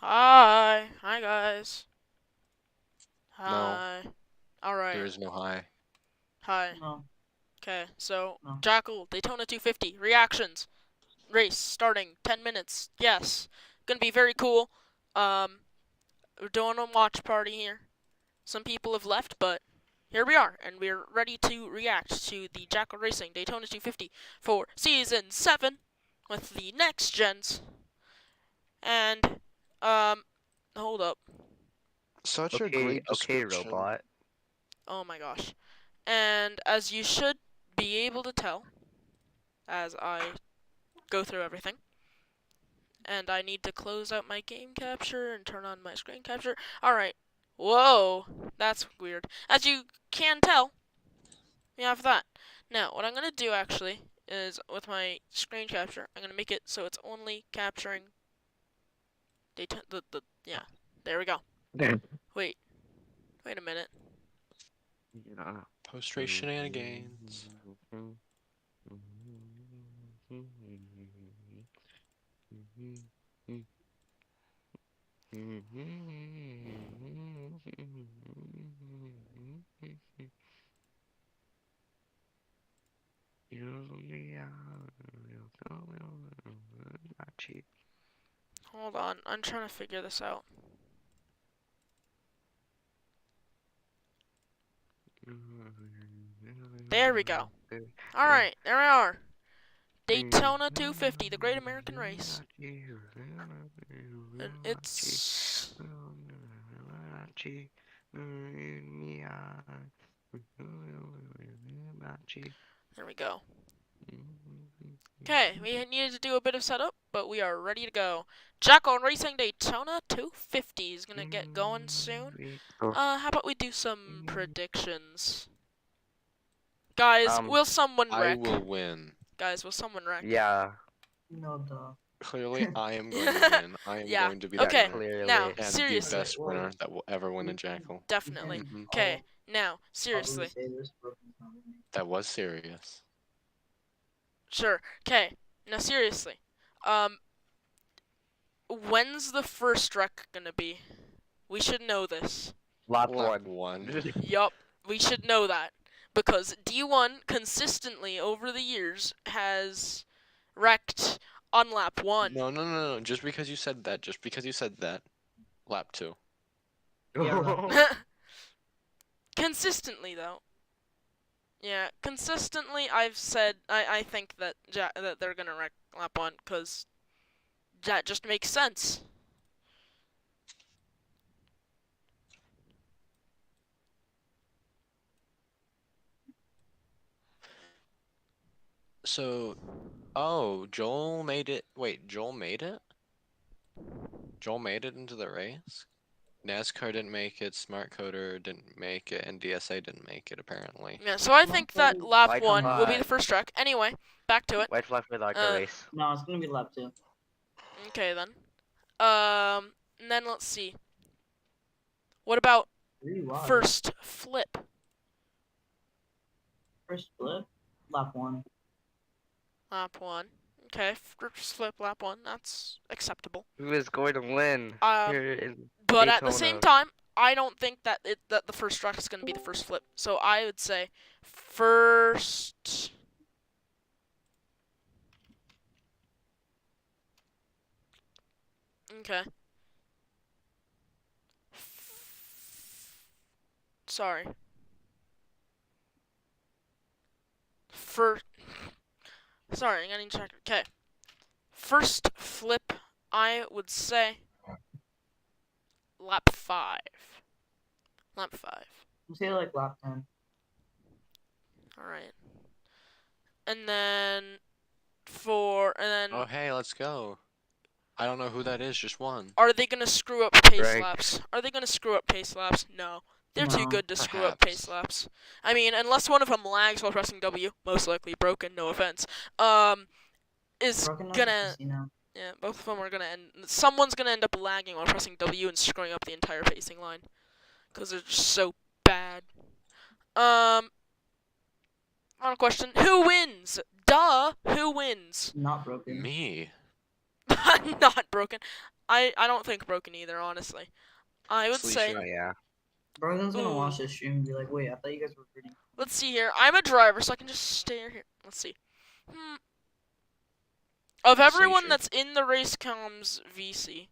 Hi. Hi, guys. No, Hi. Alright. there is no high. Hi. No, Okay, so, no. Jackal, Daytona 250, reactions. Race starting 10 minutes. Yes. Gonna be very cool. We're doing a watch party here. Some people have left, but here we are, and we're ready to react to the Jackal Racing Daytona 250 for Season 7 with the next gens. And, hold up. Such a Okay, great okay, description. robot. Oh my gosh. And as you should be able to tell, as I go through everything, and I need to close out my game capture and turn on my screen capture. Alright. Whoa, that's weird. As you can tell, we have that. Now, what I'm going to do actually is with my screen capture, I'm going to make it so it's only capturing data. Yeah, there we go. Wait a minute. Post-race shenanigans. Hold on, I'm trying to figure this out. There we go. Alright, there we are. Daytona 250, the Great American Race. And it's... There we go. Okay, we needed to do a bit of setup, but we are ready to go. Jackal Racing Daytona 250 is gonna get going soon. How about we do some predictions? Guys, will someone I wreck? will win. Guys, will someone wreck? Yeah, No, duh. Clearly, I am going to win. I am Yeah, going to be the okay. winner. clearly. Now, And seriously. the best winner that will ever win a Jackal. Definitely. Mhm. Okay, now, seriously. Say this, but it's not me. That was serious. Sure. Okay, now seriously. When's the first wreck gonna be? We should know this. Lap Lap 1. 1. Yup, we should know that. Because D1 consistently over the years has wrecked on lap 1. No. Just because you said that. Lap 2. Yeah, Consistently, though. Yeah, consistently I've said, I think that that they're gonna wreck lap 1, because that just makes sense. So, oh, Joel made it. Wait, Joel made it? Joel made it into the race? NASCAR didn't make it, Smart Coder didn't make it, and DSA didn't make it, apparently. Yeah, so I think that lap White 1 will be flag. the first wreck. Anyway, back to it. White flag for the race. no, it's gonna be lap 2. Okay then. And then let's see. What about Really wide. first flip? First flip, lap 1. Lap 1. Okay, first flip lap 1. That's acceptable. Who is going to win? Here in But at the same Daytona? time, I don't think that that the first wreck is going to be the first flip. So I would say first. Okay. Sorry. Sorry, I need to check. Okay. First flip, I would say lap 5. Lap 5. You say like lap 10. Alright. And then Oh, hey, let's go. I don't know who that is, just one. are they gonna screw up pace Right. laps? Are they gonna screw up pace laps? No. They're too No. good to screw up Perhaps. pace laps. I mean, unless one of them lags while pressing W, most likely broken, no offense. Is Broken up gonna casino. yeah, both of them are gonna end. Someone's gonna end up lagging while pressing W and screwing up the entire pacing line, because they're just so bad. Final question: who wins? Duh, who wins? Not broken. Me. Not broken. I don't think broken either, honestly. I would say, Sleesher. Oh yeah. Brogan's gonna watch Ooh. this stream and be like, wait, I thought you guys were rooting. let's see here. I'm a driver, so I can just stay here. Let's see. Hmm. Of everyone Sleesher. that's in the race comes VC,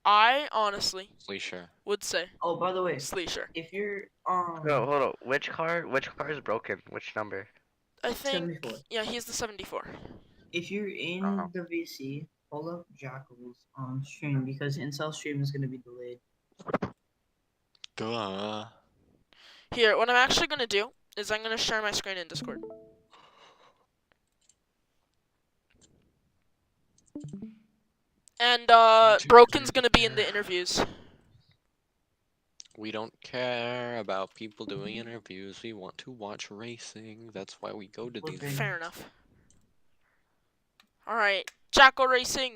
I honestly Sleesher. would say Oh, by the way, Sleesher. if you're No, hold on. Which car? Which car is broken? Which number? I think 74. yeah, he's the 74. If you're in Oh. the VC, pull up Jackal's stream because Incel stream is gonna be delayed. Duh. Here, what I'm actually gonna do is I'm gonna share my screen in Discord. And Broken's gonna be in the interviews. We don't care about people doing interviews. We want to watch racing. That's why we go to these. Okay. Fair enough. Alright, Jackal Racing.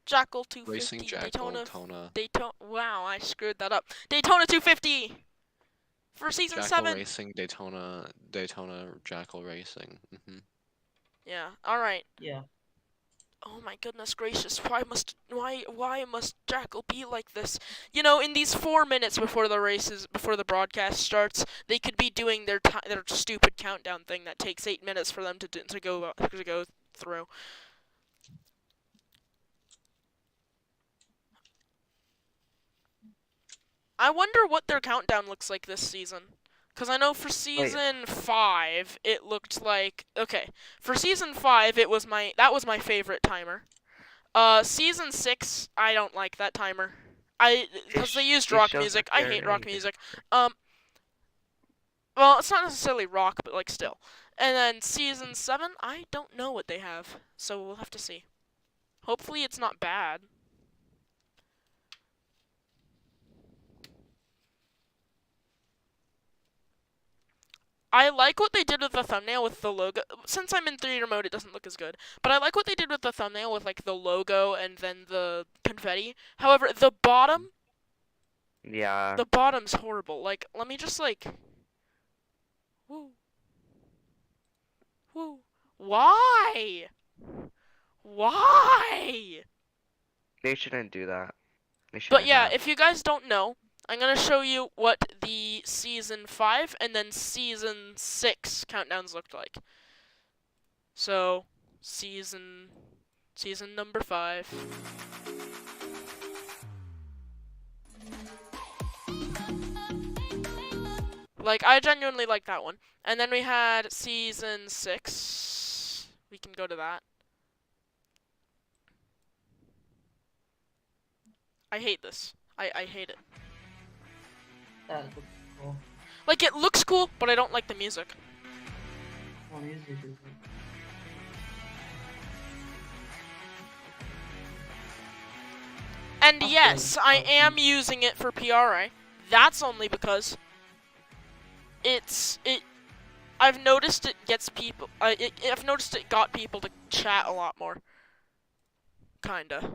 Jackal 250. Racing Jackal, Daytona. Daytona. Wow, I screwed that up. Daytona 250 for season Jackal 7. Racing, Daytona, Jackal Racing. Yeah. All right. Yeah. Oh my goodness gracious! Why must Jackal be like this? You know, in these 4 minutes before the broadcast starts, they could be doing their stupid countdown thing that takes 8 minutes for them to go through. I wonder what their countdown looks like this season. Because I know for season 5, it looked like... Okay, for season 5, that was my favorite timer. Season 6, I don't like that timer. Because they used rock music. I hate rock music. Well, it's not necessarily rock, but like still. And then season 7, I don't know what they have. So we'll have to see. Hopefully it's not bad. I like what they did with the thumbnail with the logo. Since I'm in 3D mode, it doesn't look as good. But I like what they did with the thumbnail with like the logo and then the confetti. However, the bottom, Yeah. the bottom's horrible. Like, let me just like, woo, woo. Why? Why? They shouldn't do that. They But shouldn't yeah, have. if you guys don't know, I'm gonna show you what the season 5 and then season 6 countdowns looked like. So, season number 5. Like, I genuinely like that one. And then we had season 6. We can go to that. I hate this. I hate it. That looks cool. Like, it looks cool, but I don't like the music. Well, music is And Okay, yes, I okay. am using it for PRA. That's only because I've noticed it gets people. I've noticed it got people to chat a lot more. Kinda.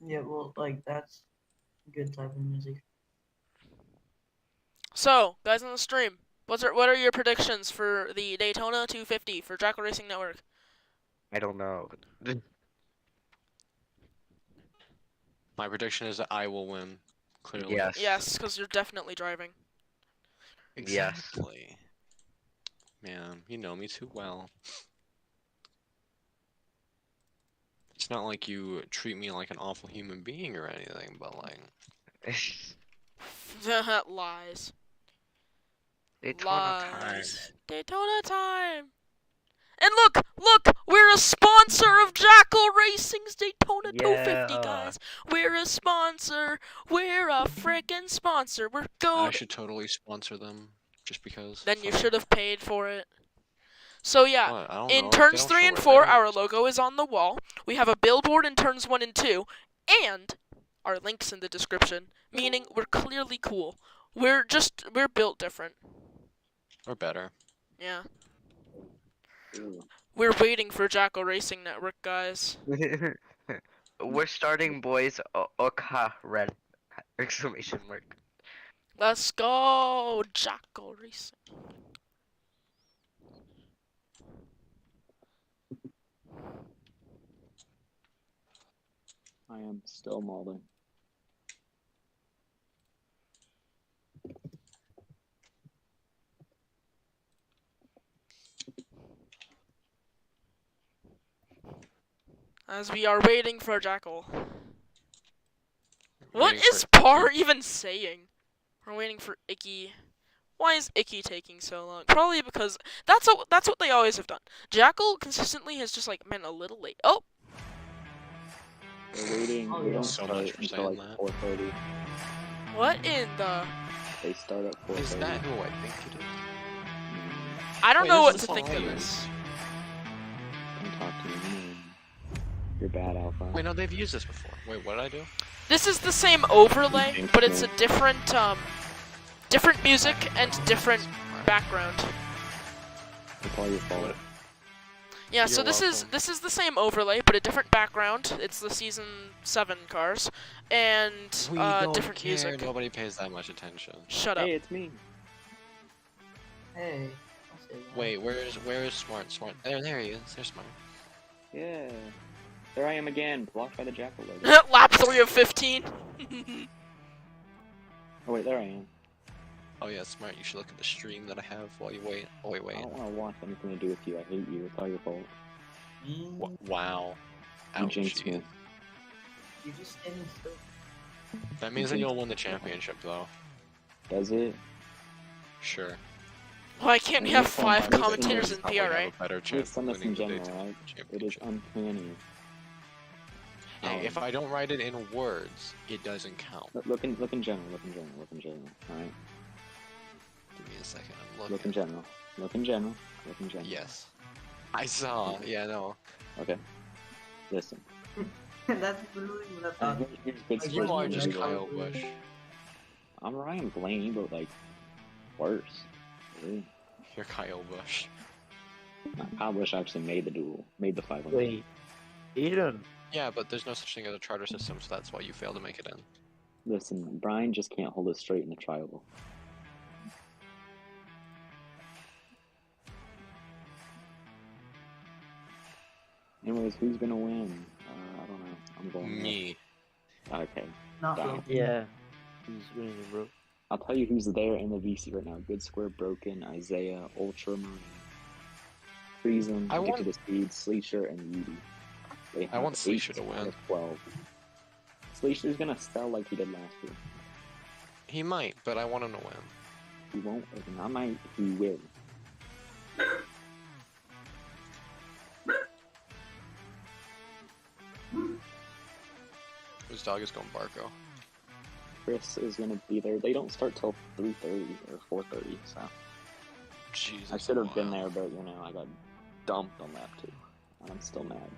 Yeah, well, like that's a good type of music. So, guys on the stream, what are your predictions for the Daytona 250 for Jackal Racing Network? I don't know. My prediction is that I will win. Clearly. Yes. Yes, because you're definitely driving. Yes. Exactly. Man, you know me too well. It's not like you treat me like an awful human being or anything, but like... Lies. Daytona time. Lies. Daytona time. And look, we're a sponsor of Jackal Racing's Daytona 250, Yeah. guys. We're a sponsor. We're a frickin' sponsor. We're I going. should totally sponsor them, just because. Then you Fuck. should have paid for it. So yeah, What? I don't in know. turns They don't 3 show and where 4, it our is. logo is on the wall. We have a billboard in turns 1 and 2, and our links in the description, meaning we're clearly cool. We're built different. Or better. Yeah. We're waiting for Jackal Racing Network, guys. We're starting, boys. Oka red exclamation mark. Let's go, Jackal Racing. I am still molding. As we are waiting for Jackal. What Waiting for is Par even saying? We're waiting for Icky. Why is Icky taking so long? Probably because that's what they always have done. Jackal consistently has just like been a little late. Oh, We're waiting. Oh, They yeah. don't So start much for until saying like that. 4:30. what in the? They start at 4:30. Is that who I think it is? I don't Wait, know this what is to the think song of I this. Don't talk to me. You're bad, Alpha. Wait, no, they've used this before. Wait, what did I do? This is the same overlay, Thanks, but it's a man. different music and different background. It's all your fault. Yeah, so You're welcome. this is the same overlay, but a different background. It's the season 7 cars and We don't different care. music. Nobody pays that much attention. Shut up. Hey, it's me. Hey, I'll say that. Wait, where is Smart? Smart. There he is. There's Smart. Yeah. There I am again, blocked by the Jackal logo. Lap 3 of 15. Oh wait, there I am. Oh yeah, Smart. You should look at the stream that I have while you wait. Oh wait, I wait. don't want to watch anything to do with you. I hate you. It's all your fault. Wow. You jinxed Ouchie. me. You're just standing still. That means that you'll win the championship, though. Does it? Sure. Why can't we have 5 Listen, commentators in Probably have PRA? a better Please chance send of us in winning the general, Daytona right? It is championship. uncanny. Hey, if I don't write it in words, it doesn't count. Look in general. Look in general. All right. Give me a second. I'm Look looking. in general. Look in general. Look in general. Yes. I saw. Yeah, no. Okay. Listen. That's literally what I thought. Here's good Like, You stuff. what are do just mean? Kyle Busch. I'm Ryan Blaney, but like worse. Really. You're Kyle Busch. Kyle Busch actually made the duel, made the 500. Wait, Eden. Yeah, but there's no such thing as a charter system, so that's why you failed to make it in. Listen, Brian just can't hold us straight in the tribal. Anyways, who's gonna win? I don't know. I'm going. Me. Okay. Not Down. broken. Yeah. Who's winning, bro? I'll tell you who's there in the VC right now. Good Square, Broken, Isaiah, Ultramarine, Prism, I Get want- to the Speed, Sleesher, and Yudi. They I want have Sleesher 8 to win. out of 12. Sleesher's gonna sell like he did last year. He might, but I want him to win. He won't, and I might, he will. Whose dog is going Barco? Chris is gonna be there. They don't start till 3:30 or 4:30, so Jesus. I should have been wow. there, but you know I got dumped on lap 2, and I'm still mad.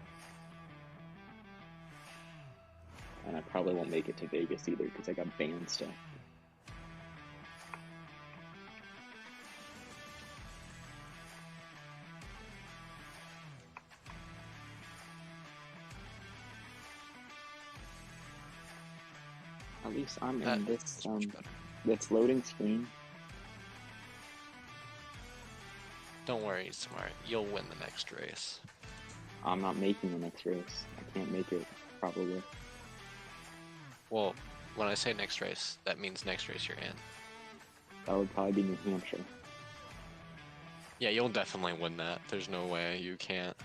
And I probably won't make it to Vegas either because I got banned still. At least I'm in this That's much better. this loading screen. Don't worry, Smart. You'll win the next race. I'm not making the next race. I can't make it, probably. Well, when I say next race, that means next race you're in. That would probably be New Hampshire. Yeah, you'll definitely win that. There's no way you can't.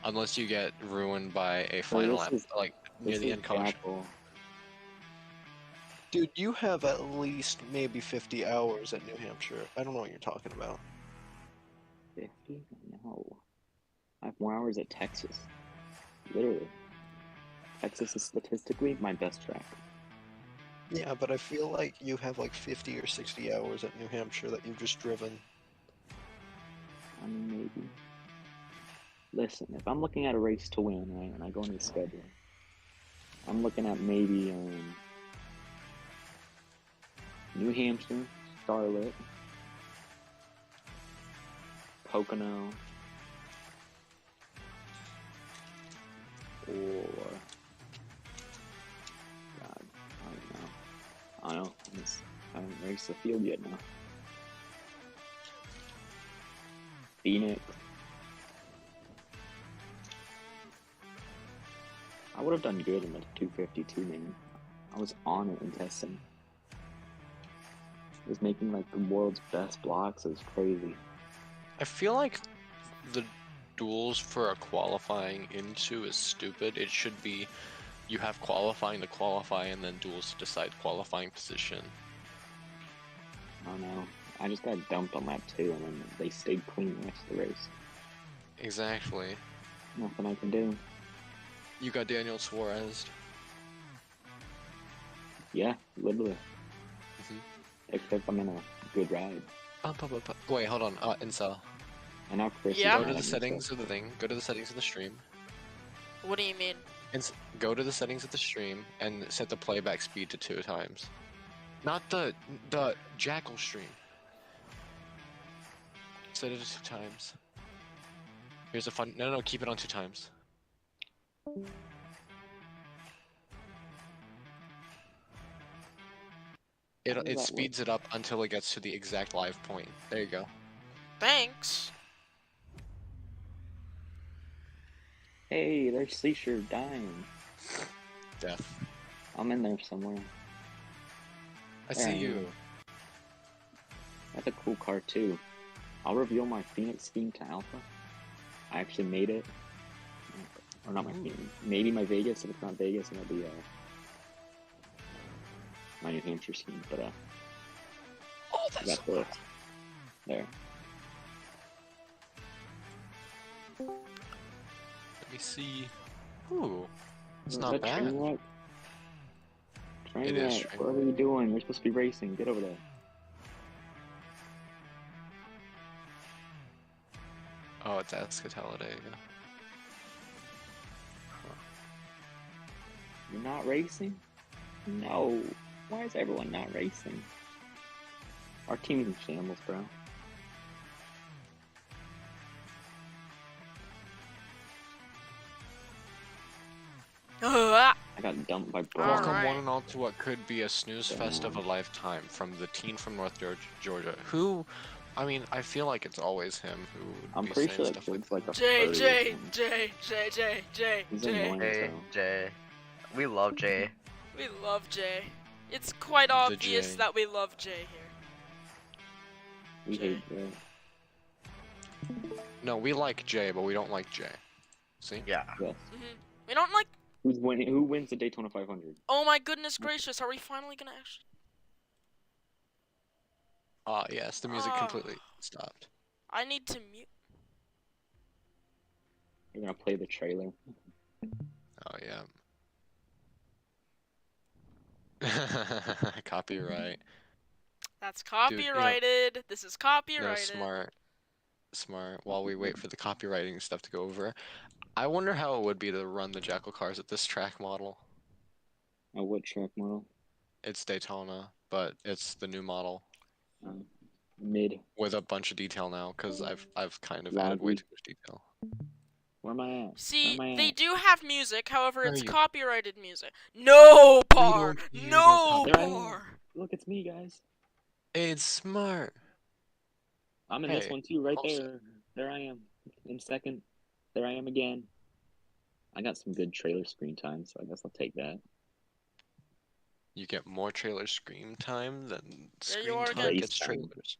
Unless you get ruined by a final this lap, is- like near This the is end caution. Jackal. Dude, you have at least maybe 50 hours at New Hampshire. I don't know what you're talking about. 50? No. I have more hours at Texas. Literally. Texas is statistically my best track. Yeah, but I feel like you have like 50 or 60 hours at New Hampshire that you've just driven. I mean, maybe. Listen, if I'm looking at a race to win, right, and I go into the schedule, I'm looking at maybe New Hampshire, Charlotte, Pocono, or God, I don't know. I don't know. I haven't raced the field yet now. Phoenix. I would have done good in the 252, man. I was on it in testing. I was making like the world's best blocks. It was crazy. I feel like the duels for a qualifying into is stupid. It should be you have qualifying to qualify and then duels to decide qualifying position. I don't know. I just got dumped on lap 2 and then they stayed clean the rest of the race. Exactly. Nothing I can do. You got Daniel Suarez. Yeah, literally. Mhm. Except I'm in a good ride. Wait, hold on. Incel. And now Chris is Yeah? Go to riding, the so- settings of the thing. Go to the settings of the stream. What do you mean? Go to the settings of the stream and set the playback speed to 2 times. Not the Jackal stream. Set it to 2 times. Here's a fun. No, keep it on 2 times. How does It that speeds it up until it gets to the exact live point. There you go. Thanks. Hey, there's Seashore dying. Death. I'm in there somewhere. I There see I am. you. That's a cool car too. I'll reveal my Phoenix scheme to Alpha. I actually made it. Or not my Ooh. Phoenix. Maybe my Vegas. If it's not Vegas, then it'll be my New Hampshire scheme. But Oh, I got the there. Let me see. Ooh, it's Is not that bad. train wreck? Train It is wreck. train What are you doing? You're supposed to be racing. Get over there. Oh, it's Talladega. You're not racing? No. Why is everyone not racing? Our team's in shambles, bro. Ah, I got dumped by Bro. Welcome Alright. one and all to what could be a snooze fest of a lifetime from the teen from North Georgia. Who, I mean, I feel like it's always him who would I'm be pretty saying sure that stuff like kid's like a J, furry or J, something. J, J, J, J, He's J. annoying. Hey, Jay. We love Jay. We love J. It's quite The obvious J. that we love J here. We Jay. hate Jay. No, we like Jay, but we don't like Jay. See? Yeah. Yes. We don't like. Who's winning? Who wins the Daytona 500? Oh my goodness gracious! Are we finally gonna actually? Yes, the music Ah. completely stopped. I need to mute. You're gonna play the trailer. Oh, yeah. Copyright. That's you know- copyrighted. This is copyrighted. No, smart. While we wait for the copywriting stuff to go over, I wonder how it would be to run the Jackal cars at this track model. Oh, what track model? It's Daytona, but it's the new model Mid. with a bunch of detail now because I've kind of added way Laggy. too much detail. Where am I at? See, Where am I they at? do have music, however, Where it's are you? copyrighted music. No par! don't hear No that copy- par! Look, it's me, guys. It's smart. I'm in this Hey, one too, right also- there. There I am. In second. There I am again. I got some good trailer screen time, so I guess I'll take that. You get more trailer screen time than There you screen are time again. gets Race time. trailers.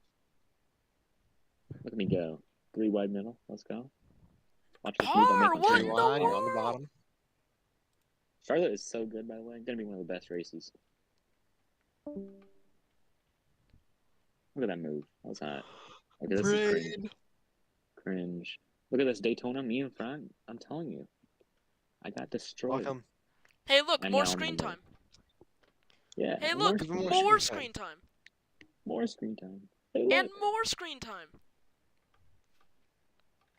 Look at me go. 3 wide middle. Let's go. Watch this move. I'm Par! making What Three in turn. the wide, you're on the world? bottom. Charlotte is so good, by the way. Gonna be one of the best races. Look at that move. That was hot. Okay, this is cringe. Cringe. Look at this Daytona, me in front. I'm telling you. I got destroyed. Welcome. Hey, look, And more now I'm screen in the time. Yeah. Hey, more look, Even screen more more time. screen time. More screen time. Hey, And look. more screen time.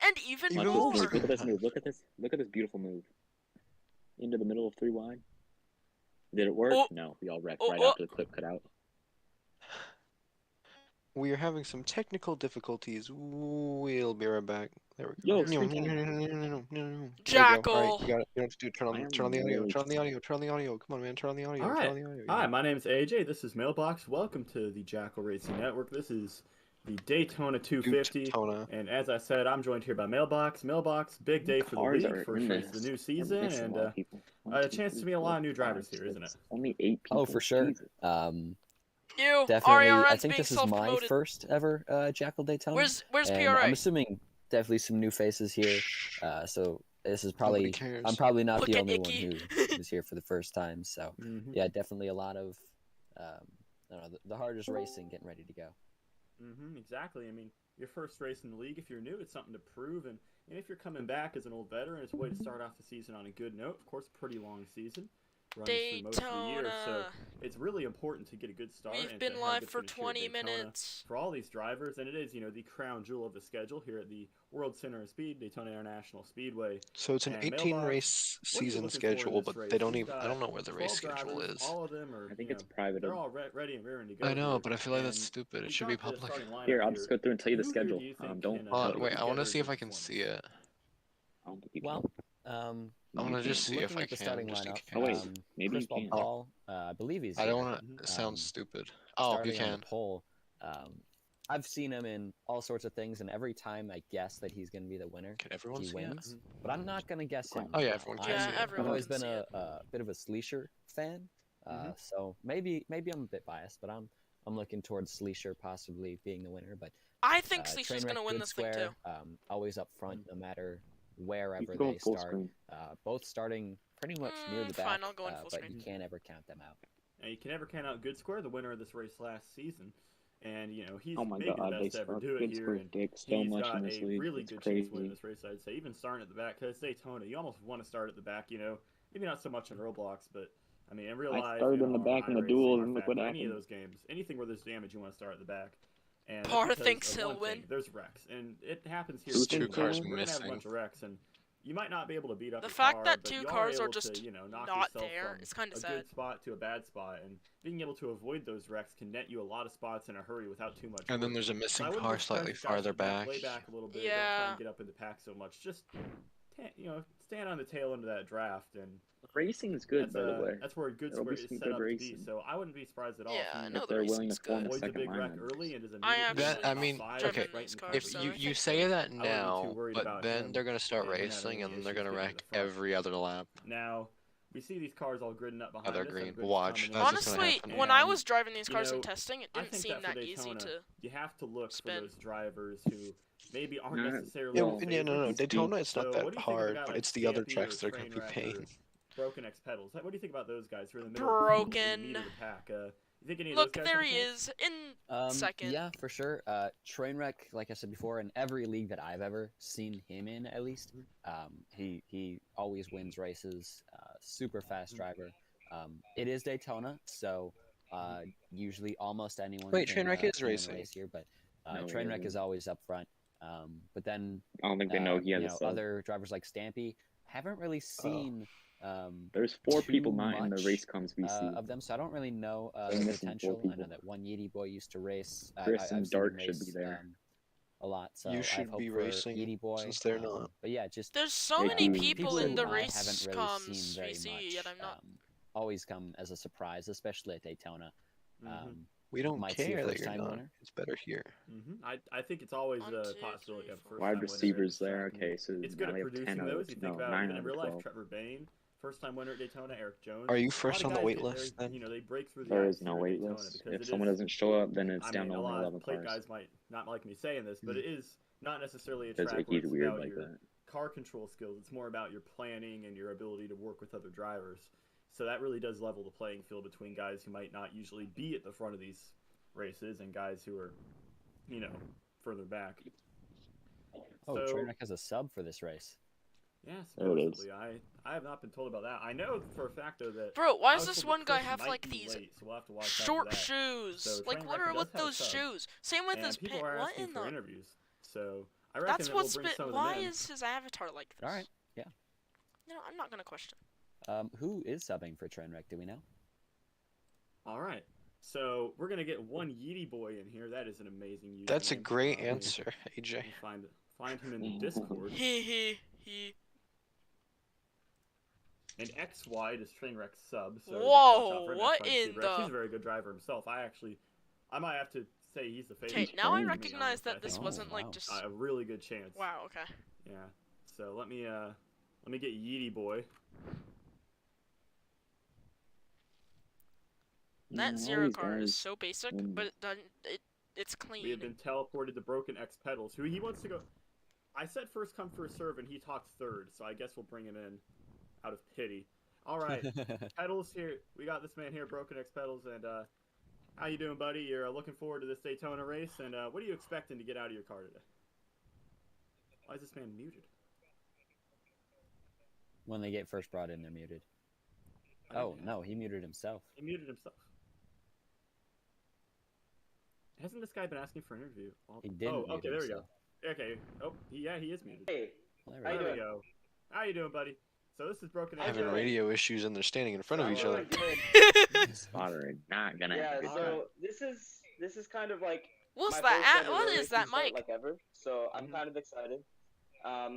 And even Even Watch more. this move. Look screen at this time. move. Look at this. Look at this beautiful move. Into the middle of 3 wide. Did it work? Oh. No. We all wrecked Oh, right oh. after the clip cut out. We are having some technical difficulties. We'll be right back. There we Yo, go. screen No. time. There you go. Jackal. All right, you got it. You don't have to do it. Turn I on am the audio. really Turn on the audio. Turn on the audio. Come on, man. Turn on the audio. All Turn right. on the audio. Hi, my name is AJ. This is Mailbox. Welcome to the Jackal Racing Network. This is the Daytona 250. Daytona. And as I said, I'm joined here by Mailbox. Mailbox, big day for the Cars week, are first in race of the this. new We're season. missing a And lot of people. A chance to meet a lot of new drivers here, isn't it? Only 8 people. Oh, for sure. Jesus. You, Definitely. I RERN's think being this is my self-promoted. first ever Jackal Daytona. Where's and PRA? I'm assuming definitely some new faces here. So this is Nobody probably cares. I'm probably not Look the at only one Icky. who's here for the first time. So yeah, definitely a lot of I don't know, the hardest racing getting ready to go. Exactly. I mean, your first race in the league, if you're new, it's something to prove, and if you're coming back as an old veteran, it's a way to start off the season on a good note. Of course, pretty long season, runs through most of the year, so Daytona. it's really important to get a good start. We've and been to have a live good for finish here at 20 Daytona minutes. for all these drivers, and it is, the crown jewel of the schedule here at the World Center of Speed, Daytona International Speedway. So it's an And 18 Mailbox, race what are you season looking for in schedule, this but race? they don't We've even. I got don't know where the race 12 schedule drivers, is. all of them are, I think it's private. they're all ready and raring to go. I know, here. but I feel like that's And stupid. It we've should be got the public. starting lineup Here, I'll here. just go through and tell you the Who here schedule. do you think Don't. can, Hold on, put wait, I want to together a see if good I can see performance? it. I don't think you Well, I want to just see if looking I at the can. starting Just in lineup, case. Oh, wait, maybe first you of can. all, Paul, I believe he's I here. don't want to. It sounds stupid. Oh, you Starting on can. the pole. I've seen him in all sorts of things, and every time I guess that he's going to be the winner, Can everyone he see wins. it? But I'm not going to guess him. Oh yeah, everyone can Yeah, see it. I've everyone always can been see it. a bit of a Sleesher fan, so maybe I'm a bit biased, but I'm looking towards Sleesher possibly being the winner. But I think Sleesher's Trainwreck, gonna win good this thing square, too. always up front, no matter wherever can go they full start. screen. Both starting pretty much near the Fine, back, I'll go in full but screen. you can't ever count them out. Now, you can never count out Good Square, the winner of this race last season. And, he's Oh my maybe god, the they best to ever suck. do it Good here. square And dick so he's much got in this a league. really It's good crazy. chance to win this race, I'd say. Even starting at the back, because Daytona, you almost want to start at the back, maybe not so much in Roblox, but, I mean, in real life, started in the back in the iRacing, duel, or and look Factor, what any of happened. those games, anything where there's damage, you want to start at the back. And Parr that's because thinks of he'll one thing, win. there's wrecks, and it happens here. Who's too. Two cars We're gonna have a missing. bunch of wrecks, and you might not be able to beat up The your fact car, that but two you cars are able just to, knock not yourself there from is kind of a sad. good spot to a bad spot, and being able to avoid those wrecks can net you a lot of spots in a hurry without too much. And then work. there's a So missing I wouldn't car be surprised slightly if guys farther should, back. play back a little bit. Don't try Yeah. and get up in the pack so much. Just stand on the tail end of that draft, and Racing's good, that's, by the way. that's where a good There'll square be is some set good up to be. racing. So I wouldn't be surprised at all Yeah, if I he know If the they're willing racing's to form good. a avoids a second big wreck line. early and is I immediately actually That I mean, five driven okay. right these in cars, the If so car. you I you think say that I wouldn't be too now, worried but about then him they're gonna start having racing any and they're issues gonna getting to wreck the front. every other lap. Now, we see these cars all gridding up behind They're us. have green. good Watch, combination. that's what's gonna honestly, happen. when I And, was driving these you cars and know, testing, it I didn't think seem that for that easy Daytona, to. you have to look spin. for those drivers who maybe aren't Nah, necessarily Yeah, well, the yeah, no, favorites. Daytona, it's So not what that do you think of a hard, guy but like it's the other Stampy tracks or that are gonna be Trainwreck pain. or Broken X Pedals? What do you think about those guys who are in the middle Broken. in the meat of the pack? You think any of Look, those guys there have a he chance? is in second. Yeah, for sure. Trainwreck, like I said before, in every league that I've ever seen him in, at least, he always wins races. Super fast driver. It is Daytona, so usually almost anyone Wait, can, Trainwreck is can win a racing. race here, but No, he Trainwreck isn't. is always up front. But then I don't think they know he has a sub. other drivers like Stampy haven't really seen. There's 4 people too not in the much, race comms VC. of them, so I don't really know They're the missing 4 potential. I know people. that one Yeety boy used to race. Chris I've and seen him Dart should race, be there. a lot. So You I should have hope be for racing, Yeety boy, since they're not. But yeah, just There's so Hey, many dude, people in the I race haven't really comms seen very VC, much. yet I'm not. Always come as a surprise, especially at Daytona. We don't might see a care that you're first-time not. winner. It's better here. I think it's always 1, a 2, possibility 3, of 4, first Wide time winner receivers at this there. track. Okay, so It's now good at we have 10 producing out those. of You think no, about 9 even out in of real life, 12. Trevor Bayne, first time winner at Daytona, Eric Jones. Are you A lot first of on the guys wait get list there, then? they break through the There ice is no here at wait Daytona list. because If it someone is- doesn't show up, then it's I down mean, to a only lot 11 of plate cars. guys might not like me saying this, but it is not necessarily a Because track where Icky's it's weird about like your that. car control skills. It's more about your planning and your ability to work with other drivers. So that really does level the playing field between guys who might not usually be at the front of these races and guys who are, further back. Oh, So- Trainwreck has a sub for this race. Yeah, There it is. supposedly. I have not been told about that. I know for a fact though that Bro, why I does was this told that one guy Chris have might like be these late, so we'll have to watch out for short that. shoes? So Like, Trainwreck what are does with have a those sub, shoes? Same with and his people pant. are What asking in for the? interviews. So I reckon That's that we'll what's bring been. some of Why them in. is his avatar like this? All right, yeah. I'm not gonna question. Who is subbing for Trainwreck? Do we know? All right. So we're gonna get one Yeety boy in here. That is an amazing username. That's a great Let me- answer, AJ. let me find him in the Discord. He. And XY is Trainwreck sub. So Whoa, just watch out for him. what That's fine to see. in Rex, the- He's a very good driver himself. I might have to say he's the favorite. Okay, now I fine. recognize I that this think wasn't wow. like just. a really good chance. Wow. Okay. Yeah. So let me get Yeety boy. That all zero these car is guys so basic, win. but it's clean. We have been teleported to Broken X Pedals, who he wants to go. I said first come first serve, and he talked third, so I guess we'll bring him in out of pity. All right, Pedals here. We got this man here, Broken X Pedals, and how you doing, buddy? You're looking forward to this Daytona race, and what are you expecting to get out of your car today? Why is this man muted? When they get first brought in, they're muted. I don't Oh, know. no, he muted himself. He muted himself. Hasn't this guy been asking for an interview? He didn't Oh, mute okay, there we go. himself. Okay. Oh, yeah, he is muted. Hey, Well, How you There we doing? go. How you doing, buddy? So this is Broken X. Having radio issues and they're standing in front of each other. Spotter not gonna Yeah, have a good so time. this is kind of like What's my that? first ever What road is that racing start mic? like ever. So I'm kind of excited.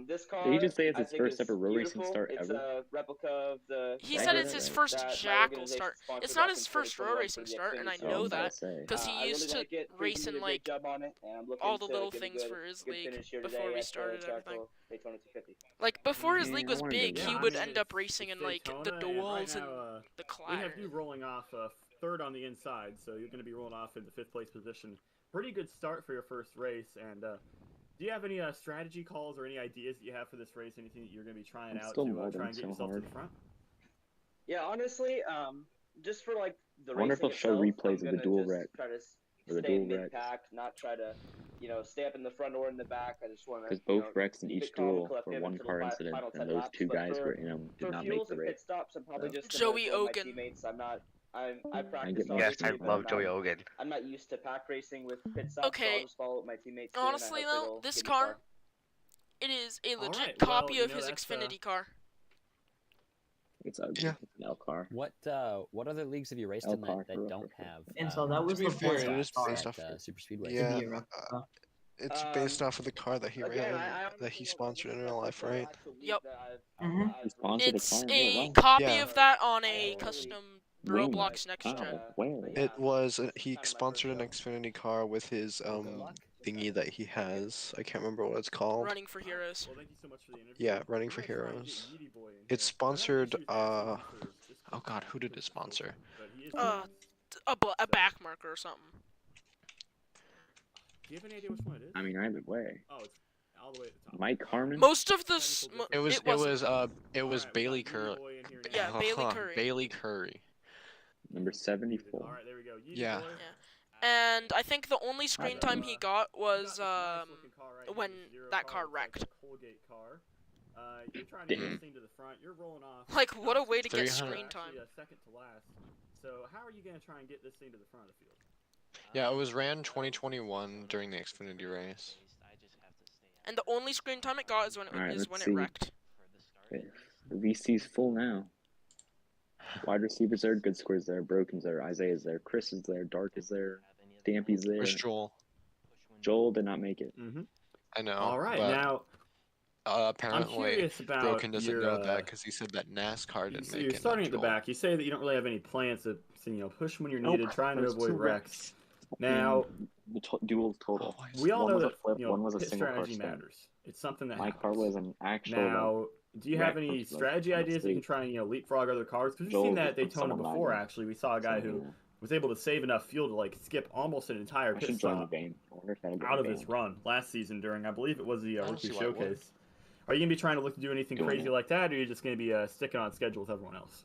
This car. Did he just say it's I his think first is ever road racing beautiful. start It's ever? a replica of the. He Did I said hear it's that his right? first that my Jackal organization start. sponsored It's not back his in first road 2021 racing for the start, and I Xfinity Oh, I know was about that to say. because he I used really to like it. race Think in you did a like great job on it, and I'm looking all the to little get a things good, for his good league finish here before today we at the started everything. Jackal Daytona 250. Like before his Yeah, league I was wanted to big, go. he Yeah, I would mean, end up it's racing in like the Daytona, and duels right and now, the we have you Clatters. rolling off third on the inside, so you're going to be rolling off in the 5th place position. Pretty good start for your first race, and do you have any strategy calls or any ideas that you have for this race? Anything that you're going to be trying I'm out still to molding try and get so yourself hard. to the front? Yeah, honestly, just for like the I wonder if racing they'll show itself, replays I'm of the gonna dual just wreck try to or the stay dual wrecks. mid-pack, not try to, stay up in the front or in the back. I just want to, Because both wrecks in keep each it calm and duel were collective one until car the incident, final 10 and those laps. two But guys for were in them did for not make fuels the and race. pit stops, I'm probably So just Joey gonna go with my Ogan. teammates. I get practiced my Yes, I obviously, but love Joey Ogan. I'm not used to pack racing with pit stops, so Okay. I'll just follow what my teammates do. Honestly and I hope though, it'll this get me car, far. it is a legit Alright, copy well, of his that's, Xfinity car. It's ugly. Yeah. It's an L car. What other leagues have you raced L in car that for don't reference. have And so that was To be the fair, point it is car based at off. Super Speedway? to Yeah, be a replica. it's based off of the car that he Again, ran, I that he honestly don't sponsored in think real that's life, the right? actual league Yep. that Mhm. I've He sponsored It's a car. a Yeah, copy Yeah. of that on a Holy. custom when? Roblox next How? gen. Where? Yeah. It was he Kinda my sponsored an first Xfinity car with his Good luck. thingy that he has. I can't remember what it's called. Running for Heroes. Well, thank you so much for the interview. Yeah, Running We're for gonna try and get Heroes. Yeety Boy in It's here. I know sponsored, issues asking for his Discord oh god, who did because it it's so sponsor? long, but he is Uh, doing this. A back marker or something. Do you have any idea which one it is? I mean, either way. Oh, it's all the way at the top. Mike Harmon? Most of the It was it wasn't. it was Alright, we got Bailey Yeety Curry. Boy in here now. Yeah, Bailey Curry. Bailey Curry. Number 74. Alright, there we go. Yeety Yeah. Boy. And I think the only screen don't time know. he got You was got this nice looking car right here, when this zero that car, car looks like wrecked. a Colgate car. You're trying to get this thing to the front. You're rolling off. Like, what a not way to get 300. screen actually time. second to last. So how are you gonna try and get this thing to the front of the field? Yeah, it was ran 2021 during the Xfinity race. And the only screen time it got is when Alright, it let's see. wrecked. Okay. The VC's full now. Wide receivers there, good scores there, Broken's there, Isaiah's there, Chris is there, Dark is there, Stampy's there. Where's Joel? Joel did not make it. Mm-hmm. I know. All right, but, now I'm apparently curious about Broken doesn't your, know that because he said that NASCAR didn't so make you're it. starting not at the Joel. back. You say that you don't really have any plans to, push when you're Nope, needed, trying to there's avoid two wrecks. Now, The dual total. Oh, we all one know was a that flip, one was a pit single car strategy stint. matters. It's something that My happens. car was an actual. Now, do you have wreck any versus, like, strategy ideas that you can mistake. try and leapfrog other cars? Because we've Joel seen that at was Daytona someone before. riding. Actually, we saw a guy who was able to save enough fuel to skip almost an entire I pit should join the stop game. I wonder if that'll get out of me his banned. run last season during, I believe it was the I don't rookie see why it wouldn't. showcase. Are you gonna be trying to look to do anything Doing crazy it. like that, or are you just gonna be sticking on schedule with everyone else?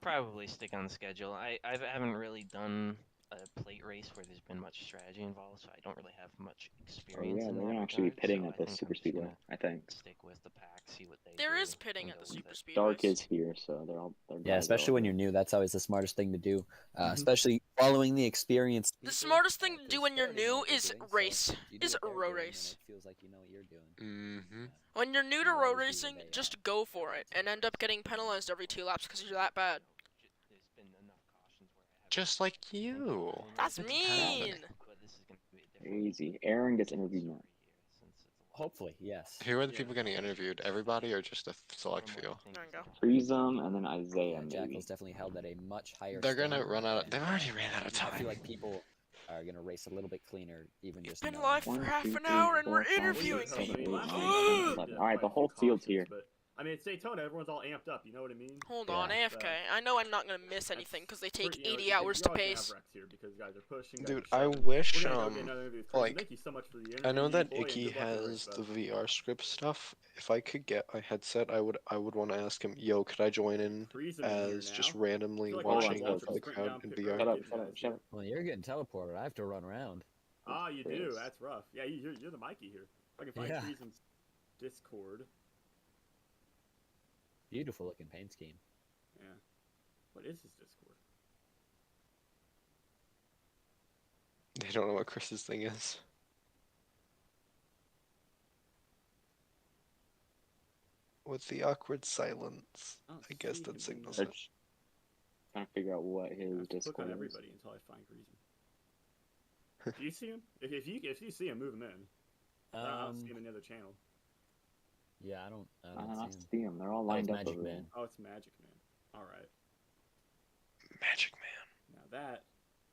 Probably stick on schedule. I haven't really done a plate race where there's been much strategy involved, so I don't really have much Oh experience yeah, in they're that gonna actually be regard, pitting so at I the think super I'm just speedway. gonna I think stick with the pack, see what they There do, is pitting and at the go with super it. speedways. Dark is here, so they're all. They're Yeah, guys especially all when here. you're new, that's always the smartest thing to do. Especially following the experience. The smartest thing to do when you're new is race. Is a road race. It feels like you know what you're doing. Mm-hmm. When you're new to You road always do racing, what they just go for it and end up getting penalized every 2 laps because you're that bad. There's been enough cautions where I haven't Just like you. That's It's mean. happening, but this is gonna be a different Crazy. Aaron gets interviewed story now. here, since it's a lot Hopefully, yes. Who are the people getting interviewed? Everybody or just a select from what few? I think There is you go. the- Prism and then Isaiah Yeah, maybe. Jackal's definitely held at a much higher They're gonna standard, run out of. and, They've already ran out of I feel time. like people are gonna race a little bit cleaner, even We've just been knowing- live for One, half two, an three, hour and four, we're five, interviewing six, seven, people. eight, nine, 10, 11. All right, the whole field's here. I mean, it's Daytona. Everyone's all amped up. You know what I mean? Hold Yeah. on, AFK. I know I'm not gonna miss anything because they take 80 hours to You're always gonna pace. have wrecks here because guys are pushing. Guys Dude, are I shoving. wish We're gonna go get another interview with Chris, and thank you so much for the interview. I know that boy, and Icky good luck in the race, has the bud. VR script stuff. If I could get a headset, I would want to ask him, yo, could I join in Freezing in here as just now. randomly I feel like watching Walter the sprinting crowd down in pit VR? road Shut up, getting shut up, guys shut here. up. Well, you're getting teleported. I have to run around. Ah, you Chris. do. That's rough. Yeah, you're the Mikey here. If I can find Yeah. Treason's Discord. Beautiful looking paint scheme. Yeah. What is his Discord? They don't know what Chris's thing is. With the awkward silence, I guess see that him signals anymore. it. Trying to figure out what I his have to click Discord on is. everybody until I find Greason. Do you see him? If you see him, move him in. I don't see him in the other channel. Yeah, I don't I see him. see them. They're all Oh, it's lined up Magic over Man. Oh, it's Magic Man. All right. Magic Man. Now that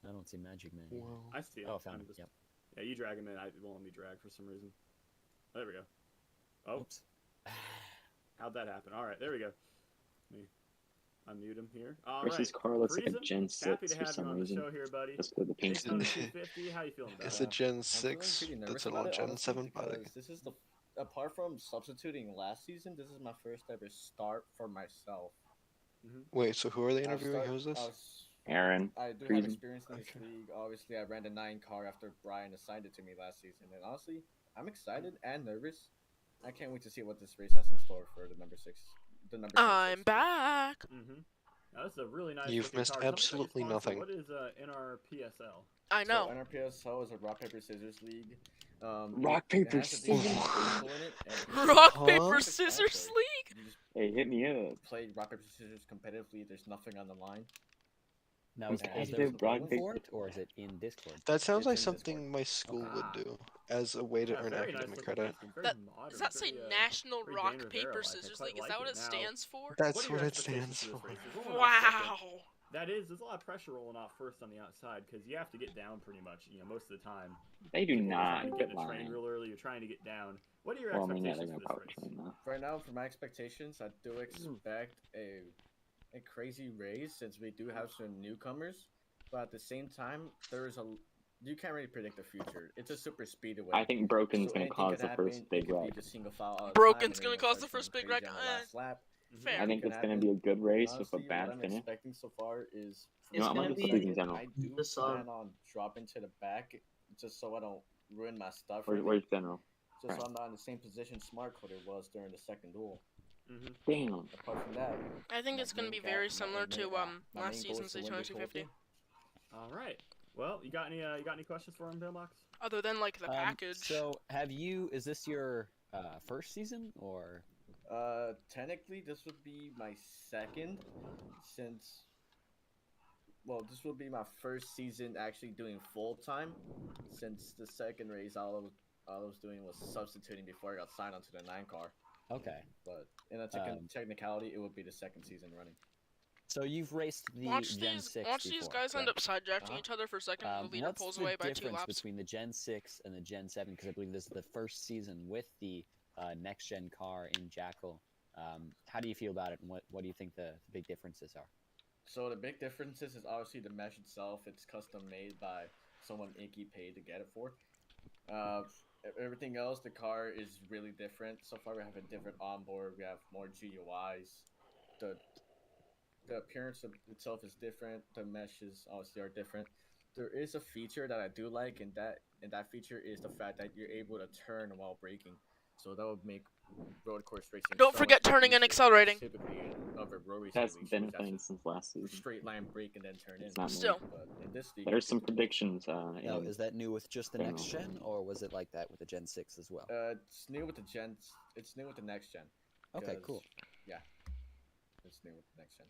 I don't see Magic Man. Whoa. I see him. Oh, found I'm it. just- Yep. Yeah, you drag him in. It won't let me drag for some reason. There we go. Oh, Oops. how'd that happen? All right, there we go. Let me unmute him here. All Chris's right. car looks like a Friesen, Gen happy 6 to for have you some on the reason. show here, buddy. Just with the pink Daytona skin. 250. How you feeling about It's it? a Gen I'm feeling 6 pretty nervous that's an about on it, Gen honestly, 7 bike. because this is the apart from substituting last season, this is my first ever start for myself. Wait, so who are they interviewing? Who is this? Aaron. I do have Friesen. experience in this league. Obviously, I ran the 9 car after Brian assigned it to me last season, and honestly, I'm excited and nervous. I can't wait to see what this race has in store for the number 6. The number 6 I'm back. Now, this is a really nice. You've looking missed car. Tell me about your absolutely sponsor. nothing. What is NRPSL? I know. So NRPSL is a rock paper scissors league. Rock, it paper, has a decent scissors. people in it, and Rock, Huh? paper, scissors league? you just Hey, hit me up. play rock paper scissors competitively. There's nothing on the line. Now, is there Competitive a rock, vote paper. for it, or is it in Discord? That sounds It's like in something Discord. my school would Ah. do as a way to Yeah, earn very nice academic looking credit. painting, very That, modern, does that say very, National very Rock, Dan Paper, Rivera-like. I Scissors quite League? Is like that what it. it Now, stands for? what That's are what your it expectations stands for this for. race? There's only one second. Wow. There's a lot of pressure rolling off first on the outside because you have to get down pretty much, most of the time. They do People are not. trying to Quit get in the train lying. real early. You're trying to get down. What are your Well, I mean, yeah, they're expectations gonna for this probably race? train though. Right now, for my expectations, I do expect a crazy race since we do have some newcomers. But at the same time, you can't really predict the future. It's a super speedway. I think Broken's so gonna anything cause could the happen. first It big could wreck. be just single file all the Broken's time, and gonna then cause start the first going big wreck. crazy on the last lap. Fair. I think Anything it's can gonna be a good race with a Honestly, bad what I'm finish. expecting so far is You know, I'm gonna gonna get the be- season general. I do This, plan on dropping to the back just so I don't ruin my stuff. Where's general? Just so I'm not in the same position Smart Coder was during the second duel. Damn. Apart from that, I think my it's gonna be main goal- very my similar main- to my last main goal season's is to win Daytona the 250. trophy. All right. Well, you got any questions for him, Billbox? Other than like the package. So, is this your first season, or? Technically, this would be my second, since. Well, this will be my first season actually doing full time, since the second race all I was doing was substituting before I got signed onto the 9 car. Okay. But in a technicality, it would be the second season running. So you've raced the Watch Gen these 6 these before, guys end up correct? sidejacking each other for a second. The leader What's pulls the away by 2 difference laps. between the Gen 6 and the Gen 7? Because I believe this is the first season with the next-gen car in Jackal. How do you feel about it, and what do you think the big differences are? So the big differences is obviously the mesh itself. It's custom made by someone Icky paid to get it for. Everything else, the car is really different. So far, we have a different onboard. We have more GUIs. The appearance of itself is different. The meshes obviously are different. There is a feature that I do like, and that feature is the fact that you're able to turn while braking. So that would make road course racing. Don't so forget much turning and easier, accelerating. Typically, over road racing That's leagues, been you a have thing to since last season. straight line brake and then turn It's in. not Still. new. But in this league, There's some predictions. Now, is that new with just the General. next gen, or was it like that with the Gen 6 as well? It's new with the gen. It's new with the next gen. Okay, 'cause- cool. Yeah, it's new with the next gen.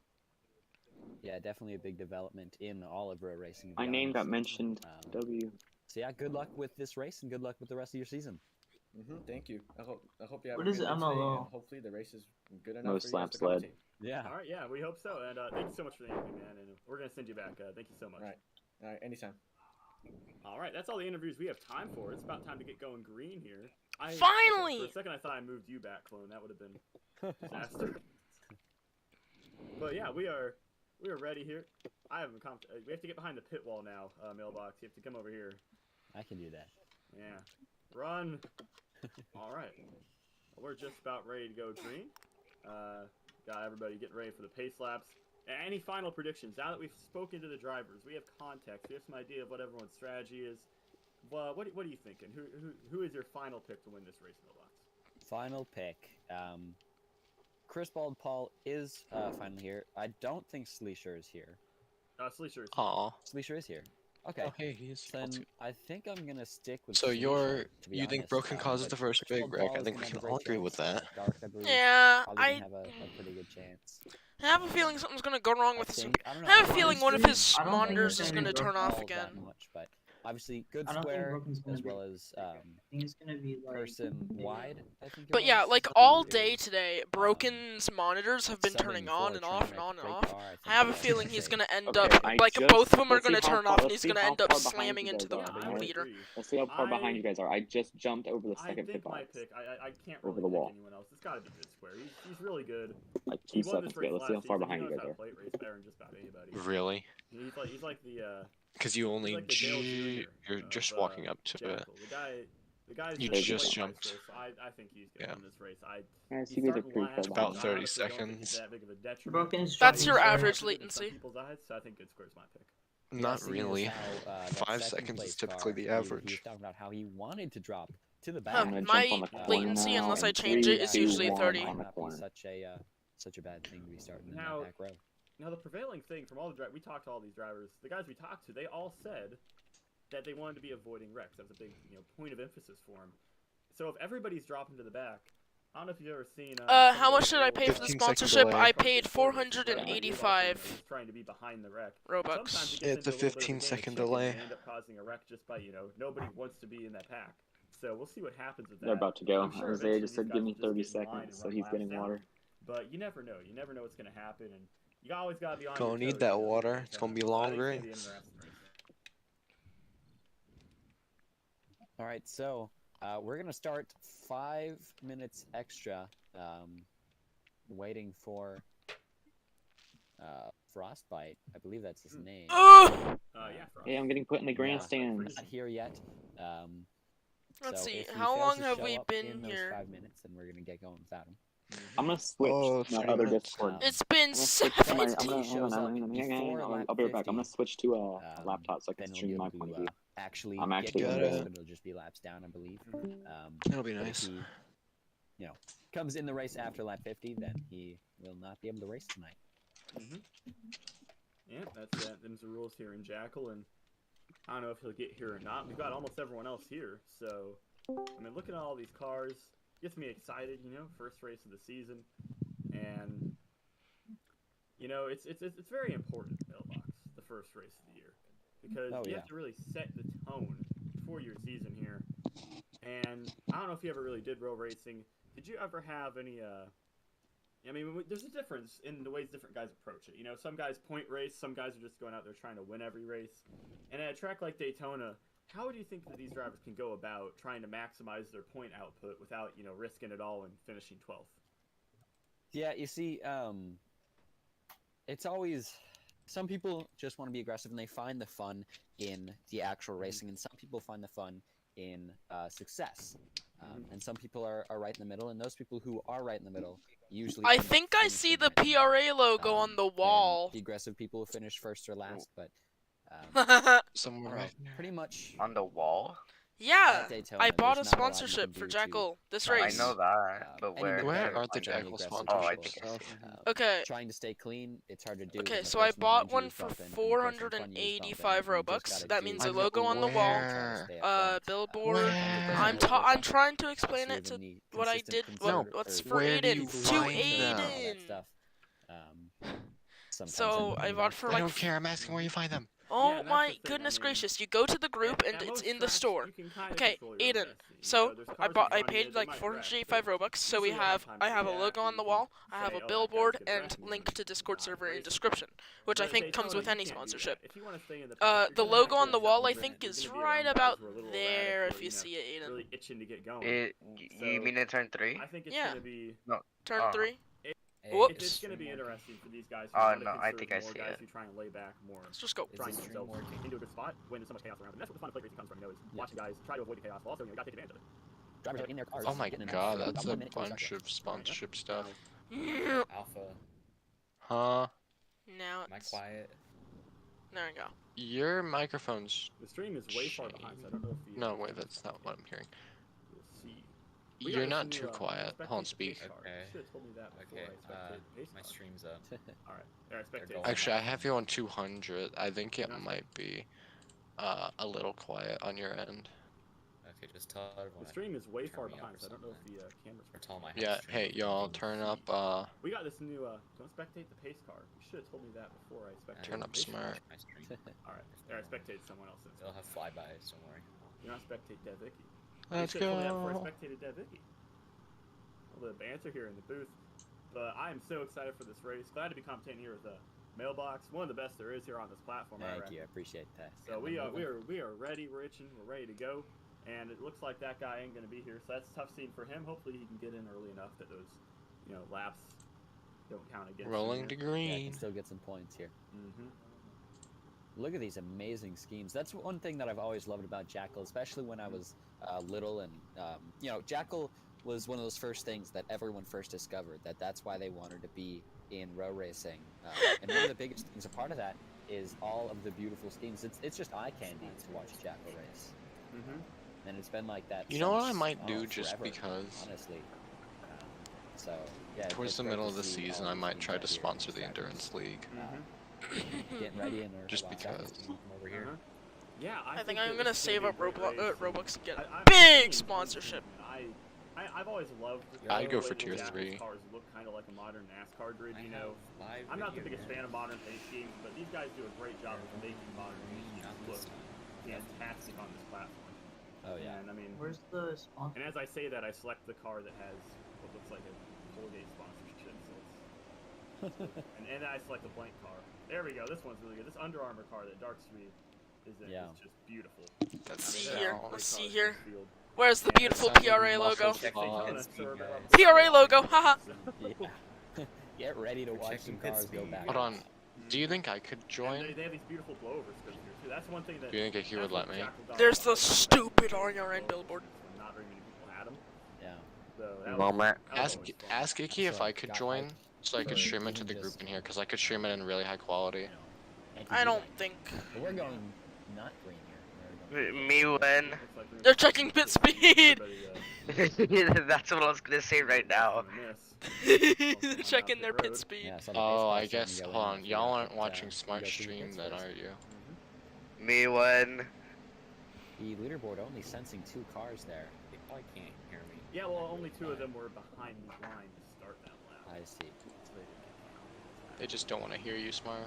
Yeah, definitely a big development in all of road racing. to My be name got honest. mentioned. W. So yeah, good luck with this race, and good luck with the rest of your season. Thank you. I hope you have What a is good day today, MLO? and hopefully the race is good enough Most for you guys laps to led. commentate. Yeah. All right, yeah, we hope so. And thank you so much for the interview, man. And we're gonna send you back. Thank you so much. All right, anytime. All right, that's all the interviews we have time for. It's about time to get going green here. Finally! Okay, for a second, I thought I moved you back, Clone. That would have been disaster. But yeah, we are ready here. We have to get behind the pit wall now, Mailbox. You have to come over here. I can do that. Yeah. Run. All right. Well, we're just about ready to go green. Got everybody getting ready for the pace laps. Any final predictions? Now that we've spoken to the drivers, we have context. We have some idea of what everyone's strategy is. Well, what are you thinking? Who is your final pick to win this race, Mailbox? Final pick. Chris Bald Paul is finally here. I don't think Sleesher is here. Sleesher is here. Aw. Sleesher is here. Okay. Oh, hey, he's. Then I think I'm gonna stick with. So Sleesher, to be you think honest. Broken causes But the first Chris big Bald wreck? Paul I is think gonna we have can a all great agree with chance. that. Dark, I believe, Yeah, probably gonna have a pretty good chance. I have a feeling something's gonna go wrong with his. I don't know. I have a feeling one of his I don't think monitors it's is gonna gonna be turn broken off all again. that much, but obviously good I don't think square Broken's gonna as be. well as I think it's gonna be like person wide. I think. But it yeah, was. like all It day was, today, Broken's monitors have been turning sending on for and off and Trainwreck on and great off. car, I have a think feeling that's he's a- gonna end Okay, up I like just- both of them are let's see gonna how turn far- off, and let's he's see gonna how end up far behind slamming you into guys the are. I would leader. agree. Let's see how far behind I- you guys are. I just jumped over the I second think pit my box. pick. I can't Over really the pick wall. anyone else. It's got to be Good Square. He's really good. Like He 2 won this seconds race ago. Let's see how last far season. behind He you knows guys how to are. plate race better than just about anybody. Really? He's like the Because you only like the Dale Jr. you're of, just walking up to it. Jackal. The guy's You just just a jumped. racer, so I think he's gonna Yeah. win this race. Guys, He's you guys are starting pretty last, far About but I 30 honestly don't think it's seconds. that big of a detriment. Broken's That's driving your slow. average Positive in latency. some people's eyes, so I think Good Square's my pick. Not seeing as really. how, that 5 second seconds is place typically car, the he average. was talking about how he wanted to drop to the back. Huh, I'm gonna my jump on the corner latency, now unless I in change 3, it, is 2, usually 1, 30. on the Might not be corner. such a bad thing to be starting in Now- that back row. Now the prevailing thing from all the we talked to all these drivers, the guys we talked to, they all said that they wanted to be avoiding wrecks. That was a big point of emphasis for them. So if everybody's dropping to the back, I don't know if you've ever seen. How much did I pay for the 15 second sponsorship? delay. I paid 485 He's trying to be behind the wreck. Robux. Sometimes it gets It's a into little bit of 15 game of second chicken delay. and end up causing a wreck just by nobody wants to be in that pack. So we'll see what happens with that. They're about to go. I'm sure Isaiah just eventually said, these give guys me will just 30 get in line seconds, and so run he's laps getting down. water. But you never know. You never know what's going to happen, and you always got to be on. Gonna your need toes, that water. because, It's gonna be I a think long it's gonna race. be an interesting race. All right, so we're gonna start 5 minutes extra, waiting for Frostbite. I believe that's his name. Ugh! Yeah. Hey, I'm getting put in the Yeah, grandstands. not here yet. Let's So see, if he how fails long to have show we up been in those here? 5 minutes, then we're gonna get going without him. I'm gonna switch Oh, to my 3 other minutes. Discord. It's been I'm gonna switch to my. 17. I'll be right back. I'm gonna switch to a laptop so I can Then we'll stream be my able point of to view. actually I'm get actually going, gonna- but it'll just be laps down, I believe. That'll be But nice. if he, comes in the race after lap 50, then he will not be able to race tonight. Yeah, that's them's the rules here in Jackal, and I don't know if he'll get here or not. We've got almost everyone else here, so I mean, looking at all these cars gets me excited. First race of the season, and it's very important, Mailbox, the first race of the year, because you have to really set the tone for your season here. And I don't know if you ever really did row racing. Did you ever have any? I mean, there's a difference in the ways different guys approach it. Some guys point race, some guys are just going out there trying to win every race. And at a track like Daytona, how do you think that these drivers can go about trying to maximize their point output without, risking it all and finishing 12th? Yeah, you see, it's always some people just want to be aggressive and they find the fun in the actual racing, and some people find the fun in success. And some people are right in the middle, and those people who are right in the middle usually. I end up think I see finishing the right in middle. PRA logo on the Then wall. the aggressive people who finish first or last, but Somewhere well, right here. pretty much On the wall? Yeah, at Daytona, I bought a there's not lot you sponsorship can for do Jackal this try race. I know that, but any where? bit Where better are the on any Jackal aggressive Oh, I people. think I see. Okay. Trying to stay clean, it's hard to do. Okay, when the so I person bought behind you one is for bumping and the person in front of you is bumping. 485 You just Robux. gotta That do means your a best logo on the to wall. try to stay up front. Billboard. Where? I'm trying to explain So it to even the what I consistent did. conservative- What's or for where do Aiden? you To find them? all that Aiden. stuff. Sometimes So it I can bought be for I like don't care. I'm asking where you find them. Oh and that's my the thing, I goodness mean, gracious! You go to the group and at it's most in the tracks, store. you can kinda Okay, control your own Aiden. destiny, you So know, there's cars I in front of you, paid they like might wreck, 485 but Robux, so usually you'll have time I to have a react, logo or on you the can wall. I have say, a "Oh, that guy's billboard gonna and wreck me," link to and Discord not server in race. description, which I But at think comes Daytona, with you any can't do sponsorship. that. If you want to stay in the pack, The you're gonna logo have on the to wall I adjust, think you're is gonna be right around guys about who are a little there erratic, if who are, you see it, Aiden. really itching to get going. You So mean in turn 3? I think it's Yeah. gonna be No. Turn Oh. 3. Hey, Whoops. it's gonna be interesting for these guys who Oh, want to no, I conserve think I more, see guys it. who try and lay back more. Let's just go. Trying Is to the get themselves stream working? into a good spot when there's so much chaos around them. That's what the fun of plate racing comes from, you know, is watching guys try to avoid the chaos, while also, you know, you gotta take advantage of it. Drivers are in their cars. Oh my getting in god, there. that's About a 1 minute till we bunch start. of sponsorship stuff. Alpha, Huh? Now am I it's... quiet? There we go. Your microphone's... The stream is way far behind, so I don't know if the No, wait, that's not what I'm hearing. We'll see. We You're got not this too new, quiet. spectate Hold on, the speak. pace car. Okay. You should have told me that before Okay, I spectated the pace my car. stream's up. Alright, there, I They're spectated. going Actually, I now. have you on 200. I think it Yeah. might be a little quiet on your end. Okay, just tell everyone. The stream is way turn far me up behind, or so I don't know if something. the camera's... Or tell them I have Yeah, stream. hey, y'all, turn up, We got this new, don't spectate the pace car. You should have told me that before I spectated turn the up pace car. smart. My stream. Alright, there, I spectated someone else. They'll have flybys, don't worry. You're not spectate Dev Vicky. Let's you should have told me that before I go. spectated Dev Vicky. Well, the banter here in the booth. But I am so excited for this race. Glad to be commentating here with the Mailbox. One of the best there is here on this platform. I Thank reckon. you. I appreciate that. So we are ready, we're itching, we're ready to go. And it looks like that guy ain't gonna be here, so that's a tough scene for him. Hopefully he can get in early enough that those, you know, laps don't count against Rolling him to here. Yeah, I green. can still get some points here. Mm-hmm. Look at these amazing schemes. That's one thing that I've always loved about Jackal, especially when I was little. And you know, Jackal was one of those first things that everyone first discovered. That's why they wanted to be in row racing. And one of the biggest things, a part of that, is all of the beautiful schemes. It's just eye candy to watch Jackal race. Mm-hmm. And it's been like that. You know what I since, might do just forever, because? honestly. So yeah. Towards it's the great middle to of the see season, all I these might schemes try out to here sponsor the and Endurance League. getting ready in Just Irvine. because. Come over here. Yeah, I think that I'm gonna this is save be a up great race, and Robux and get a I'm big seeing sponsorship. I've always loved. I'd the go way for the tier Jackal's 3. Cars look kind of like a modern NASCAR grid, I you know. have live I'm not the video biggest here. fan of modern pace schemes, but these guys do a great job of making modern pace Not schemes this look time. fantastic on this platform. Oh yeah. And I mean, Where's the sponsor? and as I say that, I select the car that has what looks like a Colgate sponsorship. So and I select a blank car. There we go. This one's really good. This Under Armour car that Dark Street is in Yeah. is just beautiful. Let's I mean, see they're here. all Let's great see cars here. in this field. Where's the And beautiful sounded PRA logo? muffled. Check Daytona, Speed so guy. everybody- PRA logo, haha. Yeah. Get ready to We're watch checking some pit cars go speed. back. Hold on. Do you think I could And join? they have these beautiful blowover scopes here too. That's one thing that. Do you think he would that's let what me? Jackal got There's a the lot of stupid blowovers RRN billboard. when not very many people had them. Yeah. So that Moment. that was always fun. Ask Icky if So, I could got join, hype so I could for stream it to even the group just- in here, because I could stream it in really high quality. I don't think. But we're going not green here. We're going Me when? Looks like we're They're gonna checking pit see speed. everybody, That's what I was gonna say right now. They're checking their pit speed. Yeah, so the pace Oh, cars I starting guess. to go Hold in on. after Y'all that, aren't but, watching we Smart go through the Stream pits then, first. are you? Me when? The leaderboard only sensing 2 cars there. They probably can't hear me. Yeah, well, only 2 of them were behind the line to start that lap. I see. So they didn't get They just don't want to hear you, Smart.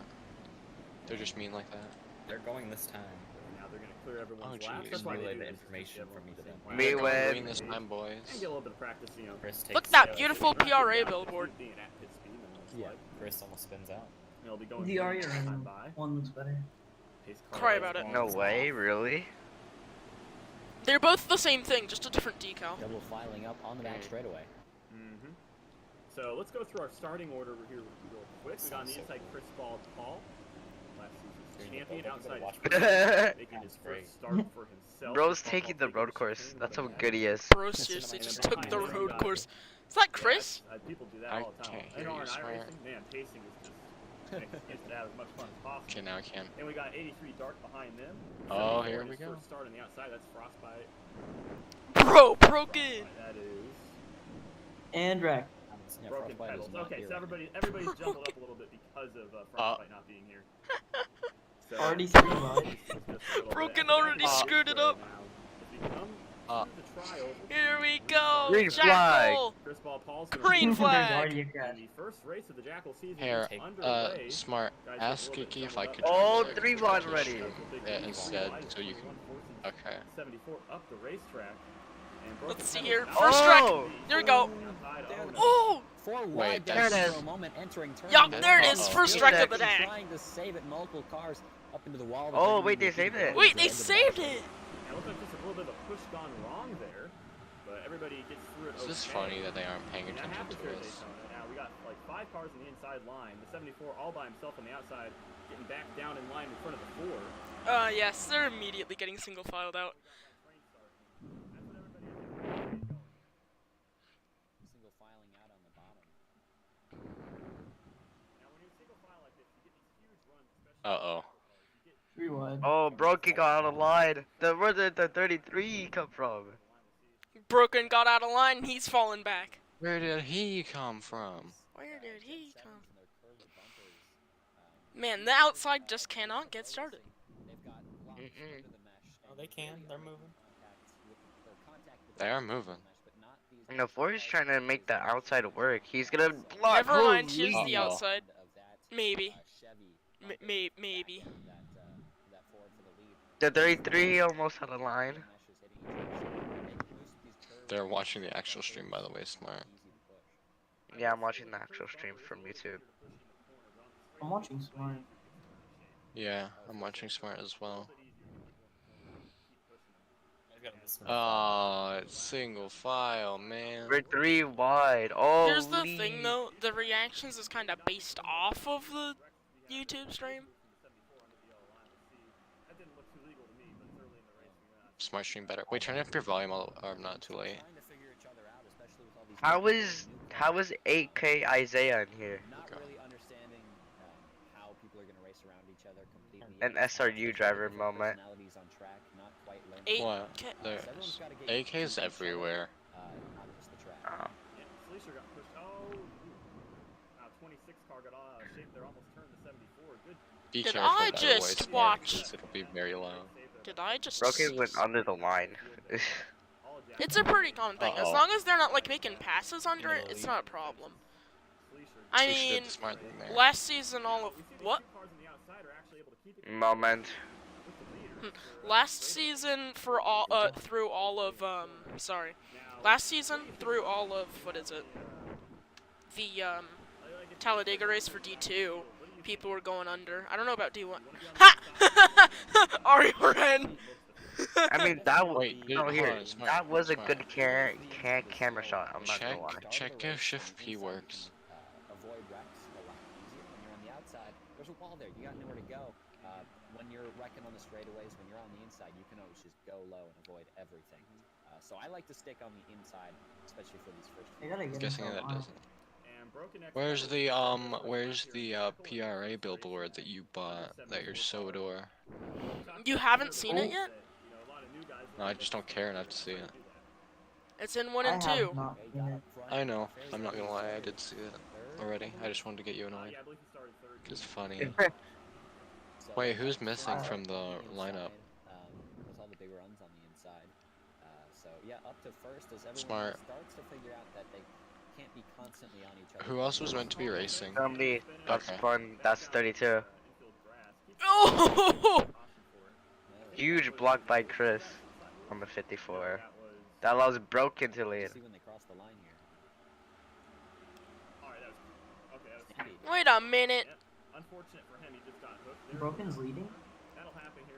They're just mean like that. They're going this time. counted. Now they're gonna clear everyone's Oh, laps. geez. That's why they Relay do the this, is to information get from everyone me to the same them. Me lap. We're when? green this time, boys. And get a little bit of practice, you know. Chris takes, Look at that Yeah, beautiful if you're not PRA getting out, billboard. just being at pit speed, then it's Yeah, like, Chris almost spins out. you'll be going The through Aria time by. one looks better. Pace car Cry is about it. long No as way, off. really? They're both the same thing, just a different decal. Double filing up on the back straightaway. Mm-hmm. So let's go through our starting order here real quick. We got on the Sounds so inside Chris Paul, last season's Hearing the champion. bubble, you Outside, gotta Chris, making his Sounds great. first start for himself. Bro's Paul taking the taking road the course. chicane, That's but how bad. good he is. Bro, seriously And just then took the behind him, road we got- course. Is that Yeah, Chris? people do that I all the time. can't And hear you, on Smart. iRacing, man, pacing is just makes it have as much fun as possible. Okay, now I can. And we got 83 Dark behind them. Oh, 74 here his we go. First start on the outside. That's Frostbite. Bro, broken. Frostbite, that is And wreck. Yeah, broken Frostbite is pedals. not Okay, here so right now. everybody's jumbled up a little bit because of Frostbite not being here. So, Already 3 wide. it's just a little bit- Broken I think already it's screwed it up. now. If we come the trials. Here we go. Green flag. Jackal. Chris Ball Paul's Green There's flag. already a crash. And the first race of the Jackal season Here, is underway. Smart. Guys, Ask get a little Kiki bit if I summed could up. Oh, try to 3 switch line to ready. it instead, so you can. Okay. 74 up the racetrack. And Let's see Broken here. Pedal- First track. Oh! Here we go. Outside, There Oh. Four Wait, wide there there it for is. a moment, entering turn. Yup, one. there it is. Uh-oh. First Good track of the next. day. Trying to save it, multiple cars up into the wall. Oh, They're wait, they gonna saved be it. Wait, they dragged to the saved back. it. It looks like just a little bit of a push gone wrong there, but everybody gets through it. It's just okay. funny that they aren't paying And that attention happens to here at us. Daytona. Now we got like 5 cars on the inside line. The 74 all by himself on the outside, getting back down in line in front of the 4. Yes, they're immediately getting single filed out. Single filing out on the bottom. Now when you single file like this, you get these huge runs, especially. Uh-oh. 3 wide. Oh, Broken got out of line. Where did the 33 come from? Broken got out of line. He's falling back. Where did he come from? Where did he come? Man, the outside just cannot get started. Oh, they can. They're moving. They are moving. No, Ford is trying to make the outside work. He's gonna block. Never mind, here's Holy. the Uh-oh. outside. Maybe. Maybe. The 33 almost had a line. They're watching the actual stream, by the way, Smart. Yeah, I'm watching the actual stream from YouTube. I'm watching Smart. Yeah, I'm watching Smart as well. I got this one. Oh, it's single file, man. We're 3 wide. Oh, Here's the thing though, the reactions is kind of based off of the YouTube stream. Smart stream better. Wait, turn up your volume, or not too late. How is 8K Isaiah in here? Not really understanding how people are going to race around each other completely. An SRU driver moment. Personalities on track, not quite learning. 8K. What? There's AK's everywhere. On just the track. Oh. Yeah, Fleischer got pushed. Oh, 26 car got shape there, almost turned to 74. Good. Be Did careful, I by the way, just Smart, watch- 'cause it'll be very loud. Did I just? Broken went under the line. It's a pretty common thing. As Uh-oh. long as they're not like making passes under it, it's not a problem. I Fleischer did mean, the smart thing there. last season all of what? Moment. Last season for all through all of sorry. Last season through all of what is it? The Talladega race for D2. People were going under. I don't know about D1. Ha! Ari Ren. I mean that was Wait, no, hold here. on, Smart, That was a Smart. good camera shot. I'm not gonna lie. Check if Shift P works. Avoid wrecks a lot easier when you're on the outside. There's a wall there. You got nowhere to go. When you're wrecking on the straightaways, when you're on the inside, you can always just go low and avoid everything. So I like to stick on the inside, especially for these first They few. gotta get Guessing into that line. doesn't. Where's the PRA billboard that you bought that you're Sodor? You haven't seen it yet? No, I just don't care enough to see it. It's in 1 I and have 2. not seen it. I know. I'm not gonna lie, I did see it already. I just wanted to get you annoyed. It's funny. Wait, who's missing from the lineup? With all the big runs on the inside. So yeah, up to first as everyone Smart. starts to figure out that they can't be constantly on each other. Who else was meant to be racing? Somebody got Okay. spun. That's 32. Oh! Huge block by Chris on the 54. That allows Broken to lead. See when they cross the line here. Wait a minute. Unfortunate for him, he just got hooked there. Broken's leading. That'll happen here.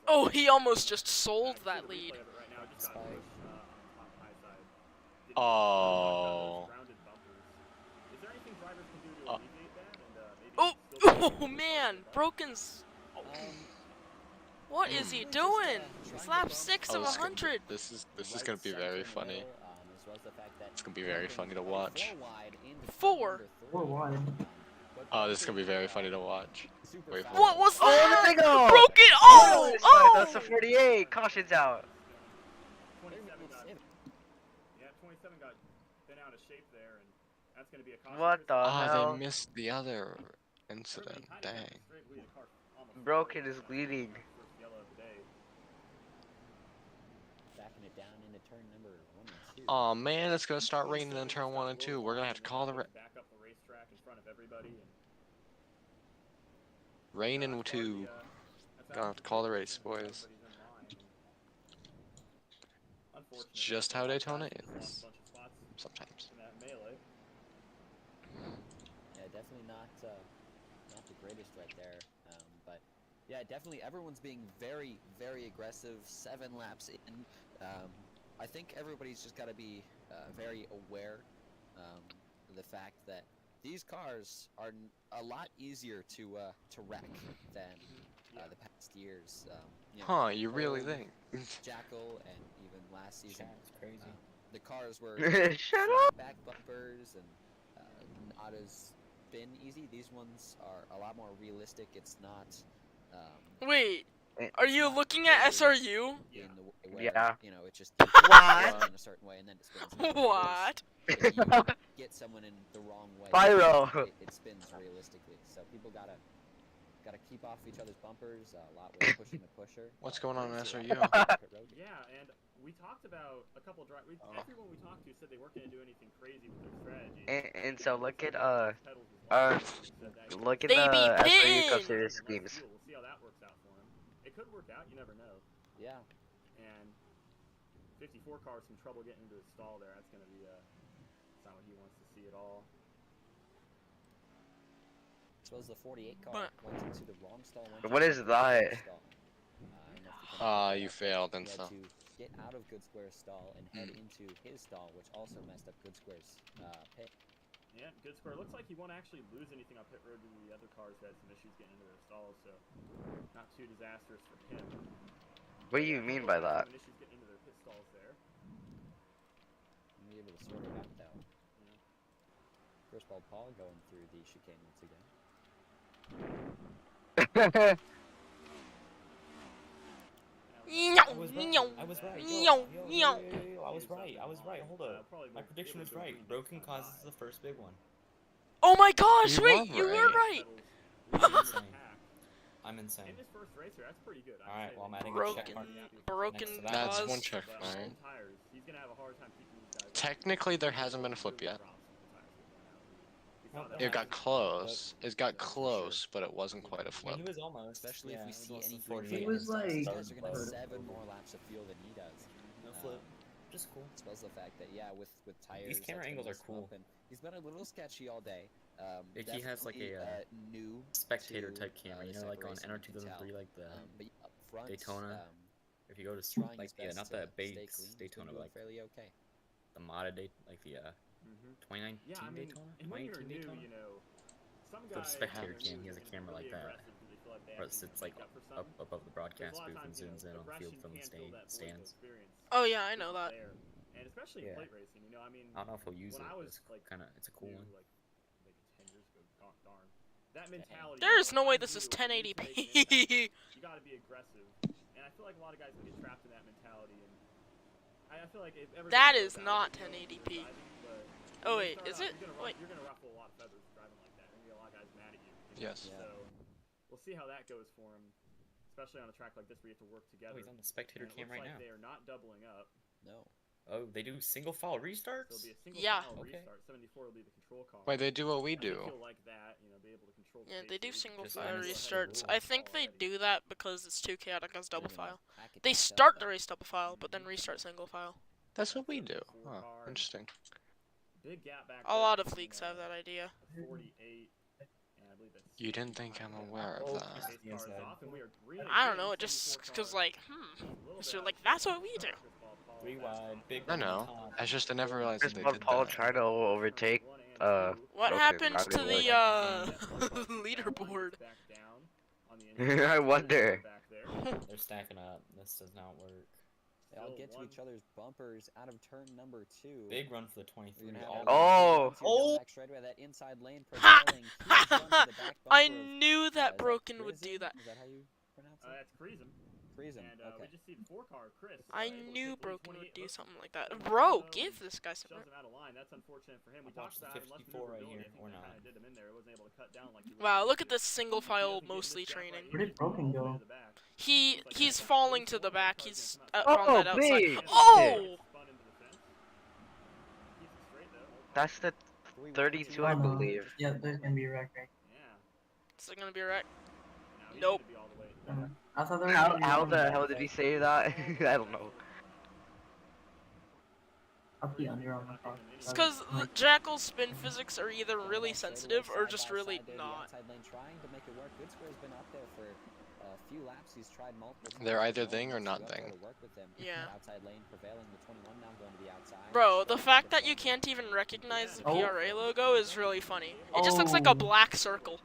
Oh, he almost just sold that lead. Right now, just got pushed on the high side. Oh. Grounded bumpers. Is there anything drivers can do to alleviate that? And Oh, oh man, Broken's. What is he doing? Slap 6 of 100. This is gonna be very funny. It's gonna be very funny to watch. 4. 4 wide. Oh, this is gonna be very funny to watch. Wait for What it. was Oh, the that? big O! Broken. Oh, That's oh. the 48. Caution's out. 27 got, yeah, 27 got bent out of shape there, and that's going to be a caution. What the Ah, hell? they missed the other incident. Dang. Broken is leading. knocking it down into turn number 1 and 2. Oh man, it's gonna start raining in turn 1 and 2. We're gonna have to call the back up the racetrack in front of everybody. And, rain in 2. Gonna have to call the race, boys. Just how Daytona is. Sometimes. Yeah, definitely not the greatest right there. But yeah, definitely everyone's being very, very aggressive. 7 laps in. I think everybody's just got to be very aware of the fact that these cars are a lot easier to wreck than the past years. Huh, you really think? Jackal and even last season. That's crazy. The cars were Shut up. back bumpers and not as been easy. These ones are a lot more realistic. It's not. Wait, are you looking at SRU? In the way where, Yeah. You know, it just What? in a certain way and then it spins. What? If you get someone in the wrong way, Pyro. it spins realistically. So people gotta keep off each other's bumpers. A lot with pushing the pusher. What's going on in SRU? Yeah, and we talked about a couple of everyone we talked to said they weren't going to do anything crazy with their strategy. And so look at look at They be the SRU pitting. Cup Series schemes. We'll see how that works out for him. It could work out, you never know. Yeah. And 54 cars some trouble getting into his stall there. That's going to be it's not what he wants to see at all. Suppose the 48 car went into the wrong stall. What is that? You failed and He had so. to get out of Good Square's stall and head into his stall, which also messed up Good Square's pit. Yeah, Good Square. Looks like he won't actually lose anything on pit road to the other cars who had some issues getting into their stalls, so not too disastrous for him. What do you mean by that? Some issues getting into their pit stalls there. Be able to sort it out though. Yeah. First ball Paul going through the chicane once again. I was right. I was right. I was right. I was right. Hold up. My prediction was right. Broken causes the first big one. Oh my gosh, You wait, were you were right. I'm insane. I'm insane. In his first racer, that's pretty good. Alright, well, I'm adding a check mark. Broken next to that. That's cause. one check mark. He's gonna have a hard time keeping these guys. Technically, there hasn't been a flip yet. It got close. It got close, but it wasn't quite a I flip. mean, he was almost. Especially if we it see was any 48. He was like- these guys are gonna have 7 more laps of fuel than he does. No flip. Just cool. As well as the fact that with tires. These camera that's angles gonna are cool. mess him up, and he's been a little sketchy all day. He has like definitely, a new spectator to, type camera, you know, like on separation, you can NR2003, tell. like the But up front, Daytona. If you go to trying like his not best the to stay base clean. He's been Daytona, doing but like fairly okay. the modded like the 2019 Yeah, I mean, Daytona, and when you're 2018 new, Daytona. you know, some Go to guys spectator are cam, new he has a and camera like really that, aggressive because they feel like they where actually it sits can like make up for up something. above the There's a broadcast lot of booth and times, you know, zooms in on the field aggression from the can fill that void of stands. experience. Oh yeah, I know that. There. And especially in Yeah. plate racing, you know, I mean, I don't know if we'll use when it. I But was it's like kind of it's a cool new, one. like maybe 10 years ago, darn. That mentality. There is you know, no way I'm this is new, I need to make an 1080p. impact. You gotta be aggressive. And I feel like a lot of guys can get trapped in that mentality. And I feel like if everybody That goes is out not and knows 1080p. driving, but Oh when you wait, start is out, it? Wait. You're gonna ruffle a lot of feathers driving like that. There's gonna be a lot of guys mad at you. Yes. Yeah. So we'll see how that goes for him, especially on a track like this where you have to work Oh, together. he's on the spectator And it cam looks right like now. they are not doubling up. No. Oh, they do single file So restarts. it'll be a single Yeah. file Okay. restart. 74 will be the control car. Wait, they do what we I think do. he'll like that, you know, be able to control the Yeah, pace they do so he can single Just file minus the restarts. rule. I think they do that because it's too chaotic as double They're gonna file. pack it They back up, start the though. race double file, but then restart single file. That's what we do. Huh, interesting. Big gap back A there lot of between, leagues have that idea. 48, and I believe that's You didn't think I'm aware of that. pace cars off, and we are green I don't again, know, it just 74 cause cars. like, A little so bit out like of that's shape. what we do. Paul 3 wide, big I one on know. top. I just I never realized that Chris they Paul did Paul that. trying to overtake What Broken. happened How to did it the work? leaderboard? I wonder. They're stacking up. This does not work. They all get to each other's bumpers out of turn number 2. Big run for the 23. You're gonna have all that Oh! run to your Oh! back straightaway, that inside lane Ha! propelling. Huge run to the back I bumper of, knew is that Broken would Grism? do that. Is that how you pronounce it? That's Creasem. Freeze him. And Okay. we just see the 4-car, Chris. I able to knew take the lead, Broken would 28 do looks something like that. like Bro, Logo give this guy some. shoves him out of line. That's unfortunate for him. We Watch talked the about having less 54 right maneuverability. here, I think or that not. kind of did him in there. He wasn't able to cut down like he Wow, wanted look to. at this single He file doesn't get in mostly this gap right training. here. Where did Broken All the way go? to the back. He's falling to the back. He's on Oh, that outside. big. Oh! Spun into the fence. Keeps it straight though. That's the 32, I Oh no. believe. Yeah, there's gonna be a wreck, right? Yeah. Is it gonna be a wreck? Now he's Nope. gonna be all the way. I thought there was How, gonna be how one the back hell did there. he say that? I don't know. Up the under on my car. It's because Jackal's spin physics are either really sensitive or just really not. Outside lane, trying to make it work. Good Square's been up there for a few laps. He's tried multiple times. They're either thing or not thing. Yeah. Outside lane prevailing. The 21 now going to the outside. Bro, the fact that you can't even recognize the PRA logo is really funny. It just looks like a black circle.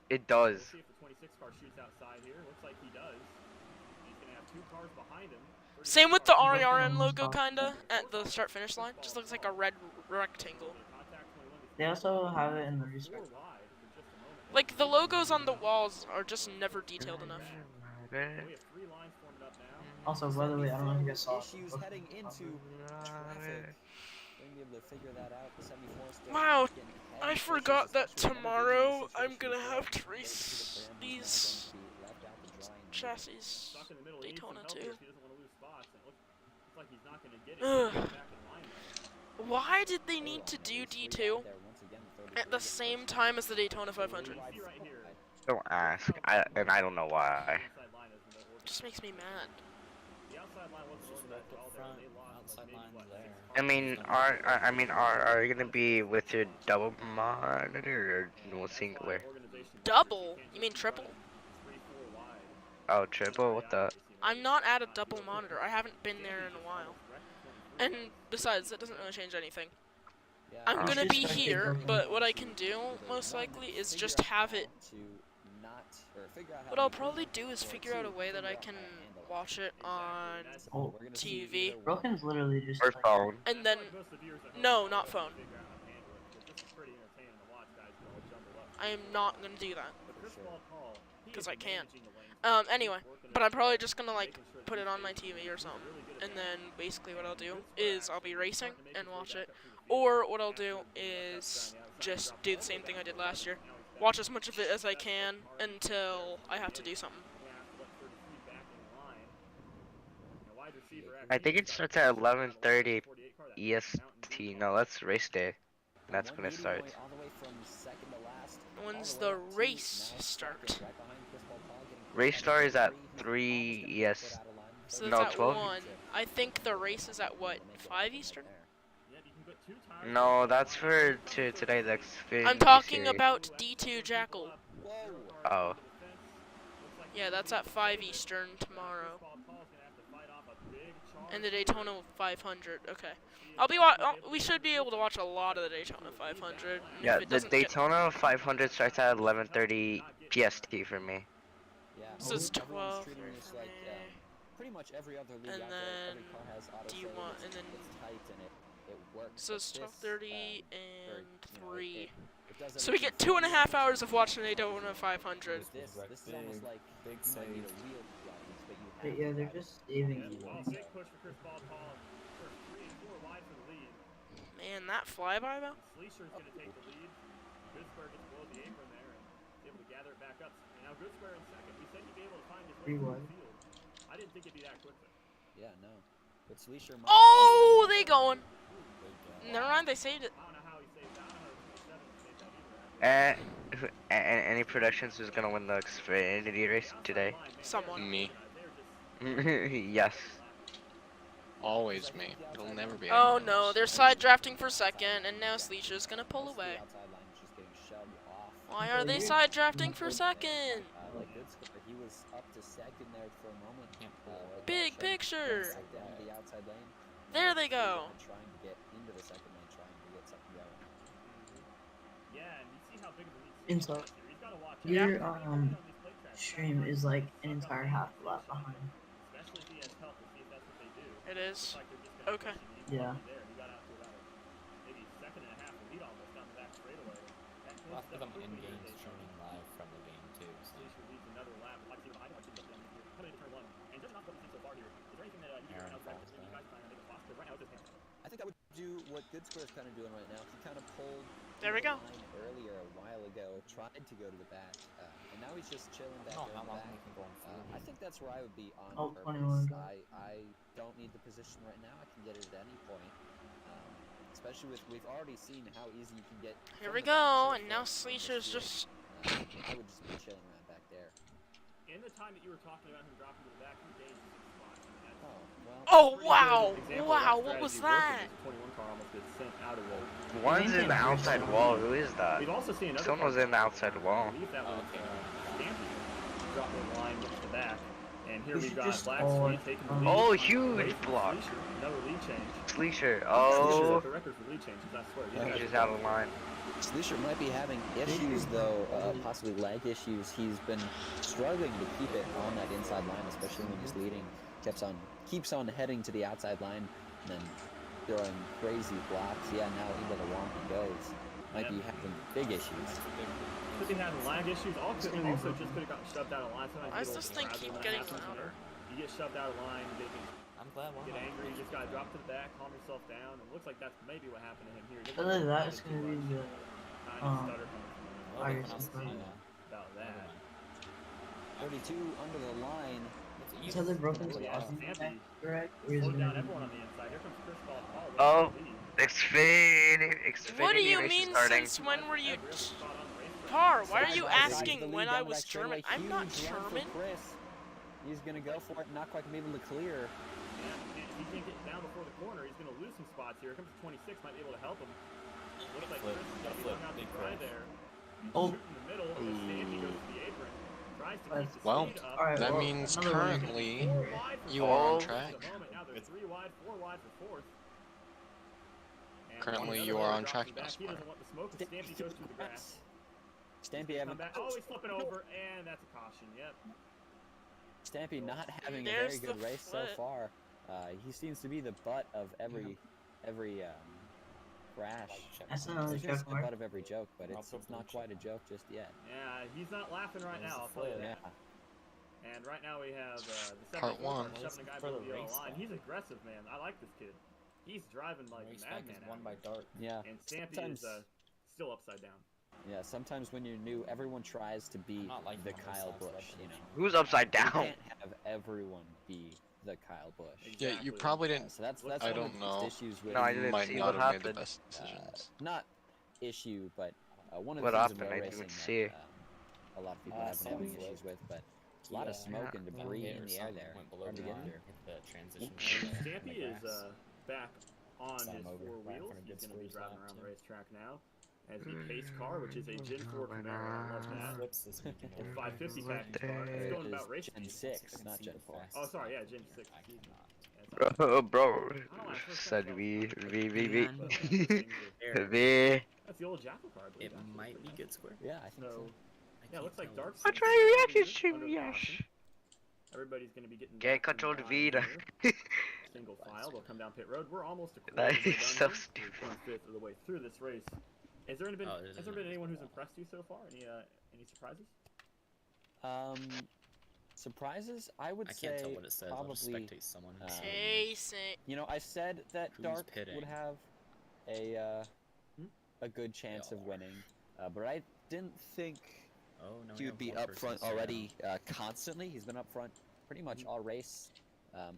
It does. We'll see if the 26 car shoots outside here. Looks like he does. He's gonna have 2 cars behind him. Same with the RERN logo, kinda, at the start-finish line. Just looks like a red rectangle. They also have it in the restart. Like, the logos on the walls are just never detailed enough. Also, by the way, I don't know if you guys saw it. Issues heading into traffic. We're gonna be able to figure that out. The 74 still Wow, getting ahead. I Issues, forgot that especially with tomorrow the I'm gonna situation have to where race the these Brandon's now going to be left out to dry in the chassis Stuck in the middle. He needs some Daytona help too. here if he doesn't want to lose spots. And it looks like he's not gonna get it. He's gonna get back in line though. Why did they need to do D2 at the same time as the Daytona 500? Don't ask. I don't know why. Just makes me mad. The outside line wasn't organized at all there. They lost like maybe what, 6 Are you gonna be with your double monitor or singular? Double? You mean triple? Oh, triple? What the? I'm not at a double monitor. I haven't been there in a while. And besides, that doesn't really change anything. I'm gonna be here, but what I can do, most likely, is just have it. What I'll probably do is figure out a way that I can watch it on TV. Broken's literally just. Or phone. And then, no, not phone. I am not gonna do that. Because I can't. Anyway, but I'm probably just gonna, like, put it on my TV or something. And then, basically what I'll do is I'll be racing and watch it. Or what I'll do is just do the same thing I did last year. Watch as much of it as I can until I have to do something. I think it starts at 11:30 EST. No, that's race day. That's when it starts. When's the race start? Race start is at 3 ES. So that's No, at 12. 1. I think the race is at what, 5 Eastern? No, that's for today. The Xfinity I'm talking series. about D2 Jackal. Oh. Yeah, that's at 5 Eastern tomorrow. And the Daytona 500. Okay. We should be able to watch a lot of the Daytona 500. And Yeah, if it the doesn't get- Daytona 500 starts at 11:30 PST for me. Yeah. So it's Everyone's 12 treating for this like me. pretty much every other league And out there. then, Every car has auto do you save, want, it's- and then, it's tight and it works. so it's but this, 12:30 very- and you know, 3. it does So we everything get 2.5 for you. hours of watching Daytona 500. This is almost like big you might need a save. wheel guidance, but you But have yeah, the they're guidance. just saving you. Big push for Chris Paul. First 3 and 4 wide for the lead. Man, that flyby though? Sleesher's going to take the lead. Good Square gets below the apron there and is able to gather it back up. And now Good Square in second. We said he'd be able to find his way through the field. I didn't think it'd be that quick though. Yeah, no. But Sleesher might Oh, they going. Never mind, they saved it. I don't know how he saved that. I don't know if 27 saved that either. Any predictions who's gonna win the Xfinity race today? Someone. Me. Yes. Always me. It'll never be Oh anyone no, else. they're side drafting for second, and now Sleesher's gonna pull away. Why are they side drafting for second? Like Good Square, he was up to second there for a moment. Big picture. Down the outside lane. There they go. Trying to get into the second lane, trying to get something going. Yeah, and you see how big of a lead Insult. He's got to watch Your stream is like an entire half lap behind. especially if he has help to see if that's what they do. It is. Okay. Yeah. He got out to about maybe second and a half lead almost down the back straightaway. That Well, close them quickly in there, games they streaming live from the game too. So. Sleesher leads another lap. Like, I don't think they'll be able to put it in terms of not what we've seen so far here, is there anything that you can outside of you guys plan on making possible? Right now it's just him. I think I would do what Good Square's kind of doing right now. He kind of pulled There we the go. line earlier a while ago, tried to go to the back, and now he's just chilling back I there don't know in how the long back. we can go on I think that's where I would be on Oh, purpose. 21 go. I don't need the position right now. I can get it at any point. Especially with, we've already seen how easy you can get. Here from we the back go, so and far now in this Sleesher's field. just. I would just be chilling around back there. In the time that you were talking about him dropping to the back, he gained 6 spots. I mean, that's Oh, well. Oh pretty wow! good example of Wow! that What was strategy working, that? as a 21 car almost gets sent out of it. One's in the outside wall. Who is that? We've also seen another Someone was car in the drop outside the wall. line. I believe that was Stampy dropping the line to the back. And here We we've should got just Black call Sweet it, taking the lead. Oh, away huge from block. Sleesher. Another lead change. Sleesher. Sleesher Oh. set the record for lead changes, I swear. Yeah, These guys He's are out of line. Sleesher might be having issues though, possibly leg issues. He's been struggling to keep it on that inside line, especially when he's leading. Keeps on heading to the outside line, and then throwing crazy blocks. Yeah, now into the wall he goes. Might be having big issues. could be having lag issues. Also just could have gotten shoved out of line. Sometimes Why you does get a this little thing frazzled keep when that getting happens, you know? louder? You get shoved out of line, you I'm glad get angry, you just gotta drop to the back, calm yourself down. And it looks like that's maybe what happened to him here. I feel like that's gonna be the stutter coming from him. About that. 32 under the line. Is Heather broken to correct? Or is it Down gonna everyone on the inside. Here comes Chris Paul. Oh, Xfinity What do you race is mean? starting. Since when were you? Car, why are you asking when I was German? I'm not German. He's gonna go for it, not quite gonna be able to clear. Yeah, he can't get down before the corner. He's gonna lose some spots here. Here comes 26, might be able to help him. Looks like Chris is gonna be hung out to dry there. Oh. Shoot in the middle. Sandy goes to the apron. Tries to keep the Well, speed up. that means currently you are on track. Now they're 3 wide, 4 wide for fourth. And Currently you are on track now, He Smart. doesn't want the smoke. Stampy goes through the grass. Stampy having. Oh, he's flipping over, and that's a caution. Yep. Stampy not having a There's very good the race so flip. far. He seems to be the butt of every crash. That's another He's just joke, the Mark. butt of every joke, but it's not quite a joke just yet. Yeah, he's not laughing right now. I'll tell you Yeah. that. And right now we have the Part 74 one. shoving a guy below the yellow line. He's aggressive, man. I like this kid. He's driving like a madman. Won by Dart. Yeah. And Stampy Sometimes, is still upside down. yeah, sometimes when you're new, everyone tries to be the Kyle Busch, you know. Who's upside You down? can't have everyone be the Kyle Busch. Yeah, you probably didn't. So that's I one don't of the know. biggest issues with No, I didn't might see not what have made the happened. best decisions. not issue, but one of What the things happened? about I racing didn't see it. that a lot of people have been having issues with, but a lot of smoke and debris in the air there. Hard to get through. The transition. Stampy is back on his Sam over 4 right in wheels. front of He's Good going to be Square's driving lap, around the too. racetrack now as the pace car, which is a Gen 4 Camaro. I love that. Flips this weekend. The 550 package car. It's going about race Gen speed. 6, not Gen 4. Oh, sorry, yeah, Gen 6. I cannot. Bro, said V. That's the old Jackal car, I believe. It might be Good Square. Yeah, I think so. Yeah, it looks like Dark. I try your reaction, yes. Everybody's going to be getting Get control to Vida. single file. They'll come down pit road. We're almost a That quarter is done so here. stupid. We're 1/5 of the way through this race. Has there been there's has there been anyone who's impressed you so far? Any surprises? Surprises? I would I say can't tell what it says. I'll just probably. spectate someone. Chasing. You know, I said that Who's Dark pitting? would have a good chance of winning, but I didn't think Oh no. he would be up front already constantly. He's been up front pretty much all race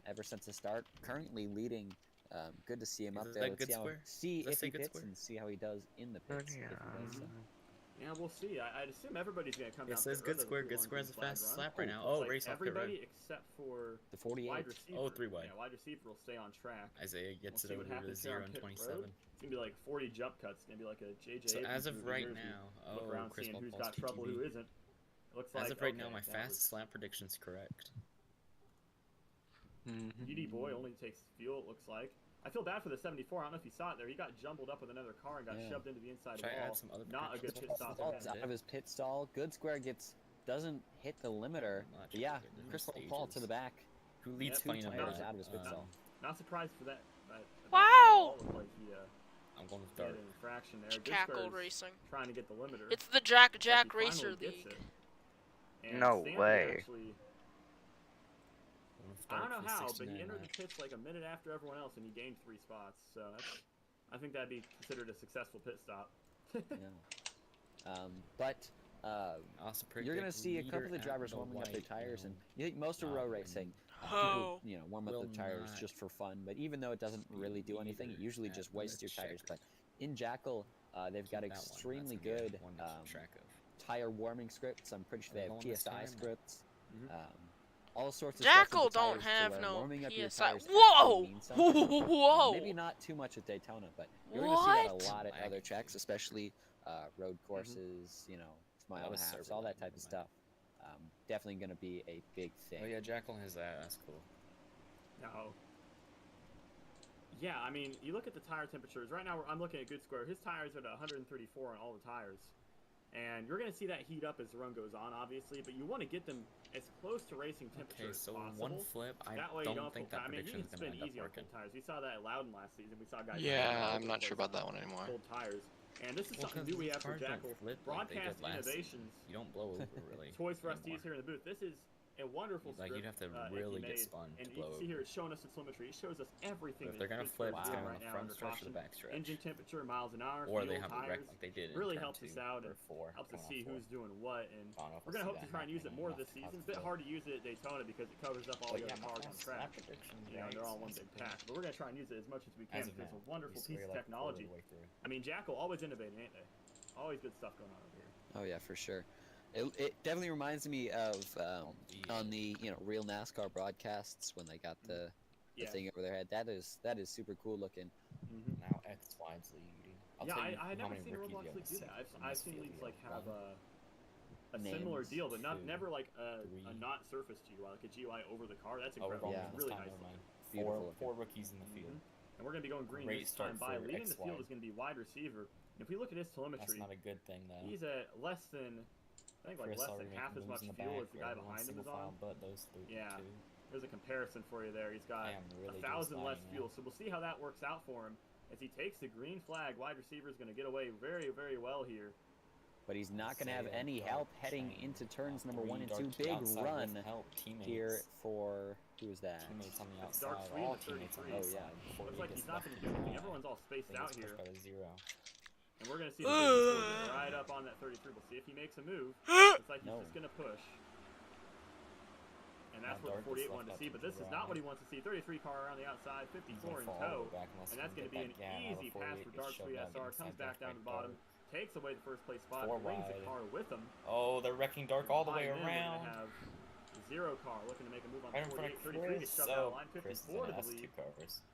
ever since the start. Currently leading. Good to see him up Is there. that Let's Good see, Square? see Does that if say he Good pits Square? and see how he does in the pits. If he does, Yeah, we'll see. I'd assume everybody's going to come It down says pit road. Good Square. Those Good are Square has the the ones who fastest flag lap right run. now. Looks Oh, like race off pit road. everybody except for the 48. wide receiver. Oh, 3 wide. Yeah, wide receiver will stay on track. Isaiah gets We'll see it what over to happens here 0 on and pit 27. road. It's gonna be like 40 jump cuts. It's gonna be like a JJ. So Abrams as of through the right years. You now, look around Chris seeing who's Paul's got trouble, who PTV. isn't. It looks like As of right now, okay, my that fastest lap prediction's correct. GD Boy only takes fuel. It looks like. I feel bad for the 74. I don't know if you saw it there. He got jumbled up with another car and got shoved into the inside Try to wall. add some other Not a good pit stop. Falls out of his pit stall. Good Square doesn't hit the limiter. But yeah, Chris Paul to the back. Who leads Two funny tires numbers? out of his pit stall. Not surprised for that. Wow! Looked like he, I'm going with had Dart. an infraction there. Good Jackal Square's racing. Trying to get the limiter. It's the Jack but he Jack finally Racer gets League. it. And No Stampy way. Actually I don't know how, but he entered the pits like a minute after everyone else, and he gained 3 spots. So I think that'd be considered a successful pit stop. Yeah. But you're gonna see a couple of the drivers warming up their tires, and you think most of row racing, people warm up their tires just for fun. But even though it doesn't really do anything, it usually just wastes your tires. But in Jackal, they've got extremely good tire warming scripts. I'm pretty sure they have PSI scripts. All sorts of Jackal stuff don't with the have tires to where no warming up your PSI. tires Whoa! actually means something. Whoa! Maybe not too much with Daytona, but you're going to see that a What? lot at other tracks, especially road courses, mile and a half, all that type of stuff. Definitely going to be a big thing. Oh yeah, Jackal has that. That's cool. No. Yeah, I mean, you look at the tire temperatures. Right now, I'm looking at Good Square. His tires are at 134 on all the tires. And you're going to see that heat up as the run goes on, obviously, but you want to get them as close to racing temperature as possible. One flip, I that way don't think that I mean, prediction you is can going to spin end up easy on working. cold tires. We saw that at Loudon last season. We saw guys. Yeah, I'm not sure about that one anymore. Cold tires. And this is something new we have for Jackal. Broadcast innovations. You don't blow over, really. Toys for us to use here in the booth. This is a wonderful script. You'd have to really get spun and to you blow can see over. here it's showing us the telemetry. It shows us everything. If they're gonna flip, it's doing on right the now front under stretch or caution. the back stretch. Engine temperature, miles an hour, Or they fuel, have the tires. wreck like they did in Really turn helps us 2 out or and 4. helps us going on see 4. who's doing what. And I don't know if we're gonna we'll hope see to try and use it more this season. It's a bit hard to use it at Daytona because it covers up all the other cars on track. They're all one big pack. But we're gonna try and use it as much as we can because it's a wonderful piece of technology. I mean, Jackal always innovating, ain't they? Always good stuff going on over here. Oh yeah, for sure. It definitely reminds me of on the real NASCAR broadcasts when they got the thing over their head. That is super cool looking. Now X-Wide's leading. I never seen Roblox League do that. I've seen leagues like have a similar deal, but never like a not surface GUI, like a GUI over the car. That's incredible. It's really nice. Beautiful. Four rookies in the field. And we're gonna be going green this time by. Leading the field is gonna be wide receiver. If we look at his telemetry, that's not a good thing though. He's at less than less than half as much fuel as the guy behind him is on. But those there's a comparison for you there. He's got 1,000 less fuel, so we'll see how that works out for him as he takes the green flag. Wide receiver is going to get away very, very well here. But he's not going to have any help heading into turns number 1 and 2. Big run here for who is that? Teammates on the outside. Dark Sweet All with teammates on 33. the Looks outside. like he's not going to do anything. Everyone's all spaced out here. And we're going to see the get right up on that 33. We'll see if he makes a move. Looks like he's just going to push. And that's what the 48 wanted to see, but this is not what he wants to see. 33 car around the outside, 54 in tow. And that's going to be an easy pass for Dark Sweet SR. Comes back down to the bottom, takes away the first place spot, brings the car with him. Oh, they're wrecking Dark all the way around. Have zero car looking to make a move on the 48. 33 gets shoved out of line. 54 to the lead.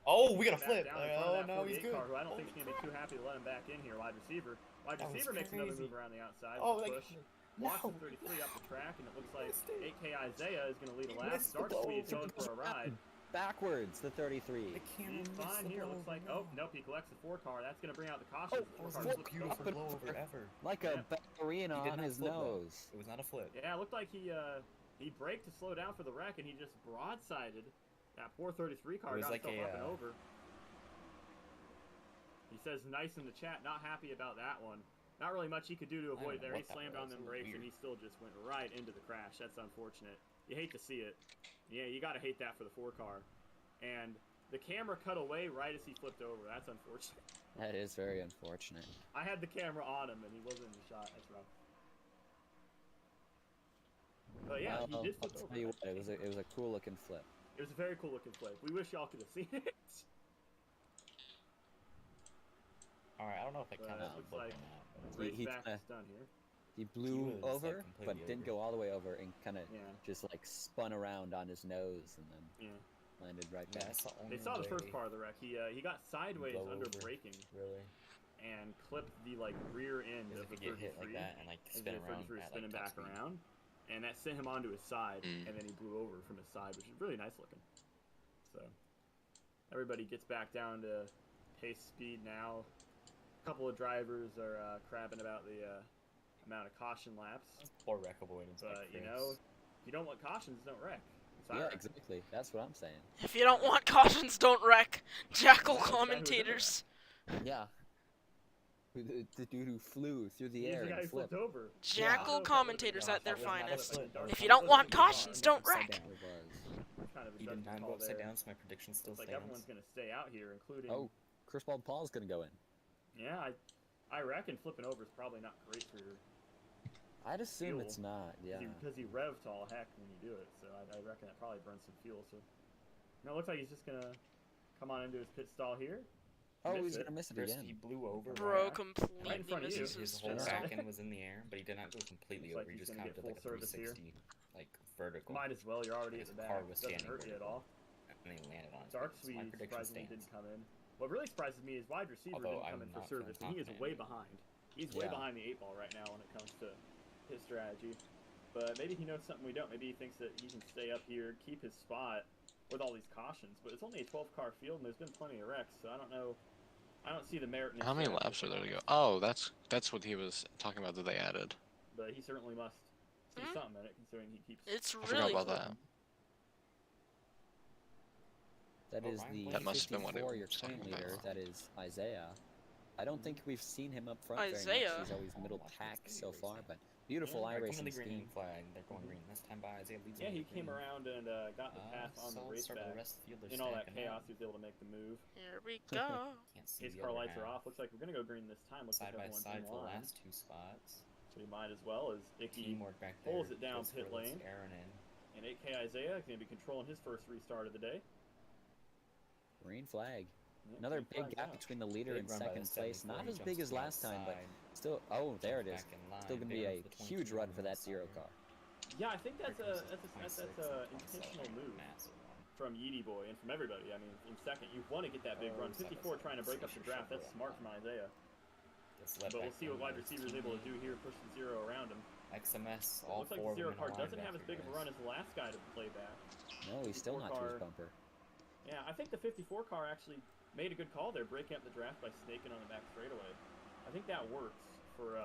Oh, we got a flip. Oh, no, he's good. Who I don't think is going to be too happy to let him back in here. Wide receiver. Wide receiver makes another move around the outside. Oh, push. Watson 33 up the track, and it looks like 8K Isaiah is going to lead a lap. Dark Sweet is going for a ride. Backwards, the 33. He's fine here. Looks like, oh, nope, he collects the 4 car. That's going to bring out the caution. Beautiful blowover ever. Like a ballerina on his nose. It was not a flip. Yeah, it looked like he braked to slow down for the wreck, and he just broadsided that poor 33 car. Got himself up and over. He says nice in the chat, not happy about that one. Not really much he could do to avoid it there. He slammed on them brakes and he still just went right into the crash. That's unfortunate. You hate to see it. Yeah, you gotta hate that for the 4 car. And the camera cut away right as he flipped over. That's unfortunate. That is very unfortunate. I had the camera on him and he wasn't in the shot. That's rough. But yeah, he did flip over. I'll tell you what, it was a cool looking flip. It was a very cool looking flip. We wish y'all could have seen it. Alright, I don't know if it counts. Looks like race back is done here. He blew over, but didn't go all the way over, and kind of just like spun around on his nose, and then landed right back. They saw the first part of the wreck. He got sideways under braking, and clipped the rear end of the 33. Hit like that and spin around, spinning back around, and that sent him onto his side, and then he blew over from his side, which is really nice looking. So everybody gets back down to pace speed now. A couple of drivers are crabbing about the amount of caution laps. Poor wreck avoidance. But if you don't want cautions, don't wreck. Yeah, exactly. That's what I'm saying. If you don't want cautions, don't wreck. Jackal commentators. Yeah. The dude who flew through the He's air the guy and who flipped. flipped over. Jackal commentators No, at their that was not a finest. flip. If you don't want cautions, don't Upside wreck. down it was. Kind of a He did judgment not call go upside there. down, so my prediction still Looks like stands. everyone's gonna stay out here, including. Oh, Chris Paul's gonna go in. Yeah, I reckon flipping over is probably not great for your. I'd assume Fuel. it's not. Yeah. Because you rev to all heck when you do it, so I reckon that probably burns some fuel. So, no, it looks like he's just gonna come on into his pit stall here. Oh, Miss he's it. gonna miss it First, again. he blew over. Bro, right? completely Right in front of you. misses His his whole pit back stall. end was in the air, but he did not go completely Looks over. like He he's just gonna kind of get did like a full service here. 360, like vertical. Might as well. You're already His at the back. car was Doesn't standing hurt you at vertical. all. And he landed on his Dark feet, so my Sweet prediction surprisingly stands. didn't come in. What really surprises me is wide receiver Although didn't come I'm in for not from service, and he is Top way Man. behind. He's way Yeah. behind the 8 ball right now when it comes to his strategy. But maybe he knows something we don't. Maybe he thinks that he can stay up here, keep his spot with all these cautions. But it's only a 12-car field, and there's been plenty of wrecks, so I don't know. I don't see the merit in his How many strategy, laps to are be there to go? honest. Oh, that's what he was talking about that they added. But he certainly must see Hmm? something in it, considering he keeps. It's I forgot really about cool. that. That Oh, is Ryan the Blaney. That must have been what it 54, your was train talking leader. about. That is Isaiah. I don't think we've seen him up front very Isaiah? much. He's always middle Watch pack this so video far, race but beautiful Yeah, Alright, come to iRacing the green scheme. flag. They're going green. This time by Isaiah leads Yeah, on he the came green. around and got the pass on the So racetrack. the rest of the field are In all that stacking chaos, up. he was able to make the move. Here we go. Can't see His the car other lights are half. off. Looks like we're gonna go green this time. Looks Side like by everyone's side in for the line. last two spots. So we might as well as Icky Teamwork back there. pulls it down goes pit for lane. Aaron in. And 8K Isaiah is going to be controlling his first restart of the day. Green flag. Yeah, Another green big flag's gap out. between the leader Big and run by the second place. 74. Not He as jumps big to as the last time, but outside. still. Oh, there it Jumps is. back in line. Still gonna be There a goes the huge 22 run on for the that zero outside. car. Yeah, I think that's Here a comes the 26 and the 27. intentional move Massive one. from Yeedy Boy and from everybody. I mean, in second, you want to get that big Oh, run. 54 trying to break up the draft. That's smart from Isaiah. Gets left But we'll back see what in wide by his receiver's able to do teammate. here, pushing zero around him. XMS, It all looks like four the zero of them in car a line doesn't have as back big here, of a guys. run as the last guy to play back. No, he's still not to his 54 car. bumper. Yeah, I think the 54 car actually made a good call there, breaking up the draft by snaking on the back straightaway. I think that works for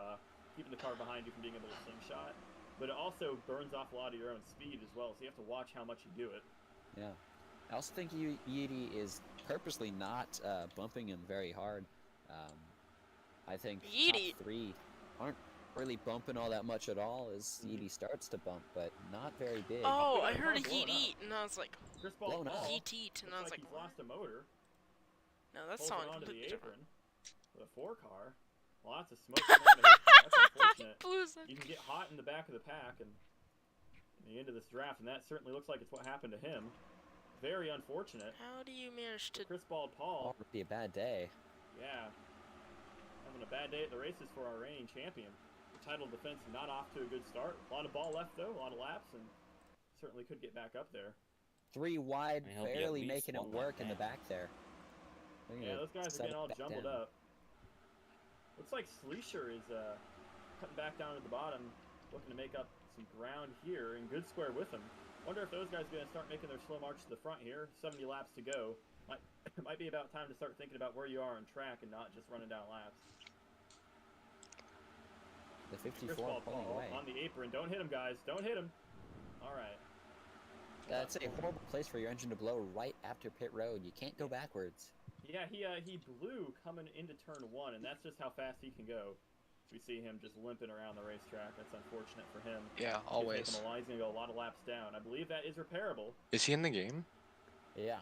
keeping the car behind you from being able to slingshot, but it also burns off a lot of your own speed as well, so you have to watch how much you do it. Yeah. I also think Yeedy is purposely not bumping him very hard. I think Yeedy. top three aren't really bumping all that much at all as Yeedy starts to bump, but not very big. Oh, I that heard a car's blown heat up. eat, and I was like, Chris Ball Blown up. heat eat, and I was looks like, he's lost a motor. no, that's Pulls something it onto the completely different. apron with a 4 car. Lots of smoke coming out of his car. That's unfortunate. Losing. You can get hot in the back of the pack and the end of this draft, and that certainly looks like it's what happened to him. Very unfortunate. How do you manage to? Chris Bald Oh, Paul, it would be a bad day. yeah, having a bad day at the races for our reigning champion. The title defense not off to a good start. A lot of ball left though, a lot of laps, and certainly could get back up there. 3 wide, I mean, he'll be at barely least making it one work lap in the down. back there. They're Yeah, gonna those guys are set getting it all back jumbled down. up. Looks like Sleesher is cutting back down at the bottom, looking to make up some ground here, and good square with him. Wonder if those guys are going to start making their slow march to the front here. 70 laps to go. Might be about time to start thinking about where you are on track and not just running down laps. The Chris 54 Ball pulling away. on the apron. Don't hit him, guys. Don't hit him. All right. That's a horrible place for your engine to blow right after pit road. You can't go backwards. Yeah, he blew coming into turn 1, and that's just how fast he can go. We see him just limping around the racetrack. That's unfortunate for him. Yeah, He's always. taking a lot. He's going to go a lot of laps down. I believe that is repairable. Is he in the game? Yeah.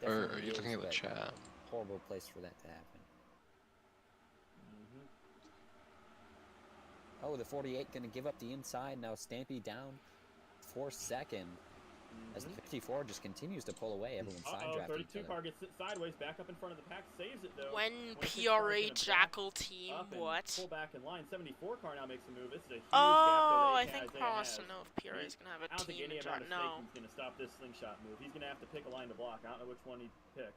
Or are definitely you is, looking at the but chat? Horrible place for that to happen. Oh, the 48 going to give up the inside. Now Stampy down for second. As the 54 just continues to pull away, everyone's side drafting each 32 other. car gets it sideways, back up in front of the pack, saves it though. When 26 car PRA is gonna Jackal back team, up and what? Pull back in line. 74 car now makes a move. This is a huge Oh, I gap think that Paul Isaiah wants to has. know if PRA is gonna have a I don't think team any in amount of No. staking's gonna stop this slingshot move. He's gonna have to pick a line to block. I don't know which one he'd pick.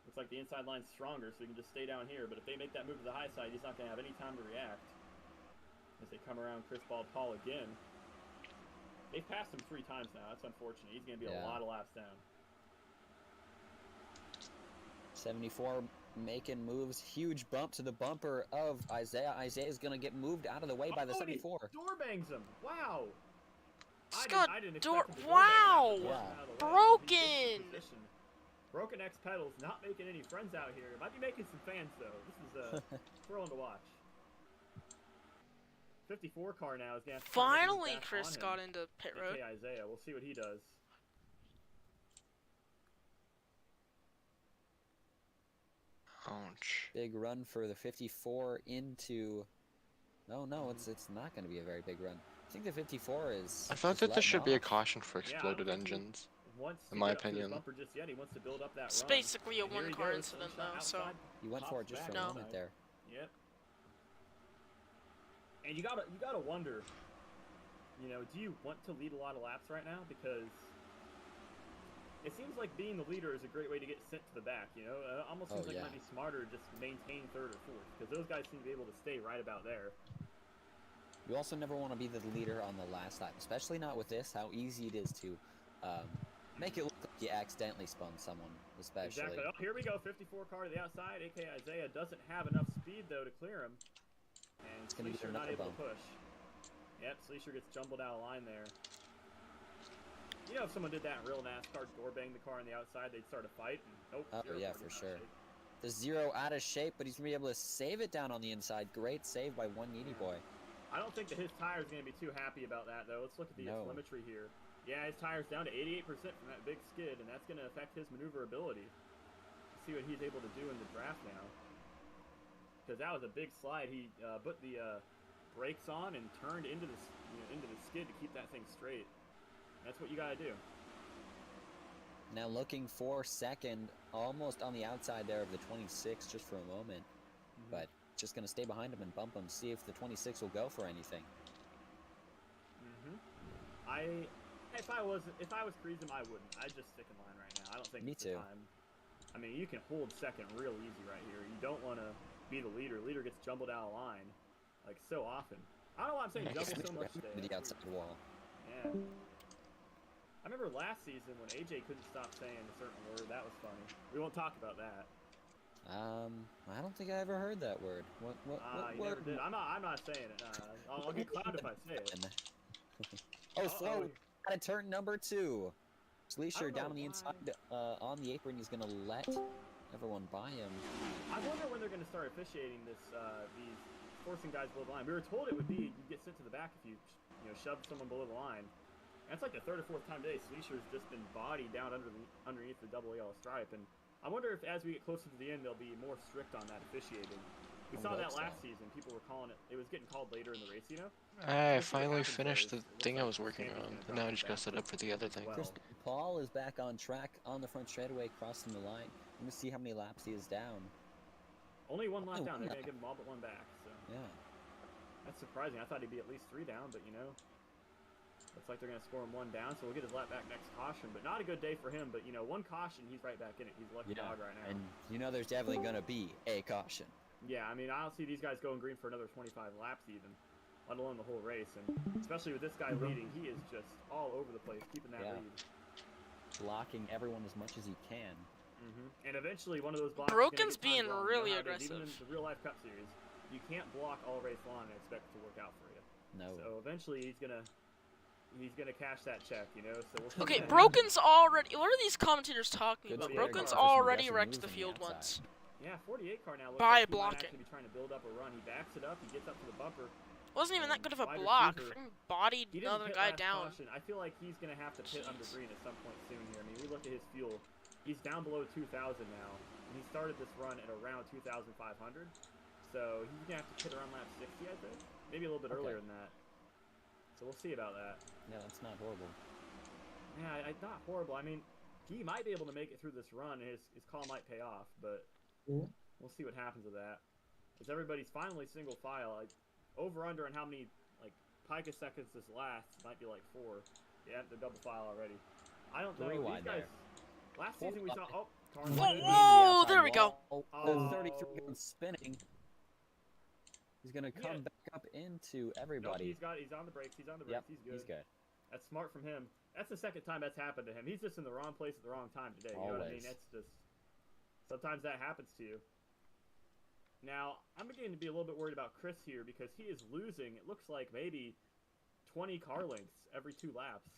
Looks like the inside line's stronger, so he can just stay down here. But if they make that move to the high side, he's not gonna have any time to react. As they come around Chris Bald Paul again. They've passed him 3 times now. That's unfortunate. He's going to be a Yeah. lot of laps down. 74 making moves. Huge bump to the bumper of Isaiah. Isaiah's going to get moved out of the way by the Oh, and he 74. door bangs him. Wow. Just I got didn't door. expect him to Wow. door bang him after walking out of the way. He's in Broken. position. Broken X Pedals not making any friends out here. Might be making some fans though. This is thrilling to watch. 54 car now is going to Finally, Chris got into pit road. Okay, Isaiah. We'll see what he does. Ouch. Big run for the 54 into. Oh no, it's not going to be a very big run. I think the 54 is. I thought that there should be a caution for exploded I don't think he engines. wants to In my get up to his opinion. bumper just yet. He wants to build up that It's run. basically a And here he one-car goes, incident one shot though, so outside, You went for it just pops for a back moment inside. there. Yep. And you gotta wonder, you know, do you want to lead a lot of laps right now? Because it seems like being the leader is a great way to get sent to the back. You know, it almost seems like it might be smarter to just maintain third or fourth, because those guys seem to be able to stay right about there. You also never want to be the leader on the last lap, especially not with this. How easy it is to make it look like you accidentally spun someone, especially. Exactly. Oh, here we go. 54 car to the outside. AK Isaiah doesn't have enough speed though to clear him, and It's gonna be Sleesher not another able bump. to push. Yep, Sleesher gets jumbled out of line there. You know, if someone did that in real NASCAR, door bang the car on the outside, they'd start a fight. And, Oh Zero yeah, already for out of sure. shape. The Zero out of shape, but he's gonna be able to save it down on the inside. Great save by one Yeety boy. I don't think that his tire's going to be too happy about that, though. Let's look at the telemetry here. Yeah, his tire's down to 88% from that big skid, and that's going to affect his maneuverability. Let's see what he's able to do in the draft now. Because that was a big slide. He put the brakes on and turned into the skid to keep that thing straight. That's what you got to do. Now looking for second, almost on the outside there of the 26 just for a moment. But just going to stay behind him and bump him, see if the 26 will go for anything. If I was Kreesem, I wouldn't. I'd just stick in line right now. I don't think it's the time. I mean, you can hold second real easy right here. You don't want to be the leader. Leader gets jumbled out of line, like so often. I don't know why I'm saying jumble so much today. The outside wall. Yeah. I remember last season when AJ couldn't stop saying a certain word. That was funny. We won't talk about that. I don't think I ever heard that word. What You word? never did. I'm not saying it. I'll get clowned if I say it. Oh, slow at turn number 2. Sleesher down on the inside, on the apron. He's gonna let everyone by him. I wonder when they're gonna start officiating this. These forcing guys below the line. We were told it would be you get sent to the back if you shoved someone below the line. That's like the third or fourth time today. Sleesher's just been bodied down underneath the double yellow stripe, and I wonder if as we get closer to the end, they'll be more strict on that officiating. We saw that last season. People were calling it. It was getting called later in the race, you know. I finally finished the thing I was working on, and now I just got set up for the other thing. Paul is back on track on the front straightaway, crossing the line. Let me see how many laps he is down. Only one lap down. They're gonna give him all but one back. So yeah, that's surprising. I thought he'd be at least 3 down, but you know. Looks like they're going to score him 1 down, so we'll get his lap back next caution. But not a good day for him, but, you know, 1 caution, he's right back in it. He's a lucky dog right now. And you know there's definitely going to be a caution. Yeah, I mean, I don't see these guys going green for another 25 laps even, let alone the whole race. And especially with this guy leading, he is just all over the place, keeping that lead. Blocking everyone as much as he can. And eventually one of those blocks Broken's being really aggressive. Even in the real-life Cup Series, you can't block all race long and expect it to work out for you. No. So eventually he's gonna cash that check, you know. So we'll okay, Broken's already. What are these commentators talking about? Broken's already wrecked the field once. Yeah, 48 car now. Looks by like he might blocking. actually be trying to build up a run. He backs it up. He gets up to the bumper. Wasn't even that good of a Wider block. cruiser. Freaking bodied He didn't another pit guy last down. caution. I feel like he's gonna have to pit under green at some point soon here. I mean, we look at his fuel. He's down below 2,000 now, and he started this run at around 2,500. So he's gonna have to pit around lap 60, I think. Maybe a little bit earlier than that. So we'll see about that. Yeah, that's not horrible. Yeah, not horrible. I mean, he might be able to make it through this run, and his call might pay off, but we'll see what happens with that. Because everybody's finally single file. Like, over under on how many like picoseconds this lasts might be like 4. Yeah, the double file already. I don't know. These guys. Last season we saw. Oh, whoa! There we go. Oh, 33 goes spinning. He's gonna come back up into everybody. Nope, he's on the brakes. He's on the brakes. Yep, he's good. He's good. That's smart from him. That's the second time that's happened to him. He's just in the wrong place at the wrong time today. You know what I mean? That's just sometimes that happens to you. Now, I'm beginning to be a little bit worried about Chris here because he is losing, it looks like maybe 20 car lengths every 2 laps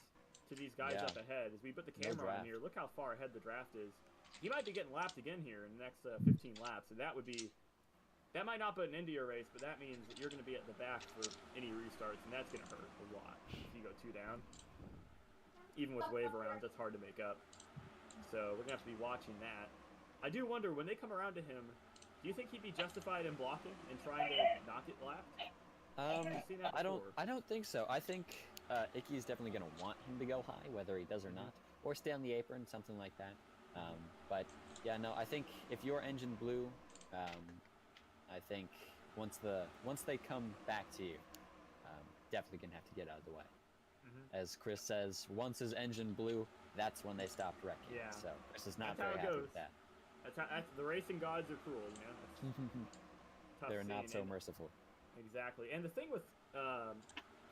to these guys up ahead. As we put the camera on here, look how far ahead the draft is. he might be getting lapped again here in the next 15 laps, and that might not put an end to your race, but that means that you're going to be at the back for any restarts, and that's going to hurt a lot if you go 2 down. Even with wave around, that's hard to make up. So we're going to have to be watching that. I do wonder, when they come around to him, do you think he'd be justified in blocking and trying to not get lapped? I don't think so. I think Icky's definitely going to want him to go high, whether he does or not, or stay on the apron, something like that. But yeah, no, I think if you're engine blue, I think once they come back to you, definitely gonna have to get out of the way. As Chris says, once his engine blew, that's when they stopped wrecking. Yeah. So Chris is not That's very how it happy goes. with that. That's the racing gods are cruel, you know. Tough They're not scene, so merciful. Exactly. And the thing with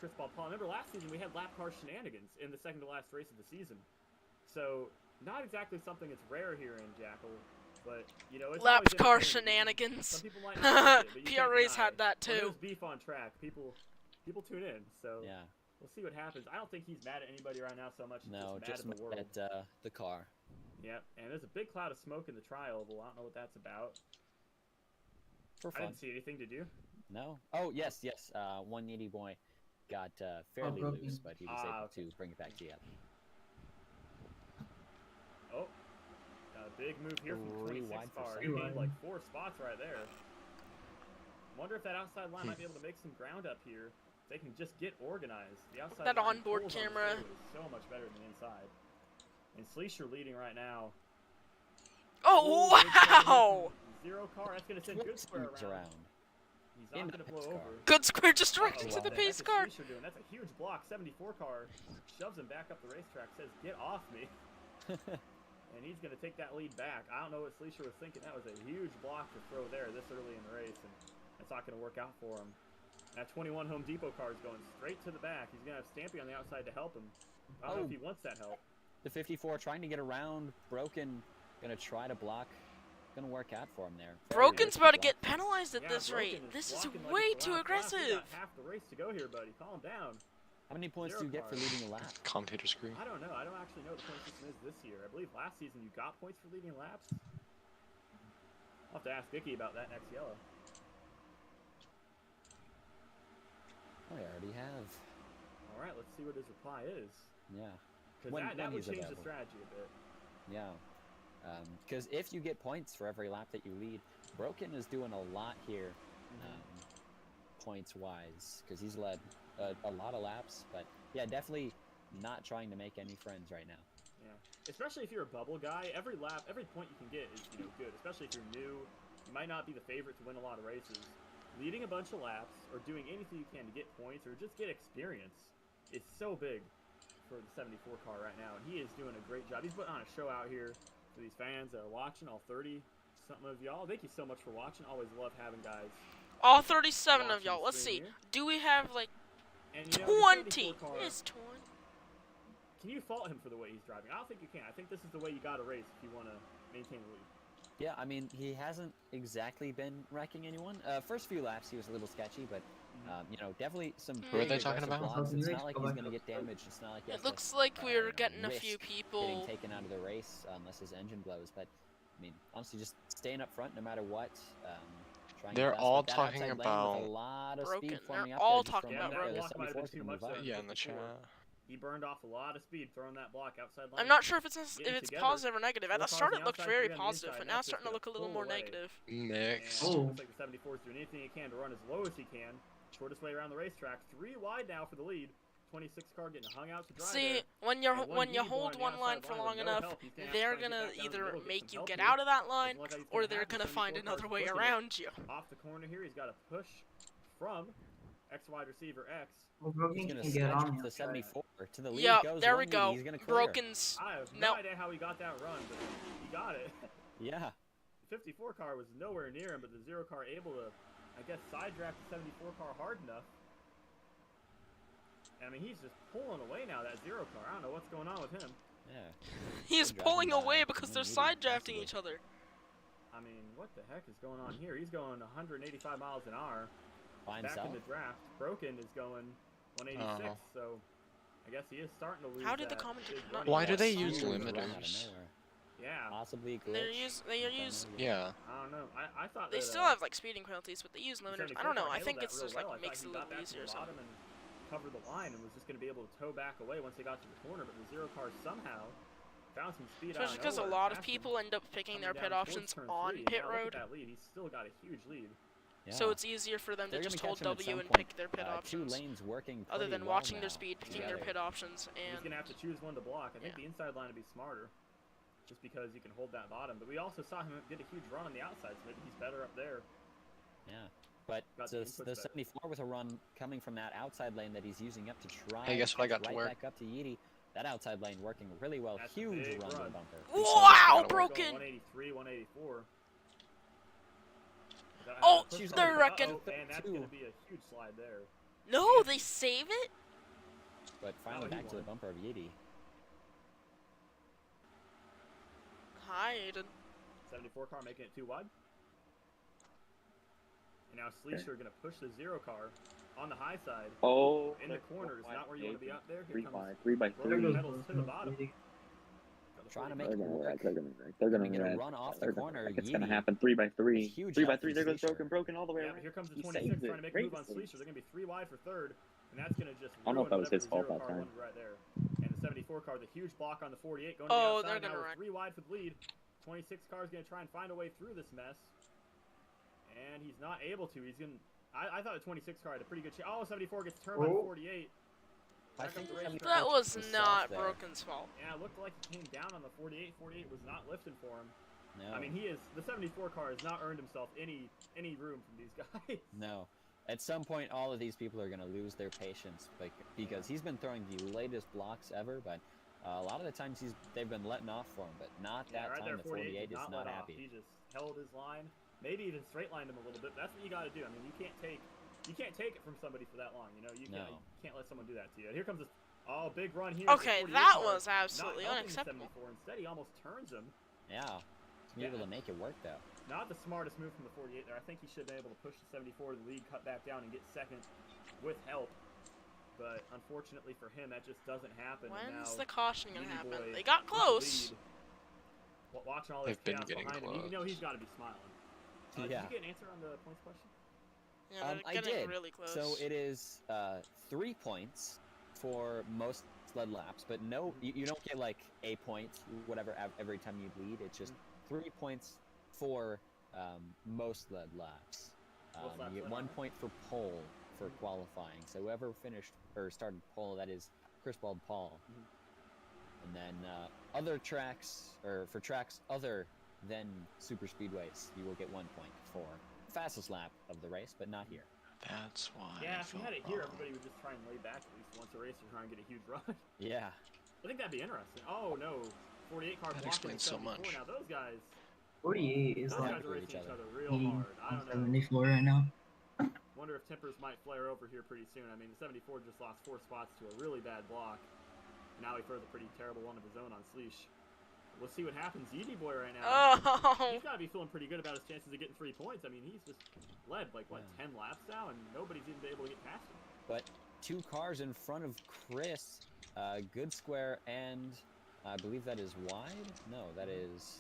Chris Paul, remember last season we had lap car shenanigans in the second to last race of the season. So not exactly something that's rare here in Jackal, but you know, it's Lap always car entertaining. shenanigans. Some people might not like it, but you can't PRA's deny had that when too. there's beef on track, people tune in. So Yeah. we'll see what happens. I don't think he's mad at anybody right now so much as No, just mad at the world. at the car. Yep, and there's a big cloud of smoke in the tri-oval. I don't know what that's about. For I fun. didn't see anything. Did you? No. Oh yes. 180 boy got fairly broken. loose, but he was able Okay. to bring it back together. Oh, a big move here from 26 wide for car. He second. gained like 4 spots right there. Wonder if that outside line might be able to make some ground up here. They can just get organized. The outside That line onboard pulls on the camera. straightaway is so much better than the inside. And Sleesher leading right now. Oh, big corner here wow! from Zero car. That's going to send good square around. He's not Into going to the blow pace car. over. Good square just right Uh-oh, into what the pace heck is car. Sleesher doing? That's a huge block. 74 car shoves him back up the racetrack. Says, "Get off me." And he's going to take that lead back. I don't know what Sleesher was thinking. That was a huge block to throw there this early in the race, and that's not going to work out for him. That 21 Home Depot car is going straight to the back. He's going to have Stampy on the outside to help him. I don't know if he wants that help. The 54 trying to get around. Broken gonna try to block. Gonna work out for him there. Broken's about to get penalized at Yeah, this Broken rate. This is blocking like way it's the too last lap. We aggressive. got half the race to go here, buddy. Calm down. How many points do you get for leading a lap? Commentator screen. I don't know. I don't actually know what the point system is this year. I believe last season you got points for leading laps. I'll have to ask Vicky about that next yellow. Oh, I already have. All right, let's see what his reply is. Yeah. Because When that would he's change the available. strategy a bit. Yeah. Because if you get points for every lap that you lead, Broken is doing a lot here, points-wise, because he's led a lot of laps. But yeah, definitely not trying to make any friends right now. Yeah, especially if you're a bubble guy, every lap, every point you can get is good. Especially if you're new, you might not be the favorite to win a lot of races. Leading a bunch of laps or doing anything you can to get points or just get experience is so big for the 74 car right now, and he is doing a great job. He's putting on a show out here for these fans that are watching, all 30-something of y'all. Thank you so much for watching. Always love having guys. All 37 of watching y'all. the Let's see. stream here. Do we have like And, you know, the 20? 74 car, It's 20. can you fault him for the way he's driving? I don't think you can. I think this is the way you got to race if you want to maintain the lead. Yeah, I mean, he hasn't exactly been wrecking anyone. First few laps, he was a little sketchy, but, you know, definitely some Who are big they talking aggressive about? blocks. It's not like he's going to get damaged. It's not like he has It looks like to, we're you know, getting a risk few getting people. taken out of the race unless his engine blows. But, I mean, honestly, just staying up front no matter what. Trying They're your best. all But that talking outside lane with about a lot of Broken. speed They're forming up all there just talking from about where Broken. the That block might have been 74's too gonna much, move up. though. Yeah, in the chat. He burned off a lot of speed throwing that block outside line. I'm not sure if it's Getting together. positive or negative. At the 4 cars start on it the looked outside, very 3 on the positive, inside, and and now that's it's starting to just look a little gonna more pull away. negative. Next. And it looks like the 74 is doing anything he can to run as low as he can. Shortest way around the racetrack. 3 wide now for the lead. 26 car getting hung out to dry See, there. when you And one when you D-boy hold on the one outside line for line with long no enough, help. He's gonna have to they're try and get gonna back down the either middle, get make some you help get here. out of that line, Doesn't look like he's or gonna they're have the gonna find 74 another cars way pushing it. around you. Off the corner here, he's got a push from X wide receiver X. Well, Broken He's gonna can get sledge on the the 74 to the lead. Yep, Goes there we 180, go. He's gonna clear. Broken's. I have no Nope. idea how he got that run, but he got it. Yeah. The 54 car was nowhere near him, but the 0 car able to, I guess, side draft the 74 car hard enough. I mean, he's just pulling away now, that 0 car. I don't know what's going on with him. Yeah. He's They're pulling driving away by because they're 180 side drafting possibly. each other. I mean, what the heck is going on here? He's going 185 miles an hour. By Back himself. in the draft. Broken is going 186, Oh. so I guess he is starting to lose. How did the that commentator big not running Why do back they speed. use Run out of limiters? nowhere. Yeah. possibly glitch. They use. Yeah. I don't know. I thought They that, still have like speeding penalties, but they use the limiters. 74 I don't know. car I handled think that it's real just like well. I makes thought it he a got little back easier. to the So. bottom and covered the line and was just going to be able to tow back away once they got to the corner, but the 0 car somehow found some speed Especially out because a of lot nowhere, of passed him, people end up picking their coming pit down towards options turn on 3, and pit now look road. at that lead. He's still got a huge lead. Yeah. So it's easier for them They're to just gonna hold catch him at W some and point. pick their pit 2 options. lanes working Other pretty than well watching now their speed, picking their together. pit options, He's and going to have to choose one to block. I think Yeah. the inside line would be smarter, just because you can hold that bottom. But we also saw him get a huge run on the outside, so maybe he's better up there. Yeah. But Got the the inputs better. 74 with a run coming from that outside lane that he's using up to try Hey, guess what I to got to right work? back up to Yeety. That outside lane working really well. That's a Huge big run to the run. bumper. wow, Going broken. 183, 184. Oh, Push they're car. wrecking. Uh-oh, and that's going to be a huge slide there. No, they save it. But finally he back to the won. bumper of Yeety. Hi, Aiden. 74 car making it too wide. And now Sleesher going to push the 0 car on the high side. Oh, In the corners, not where you want to be up there. Here 3 comes wide, 3 by 3. broken pedals to the bottom. Trying to They're make it gonna work. wreck. They're gonna wreck. They're gonna Gonna get a wreck. run off the They're gonna corner, wreck. It's gonna Yeety. happen. 3 by 3. Huge 3 by help 3. from There goes Sleesher. broken all the way Yeah, around. but here comes the He 26 saves trying to it. make a move on Races. Sleesher. They're going to be 3 wide for third, and that's going to just I don't know if that was ruin his whatever fault the 0 that car time. wanted right there. And the 74 car, the huge block on the 48 going to Oh, the they're outside. gonna Now we're wreck. 3 wide for the lead. 26 car is going to try and find a way through this mess. And he's not able to. He's going to... I thought the 26 car had a pretty good chance. Oh, 74 gets turned by the 48. I Back think up the racetrack. That was was not soft there. Broken's fault. Yeah, it looked like he came down on the 48. 48 was not lifting for him. No. I mean, the 74 car has not earned himself any room from these guys. No. At some point, all of these people are going to lose their patience, because he's been throwing the latest blocks ever, but a lot of the times they've been letting off for him, but not Yeah, that right time. there, The 48 48 did is not not let off. happy. He just held his line, maybe even straight lined him a little bit. But that's what you got to do. I mean, you can't take it from somebody for that long. You know, you can't let someone do that to you. And here comes this big run here. Okay, that was absolutely not helping the unacceptable. 74. Instead, he almost turns him. Yeah. To be able to make it work, though. Not the smartest move from the 48 there. I think he should have been able to push the 74 to the lead, cut back down, and get second with help. But unfortunately for him, that just doesn't happen. When's now, the caution gonna Yeety happen? Boy They got with the close. lead. Watching all this They've been chaos getting behind him, you close. know he's got to be smiling. Did Yeah. you get an answer on the points question? Yeah, they're I getting did. really close. So it is 3 points for most sled laps, but no, you don't get like a point, whatever, every time you lead. It's just 3 points for most sled laps. Most laps You get led, 1 alright. point for pole for qualifying. So whoever finished or started pole, that is Chris Bald Paul. And then other tracks, or for tracks other than super speedways, you will get 1 point for fastest lap of the race, but not here. That's why. Yeah, I if we felt had it here, wrong. everybody would just try and lay back at least once a race to try and get a huge run. Yeah. I think that'd be interesting. Oh no, 48 car That blocking explains the so 74. much. Now those guys 48 is those like guys are racing each other real 80, hard. I don't know. 74 right now. Wonder if tempers might flare over here pretty soon. I mean, the 74 just lost 4 spots to a really bad block. Now he throws a pretty terrible one of his own on Sleesh. We'll see what happens. Yeety Boy right now. Oh. He's got to be feeling pretty good about his chances of getting 3 points. I mean, he's just led like what 10 laps now, and nobody's even been able to get past him. But 2 cars in front of Chris, Good Square, and I believe that is wide? No, that is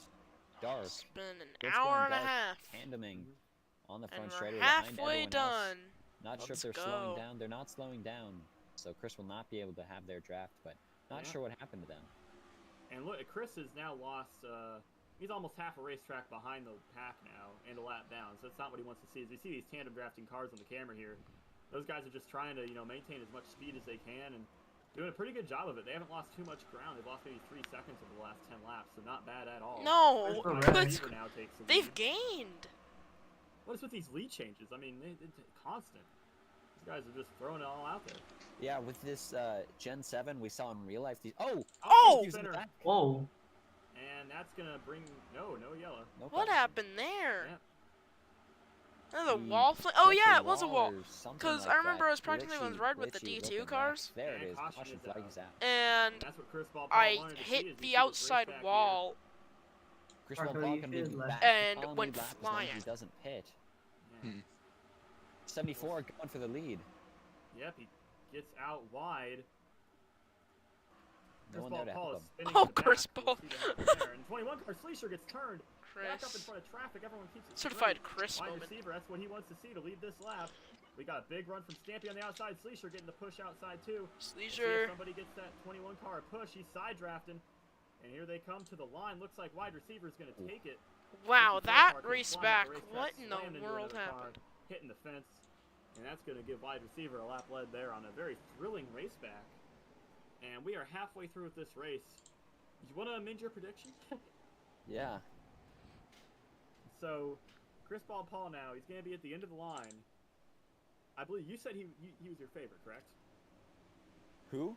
dark. It's been an Good hour Square and a Dark half. Tandeming on the front And we're straightaway behind halfway everyone done. else. Not sure if Let's they're go. slowing down. They're not slowing down, so Chris will not be able to have their draft, but not Yeah. sure what happened to them. And look, Chris has now lost. He's almost half a racetrack behind the pack now, and a lap down. So that's not what he wants to see. As we see these tandem drafting cars on the camera here, those guys are just trying to, maintain as much speed as they can and doing a pretty good job of it. They haven't lost too much ground. They've lost maybe 3 seconds over the last 10 laps, so not bad at all. No, Good. Now takes the they've lead. gained. What is with these lead changes? I mean, it's constant. These guys are just throwing it all out there. Yeah, with this Gen 7, we saw in real life these. Oh! Oh! Using the back. Whoa. And that's gonna bring no yellow. No What problem. happened there? Yeah. Another He wall flame. Oh hit yeah, the it was a wall wall. or something Because like I remember that. I was practically on the ride with the Glitchy D2 looking cars. back. There And it is. caution Caution is flag out. is out. And That's what Chris Ball I wanted to see, is hit we the see this outside racetrack wall Chris Marco, Ball you can be should let- back And on went lead lap as long flying. as he doesn't pit. here. 74 going for the lead. Yep, he gets out wide. No Chris one there to Paul help is him. spinning Oh, in the Chris back. Paul. We'll see what happens there. And 21 car Sleesher gets turned back up in Chris. front of traffic. Everyone keeps it Certified straight. Chris Wide moment. receiver, that's what he wants to see to lead this lap. We got a big run from Stampy on the outside. Sleesher getting the push outside too. See if Sleesher. somebody gets that 21 car a push. He's side drafting. And here they come to the line. Looks like wide receiver is going to take it. Wow, 54 that car comes race flying back. off the racetrack, What in the slammed into world another car, happened? hitting the fence. And that's going to give wide receiver a lap lead there on a very thrilling race back. And we are halfway through with this race. You want to amend your prediction? Yeah. So, Chris Paul now, he's going to be at the end of the line. I believe you said he was your favorite, correct? Who?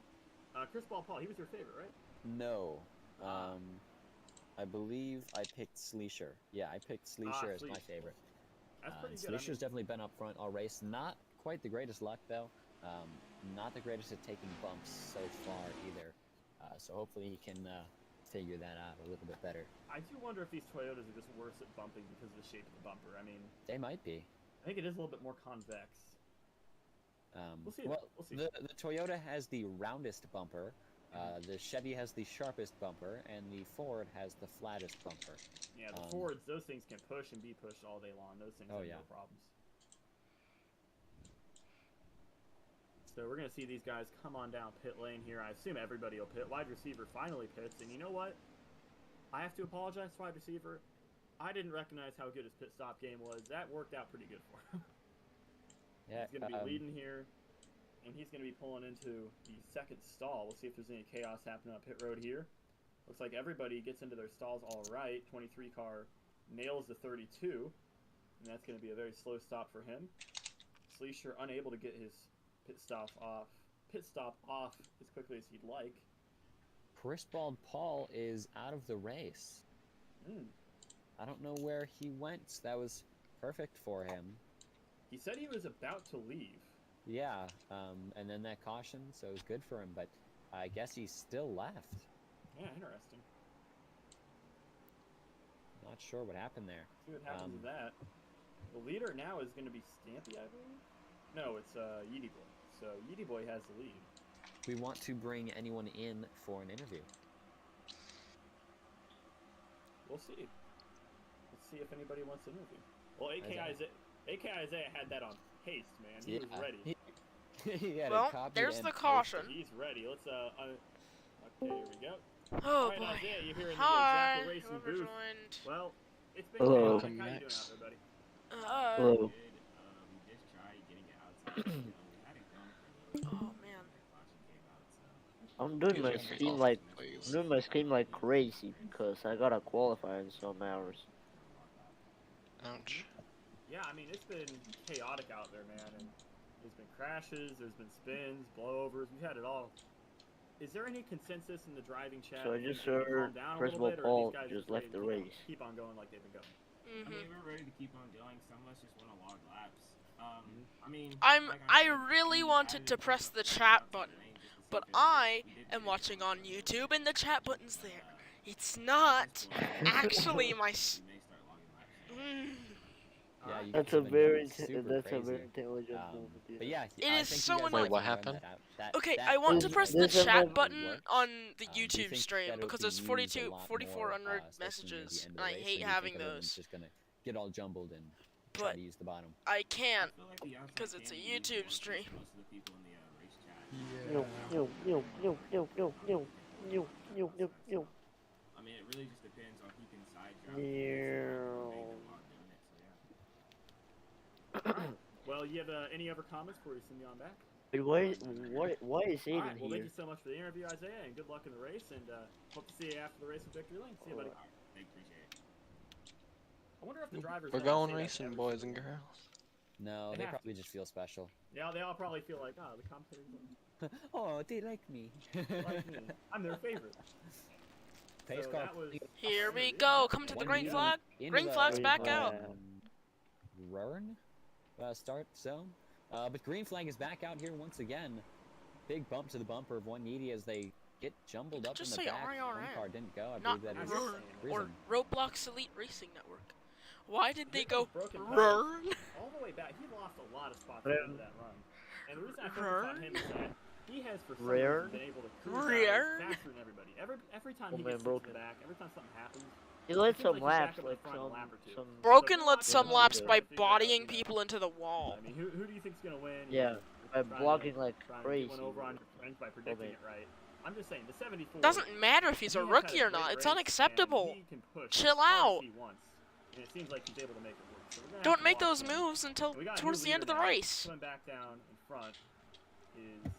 Chris Paul, he was your favorite, right? No. I believe I picked Sleesher. Yeah, I picked Sleesher as my favorite. That's pretty good. Sleesher's definitely been up front all race. Not quite the greatest luck, though. Not the greatest at taking bumps so far, either. So hopefully he can figure that out a little bit better. I do wonder if these Toyotas are just worse at bumping because of the shape of the bumper. I mean, They might be. I think it is a little bit more convex. We'll see. Well, We'll see. the Toyota has the roundest bumper, the Chevy has the sharpest bumper, and the Ford has the flattest bumper. Yeah, the Fords, those things can push and be pushed all day long. Those things have no problems. So we're going to see these guys come on down pit lane here. I assume everybody will pit. Wide receiver finally pits. And you know what? I have to apologize to wide receiver. I didn't recognize how good his pit stop game was. That worked out pretty good for him. Yeah, He's going to be leading here. And he's going to be pulling into the second stall. We'll see if there's any chaos happening on pit road here. Looks like everybody gets into their stalls all right. 23 car nails the 32. And that's going to be a very slow stop for him. Sleesher unable to get his pit stop off as quickly as he'd like. Chris Paul is out of the race. I don't know where he went. That was perfect for him. He said he was about to leave. Yeah, and then that caution, so it was good for him, but I guess he's still left. Yeah, interesting. Not sure what happened there. See what happens with that. The leader now is going to be Stampy, I believe? No, it's Yeety Boy. So Yeety Boy has the lead. We want to bring anyone in for an interview. We'll see. Let's see if anybody wants to interview. Well, AK Isaiah had that on paste, man. He was ready. He had Well, it copied there's and the caution. He's ready. Let's okay, here we go. Oh Alright, boy. Isaiah, you're here in the Hi, Jackal Racing whoever booth. joined. Well, it's been Hello. chaotic. How you doing out there, buddy? Hello. Oh man. I'm doing my Please. stream like crazy because I gotta qualify in some hours. Ouch. Yeah, I mean, it's been chaotic out there, man. And there's been crashes, there's been spins, blowovers. We've had it all. Is there any consensus in the driving chat? So I Things just can calm heard down a Chris little bit, or are Paul these guys just ready left to the race. keep on going like they've been going? I mean, we're ready to keep on going. Some of us just want to log laps. I mean, I really wanted to press the chat button, but I am watching on YouTube and the chat button's there. It's not actually my. Yeah, you That's guys a have been very going super that's a crazy. very intelligent move. But yeah, It I is think so you guys annoying. need to What learn happened? that out. Okay, That I want to is- press the this is chat a- button on the do you YouTube think stream that it because would there's be 42, used a lot 44 more, unread especially near the messages, end of and the I race, or hate do you think having everyone's those. just gonna get all jumbled and try But to use the bottom. I can't I feel like the outside because it's a can be used more YouTube since stream. most of the people in the race chat. I mean, it really just depends on who can side drive. Well, you have any other comments before you send me on back? Why is Aiden Alright, well, here? thank you so much for the interview, Isaiah, and good luck in the race, and hope to see you after the race with Victory Lane. See you, buddy. They appreciate it. I wonder if the drivers We're know how to going say that to racing, every boys single and one. girls. No, They they have probably just feel special. Yeah, they all probably feel like, oh, the competitors Oh, they like me. like me. I'm their favorite. Pace So car. that was Here we go. Come to the green flag. Green flag's back out. Rern start zone. But green flag is back out here once again. Big bump to the bumper of one Needy as they get jumbled up Just in the say back. One IRM, car didn't go. I not believe that is Rern or Risen. Roblox Elite Racing Network. Why did they With go those broken Rern? pedals all the way back? He lost a lot of spots Rern. after that run. And the reason I focus on him is that He has for some Rare. reason been able to cruise Rare. out faster than everybody. Every time Oh, he man, gets into Broken. the back, every time something happens, He it led seems some like he's back laps, up in like the front a lap or two. some. Broken So led if some you're laps watching, by trying to figure out, bodying you know, people into the wall. I mean, who do you think's gonna win? Yeah, by Trying blocking to, like trying crazy. to get one over on your friends by predicting man. it right. I'm just saying, the 74. Doesn't matter if he's a he has rookie had or great not. It's race, unacceptable. and he can push Chill as hard as out. he wants, and it seems like he's able to make it work. So we're gonna have Don't to make watch those him. moves until And we got a towards new the end of leader the now. race. Coming back down in front is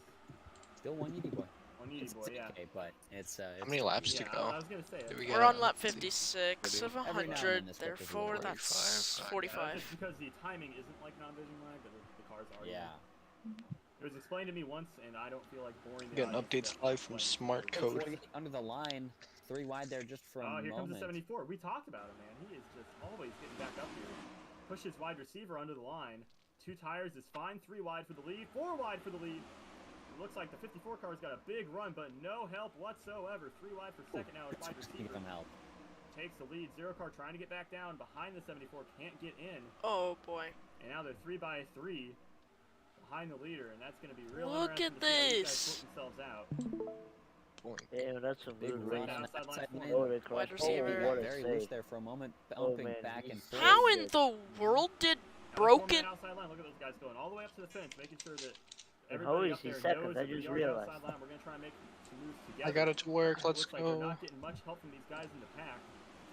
Still one Yeety boy. Oniti It's boy, yeah. okay, but it's How many laps to Yeah, go? I was gonna say. Did we We're get, on lap let's see. 56 of Every now and 100, then this clip is a therefore little that's 45. 45. That's just because the timing isn't like non-vision lag, but the cars are. Yeah. It was explained to me once, and I don't feel like boring the Getting audience updates to live from explain. Smart Code. 48 under the line, 3 wide there just for a Oh, here moment. comes the 74. We talked about him, man. He is just always getting back up here. Pushes wide receiver under the line. 2 tires is fine. 3 wide for the lead. 4 wide for the lead. It looks like the 54 car's got a big run, but no help whatsoever. 3 wide for second now with wide receiver. Give him help. Takes the lead. 0 car trying to get back down behind the 74. Can't get in. Oh boy. And now they're 3 by 3 behind the leader, and that's going to be real Look interesting at to see how these guys this. sort themselves out. Damn, that's some Big good run racing. on that outside side line. lane. Oh, they crossed. Wide Oh, receiver. what a Very loose save. there for a moment, Oh, bumping man, back he's and so forth. How in good. the world did Now they form that Broken... outside line. Look at those guys going all the way up to the fence, making sure that And everybody how up is he there second? knows I that just we are the realized. outside line. We're going to try and make some moves together. I got it to work. Let's Looks like they're go. not getting much help from these guys in the pack.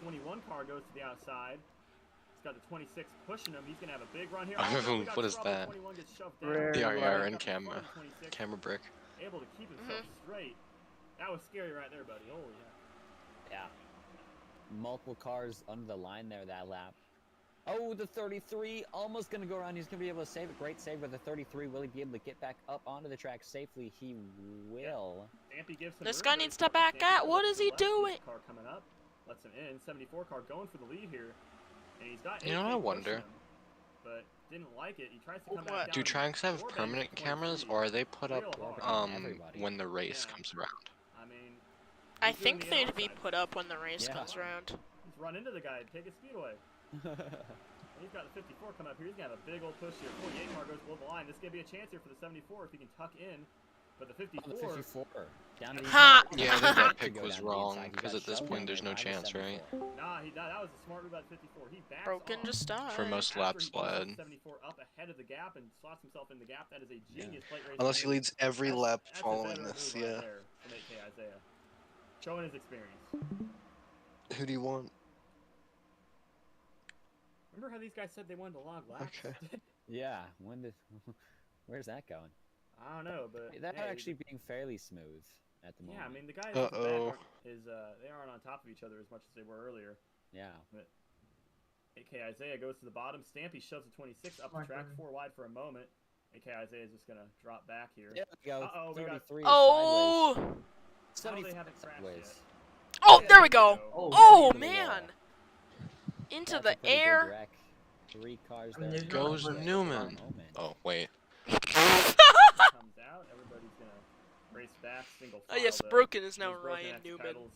21 car goes to the outside. He's got the 26 pushing him. He's going to have a big run here. Oh, no, we got what is trouble. that? 21 gets shoved down. Rare. The Right. RER Up and in front camera. of 26, Camera brick. able to keep himself straight. That was scary right there, buddy. Holy heck. Yeah. Multiple cars under the line there that lap. Oh, the 33 almost going to go around. He's going to be able to save it. Great save with the 33. Will he be able to get back up onto the track safely? He will. Stampy gives him This room, guy but needs he's to got back Stampy out. What to is the he left. doing? Car coming up. Lets him in. 74 car going for the lead here. And he's got You know, I AK pushing wonder. him, but didn't like it. He tries to come back What? down. Do and tracks have door bangs permanent the cameras, 23 or are they put up real hard. Everybody. when the race Yeah. comes around? I mean, I he's doing think the they'd be outside. put up when the race Yeah. comes around. He's run into the guy and take his speed away. And he's got the 54 coming up here. He's gonna have a big old push here. 48 car goes below the line. This is gonna be a chance here for the 74 if he can tuck in. But the 54. Oh, the 54. Down to the Ha! inside. Yeah, I think that To pick go was down to the wrong, inside. He because got at this shoved point down there's there no by the chance, right? 74. Nah, that was a smart move by the 54. He backs Broken off. just died. For most After laps he pushes led. the 74 up ahead of the gap and slots himself in the gap. That is a genius plate racing Unless he move. leads every That's- lap that's a following veteran this, move right yeah. there from AK Isaiah. Showing his experience. Who do you want? Remember how these guys said they wanted to log laps? Okay. Yeah, when did... Where's that going? I don't know, but That hey, actually being fairly smooth at the moment. yeah, I mean the guys at the back Uh-oh. they aren't on top of each other as much as they were earlier. Yeah. But AK Isaiah goes to the bottom. Stampy shoves the 26 up the Smart track, move. 4 wide for a moment. AK Isaiah is just gonna drop back here. There we go. Uh-oh, we got 33 Oh! How sideways. they haven't crashed sideways. yet. Oh, Yeah, there we go. Oh, Oh, into the wall. man. Into That's the a pretty big air. wreck. 3 cars I mean, there. there's Goes no- Newman. Moment. Oh, wait. Comes out. Everybody's gonna race back single Oh, file. yes, though. Broken is now Because Broken Ryan has Newman. titles.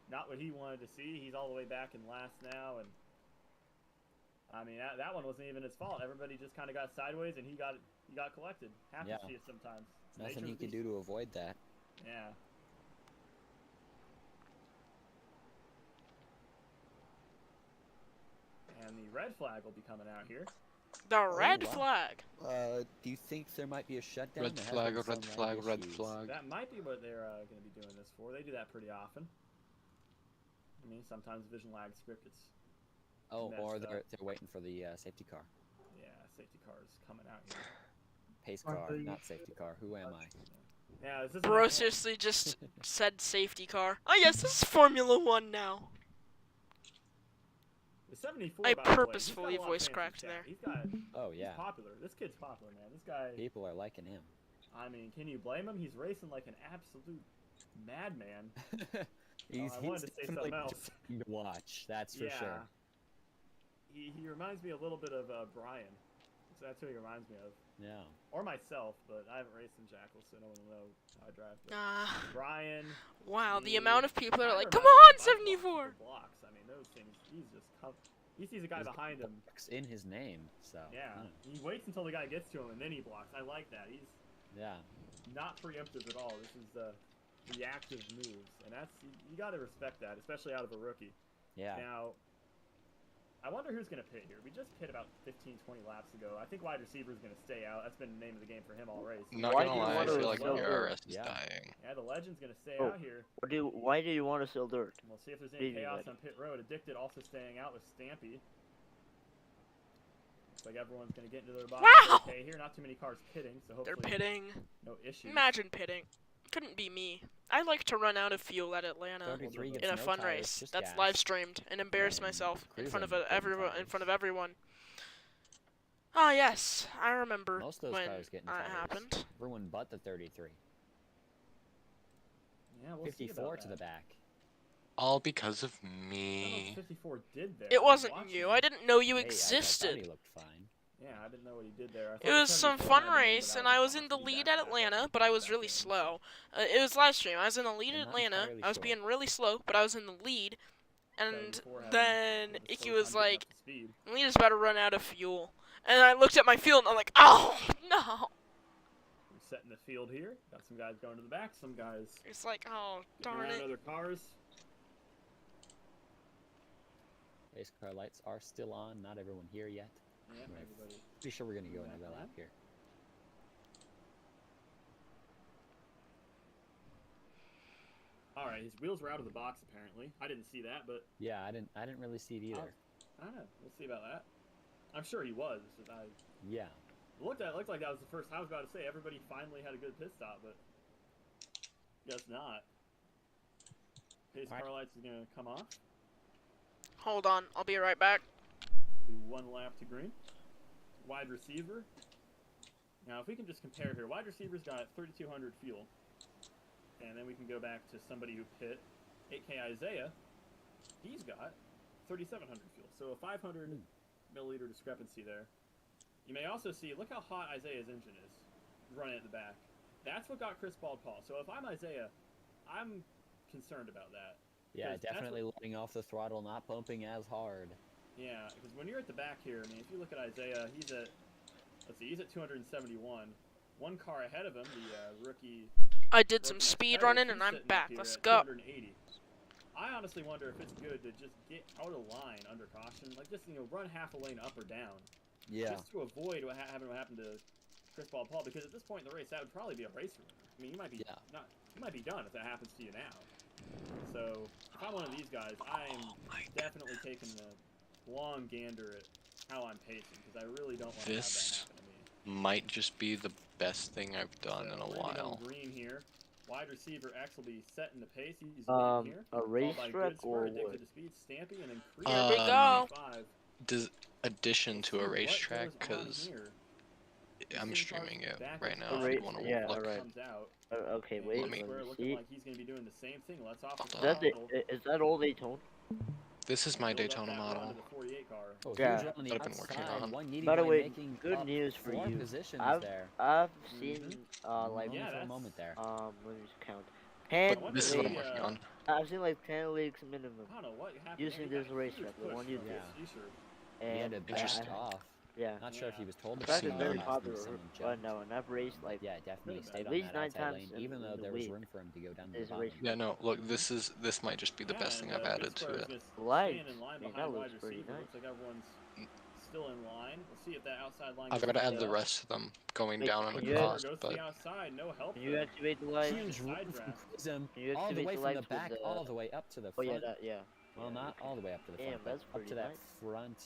Not what he wanted to see. He's all the way back in last now, and I mean that one wasn't even his fault. Everybody just kind of got sideways, and he got collected. Happens Yeah. to you sometimes. It's Nothing nature he of the could do to avoid that. beast. Yeah. And the red flag will be coming out here. The red wow. flag. Do you think there might be a shutdown? Red There have flag, been red some flag, red issues. flag. That might be what they're going to be doing this for. They do that pretty often. I mean, sometimes vision lag script it's Oh, messed or up. they're waiting for the safety car. Yeah, safety cars coming out here. Pace Or car, the- not safety car. Who am I? Yeah, this is Bro seriously just said safety car. Oh, yes, this is Formula 1 now. The 74. I by the way, purposefully he's got a lot of voice fans in cracked chat. there. He's got. Oh, He's yeah. popular. This kid's popular, man. This guy. People are liking him. I mean, can you blame him? He's racing like an absolute madman. he's I wanted to say definitely something else. to watch. That's for Yeah. sure. He reminds me a little bit of Brian. So that's who he reminds me of. Yeah. Or myself, but I haven't raced in Jackal, so no one will know how I drive. But Ah. Brian. Wow, the me, amount of people are I like, remember come my on, bike 74. blocks. I mean, those things. He's just. He sees a guy He's got behind him. blocks in his name, so. Yeah. I don't know. He waits until the guy gets to him and then he blocks. I like that. He's Yeah. not preemptive at all. This is reactive moves, and that's you got to respect that, especially out of a rookie. Yeah. Now, I wonder who's going to pit here. We just pit about 15, 20 laps ago. I think wide receiver is going to stay out. That's been the name of the game for him all race. Not Why gonna do you lie, I want to feel like sell your dirt? RS is dying. Yeah, the legend's going to stay Oh. out here. Why do you want to sell dirt? We'll see if there's any Really, chaos buddy. on pit road. Addicted also staying out with Stampy. Looks like everyone's going to get into their box. Wow! Okay, here not too many cars pitting, so hopefully They're pitting. no issues. Imagine pitting. Couldn't be me. I like to run out of fuel at Atlanta 33 gets in a no fun tires, race just that's gas. live streamed and embarrass And myself in front of Cruising, everyone. getting In front of everyone. Ah, yes, I remember Most of those when cars getting that tires. happened. Everyone but the 33. Yeah, we'll see 54 about to that. the back. All because of I don't know what me. 54 did there. It I was wasn't watching you. him. I didn't know you Hey, I thought existed. he looked fine. Yeah, I didn't know what he did there. I thought It was he some tried to fun beforehand a little race, bit. and I I was was in the possibly lead back at Atlanta, but I was really slow. It was live stream. I was in the lead I'm at not Atlanta. entirely I was sure. being really slow, but I was in the lead. And before having then the Icky slow was time getting like, up to speed. "Leader's about to run out of fuel." And I looked at my field, and I'm like, "Oh no!" We're setting the field here. Got some guys going to the back. Some guys It's like, "Oh getting darn around it!" other cars. Race car lights are still on. Not everyone here yet. Yeah, Right. everybody. Pretty sure we're gonna go Back another on. lap here. All right, his wheels were out of the box apparently. I didn't see that, but Yeah, I didn't really see it either. I don't know. We'll see about that. I'm sure he was. Yeah. Looked like that was the first. I was about to say everybody finally had a good pit stop, but guess not. His Alright. car lights is gonna come off. Hold on, I'll be right back. Do one lap to green. Wide receiver. Now, if we can just compare here, wide receiver's got 3,200 fuel, and then we can go back to somebody who pit 8K Isaiah. He's got 3,700 fuel, so a 500 milliliter discrepancy there. You may also see, look how hot Isaiah's engine is, running at the back. That's what got Chris Bald Paul. So if I'm Isaiah, I'm concerned about that. Yeah, Because that's definitely letting off the throttle, not pumping as hard. Yeah, because when you're at the back here, I mean, if you look at Isaiah, he's at, let's see, he's at 271. One car ahead of him, the rookie. I did some Broken speed X running, Pedals, and he's I'm sitting up back. here Let's at go. 280. I honestly wonder if it's good to just get out of line under caution, like just run half a lane up or down, Yeah. just to avoid what happened to Chris Bald Paul. Because at this point in the race, that would probably be a race winner. I mean, you might be you might be done if that happens to you now. So if I'm one of these guys, I'm definitely taking the long gander at how I'm pacing because I really don't want to have that This happen to me. might just be the best thing I've done in a Landing on while. green here. Wide receiver X will be setting the pace. He's here. A Followed by racetrack Good Square, or Addicted what? to Speed, Stampy, and then Here we go. 5. Does addition to a What racetrack, goes on because here? I'm Seen cars streaming it back right and now. forth. If you want to Yeah, look. alright. Comes out. Okay, And wait, Let me- Good Square let me looking see. like he's going to be doing the same thing. Let's off the Is that, throttle. is that all Daytona? This is my Build up Daytona that run to model. the 48 car. Oh, Yeah. huge run on the That I've been working outside. on. One Yeety By the boy way, making good up news for 4 you. positions I've there. I've seen like Yeah, for a that's- moment there. let me just count. 10 But this is what I'm leagues. working on. I've seen like 10 leagues minimum I don't know what happened. using He got this a racetrack. huge The one push you from did. his t-shirt. He had And to Interesting. back off. yeah. Not sure if he was told to That's back very off, popular. someone Oh jumped. no, and I've raced like Yeah, definitely At stayed on least that 9 outside times lane, in even though the there was week. room for him to go down to the There's a bottom. racetrack. Yeah, no, look, this might just be the best thing I've Good added to Square is it. just Lights. staying in line Man, behind that wide looks pretty receiver. nice. Looks like everyone's still in line. We'll see if that outside line I've goes got to add back the up. rest of them going Wait, down on can a you- cost, Goes to but the outside, no help. Can you though. activate the lights? Huge Side run from draft. Prism Can you all the activate way the from the lights with back, the- all the way up to the Oh front. yeah, that yeah. Well, Yeah, not okay. all the way up to the Damn, front, but that's up to pretty that nice. front.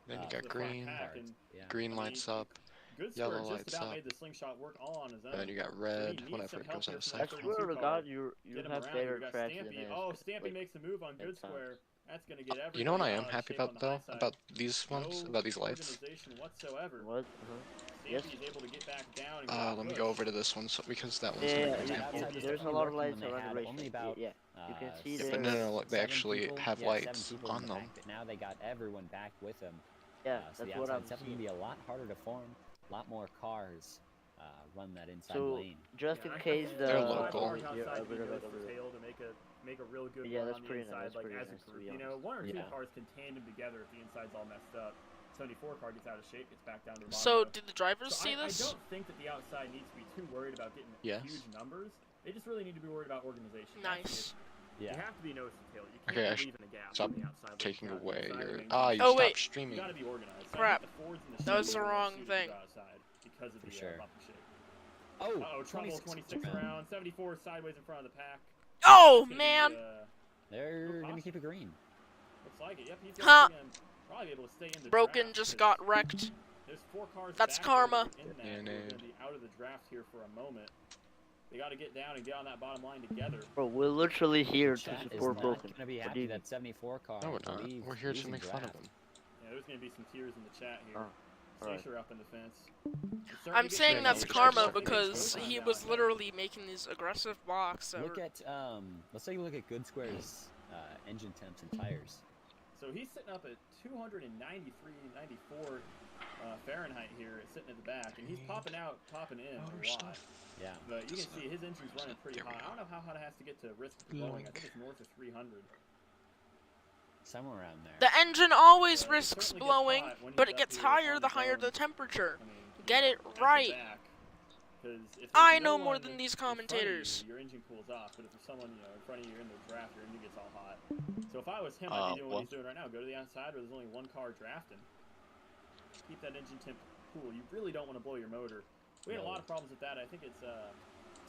then you to got the front green, pack, part. and Yeah. green I mean, lights up, Good yellow Square just lights about up, made the slingshot work all on his own. and then you got So he red needs whenever some it help goes here into from that I second. swear 32 to car. God, you Get him have around. better You got tracks Stampy. than Oh, us. Stampy Like, makes a move on ten Good times. Square. That's gonna get everybody. You know what I am happy shape on about the high though? side. About these ones? No About these lights? organization whatsoever. What? Yes. Stampy's able to get back down and get Let me pushed. go over to this one, so because that one's Yeah, gonna yeah, go That down. outside was there's a only lot of working lights when they around the had racetrack. only about, Yeah, you can see Yeah, there. but no, look, they 7 actually people, have yeah, lights 7 people in on the them. back, but now they got everyone back with them. Yeah, So the that's what outside I'm seven can seeing. be a lot harder to form. A lot more cars run that inside So lane. just Yeah, in I case think the They're five local. cars yeah, outside a can bit of go it, for tail to make a real good Yeah, run that's on the pretty inside, nice, like pretty as a nice, to group. be You know, honest. one or two Yeah. cars can tandem together if the inside's all messed up. 74 car gets out of shape, gets back down to the bottom. So, did the drivers So see I this? don't think that the outside needs to be too worried about getting huge numbers. They just really need to be worried about organization. Nice. You have to be nose to tail. You Okay, can't I be leaving a gap stop on the outside. taking like away outside your. of it. You Oh, stopped wait. streaming. You gotta be organized. So Crap. I think the Fords and the That was Chevys the are more wrong suited to thing. go outside because of the sure. bumpy shape. Oh, Uh-oh, trouble, 26 around, 74 sideways in front of the pack. Oh, That's gonna man! Be, They're gonna keep it green. looks like it. Yep, he's Huh. gonna probably be able to stay in the Broken draft, just 'cause got wrecked. There's 4 cars That's back there that karma. are in that who are going to be out of the draft here for a moment. They got to get down and get on that bottom line together. Bro, we're literally here to Chat is support not Broken. gonna be What do happy you that 74 car. No, we're not. leaves We're here to losing make fun of draft. him. Yeah, there's going to be some tears in the chat here. alright. Slasher up in the fence. I'm saying that's Yeah, karma no, because he was literally making these aggressive blocks. That Look were... at let's take a look at Good Square's engine temps and tires. So he's sitting up at 293, 94 Fahrenheit here, sitting at the back, and he's popping out, popping in a lot. Yeah. But you can see his engine's running pretty hot. I don't know how hot it has to get to risk blowing. I think it's north of 300. Somewhere around there. The engine always It risks certainly gets blowing, hot when but he's it up gets here higher on the his higher own. the temperature. I mean, Get it at the right. back, 'cause if I there's no know more one than these in front of commentators. You, your engine cools off, but if there's someone in front of you in the draft, your engine gets all hot. So if I was him, I'd be doing what he's doing right now. Go to the outside where there's only one car drafting. Keep that engine temp cool. You really don't want to blow your motor. We had a lot of problems with that. I think it's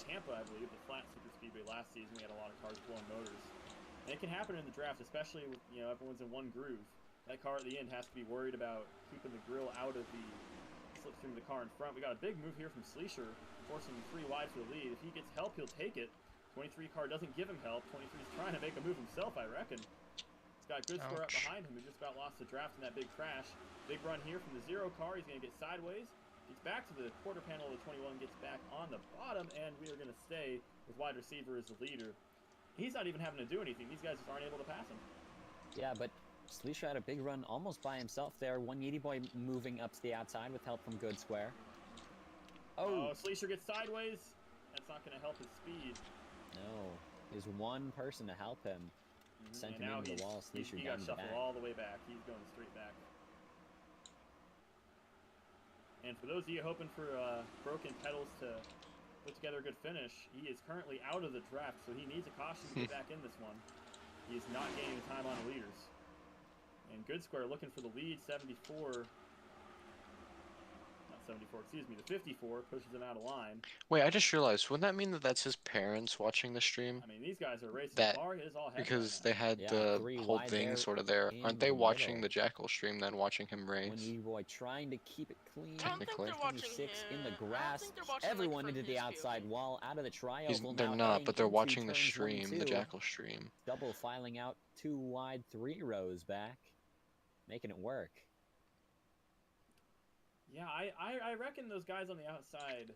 Tampa, I believe, the flat super speedway last season. We had a lot of cars blowing motors. And it can happen in the draft, especially with everyone's in one groove. That car at the end has to be worried about keeping the grill out of the slipstream of the car in front. We got a big move here from Sleesher, forcing him 3 wide for the lead. If he gets help, he'll take it. 23 car doesn't give him help. 23 is trying to make a move himself, I reckon. He's got Good Square up behind him, who just about lost the draft in that big crash. Big run here from the 0 car. He's going to get sideways. Gets back to the quarter panel of the 21, gets back on the bottom, and we are going to stay with wide receiver as the leader. He's not even having to do anything. These guys just aren't able to pass him. Yeah, but Sleesha had a big run almost by himself there. 180 boy moving up to the outside with help from Good Square. Oh, Sleesher gets sideways. That's not going to help his speed. No, there's one person to help him. Sent him into the wall. Sleesher he down got the shuffled back. all the way back. He's going straight back. And for those of you hoping for Broken Pedals to put together a good finish, he is currently out of the draft, so he needs a caution to get back in this one. He is not gaining time on the leaders. And Good Square looking for the lead, 74. Not 74, excuse me, the 54 pushes him out of line. Wait, I just realized, wouldn't that mean that that's his parents watching the stream? I mean, these guys are racing That hard. It is all heavy because right they had Yeah, the 3 whole wide thing there sort of there. in Aren't they the watching middle. the Jackal stream then watching him race? 180 boy trying to keep it clean. I don't think Technically. they're watching 26 in the him. I don't grass. think they're watching, Everyone like, into from the his outside POV. wall, out of the tri They're now not, heading but they're into watching the turns 1 and stream, the 2. Jackal stream. Double filing out 2 wide, 3 rows back, making it work. Yeah, I reckon those guys on the outside,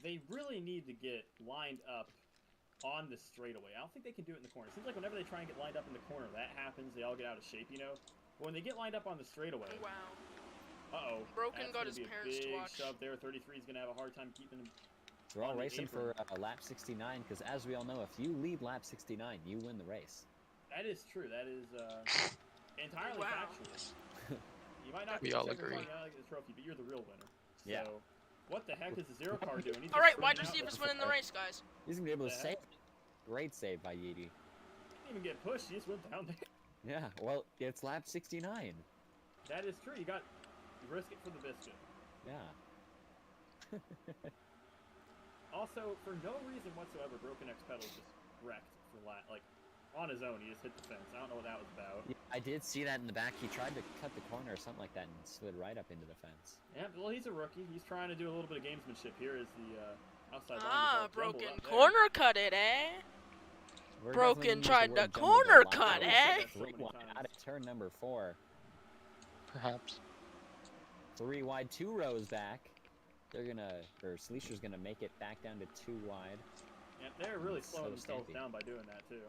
they really need to get lined up on the straightaway. I don't think they can do it in the corner. It seems like whenever they try and get lined up in the corner, that happens. They all get out of shape, you know? But when they get lined up on the straightaway... Wow. Uh-oh. Broken got that's his gonna be parents a to big watch. shove there. 33 is going to have a hard time keeping him We're all on the racing apron. for lap 69 because, as we all know, if you lead lap 69, you win the race. That is true. That is entirely Wow. factual. You might not We get the all second agree. car, you might not get the trophy, but you're the real winner. Yeah. So, what the heck is the 0 car doing? He's All right, just wide sprinting out receivers with winning the race, guys. He's going to be able to Yeah. save it. Great save by Yeedy. Didn't even get pushed. He just went down there. Yeah, well, it's lap 69. That is true. You risk it for the biscuit. Yeah. Also, for no reason whatsoever, Broken X Pedal just wrecked for like on his own. He just hit the fence. I don't know what that was about. Yeah, I did see that in the back. He tried to cut the corner or something like that and slid right up into the fence. Yeah, well, he's a rookie. He's trying to do a little bit of gamesmanship here as the outside line. Ah, gets all jumbled Broken up there. corner cut it, eh? We're Broken definitely gonna use the tried word to jumbled a corner lot. cut, That was eh? a 3 wide out of turn number 4. Perhaps. 3 wide, 2 rows back. They're gonna, or Sleesher's gonna make it back down to 2 wide. Yeah, they're really So slowing themselves stampy. down by doing that too.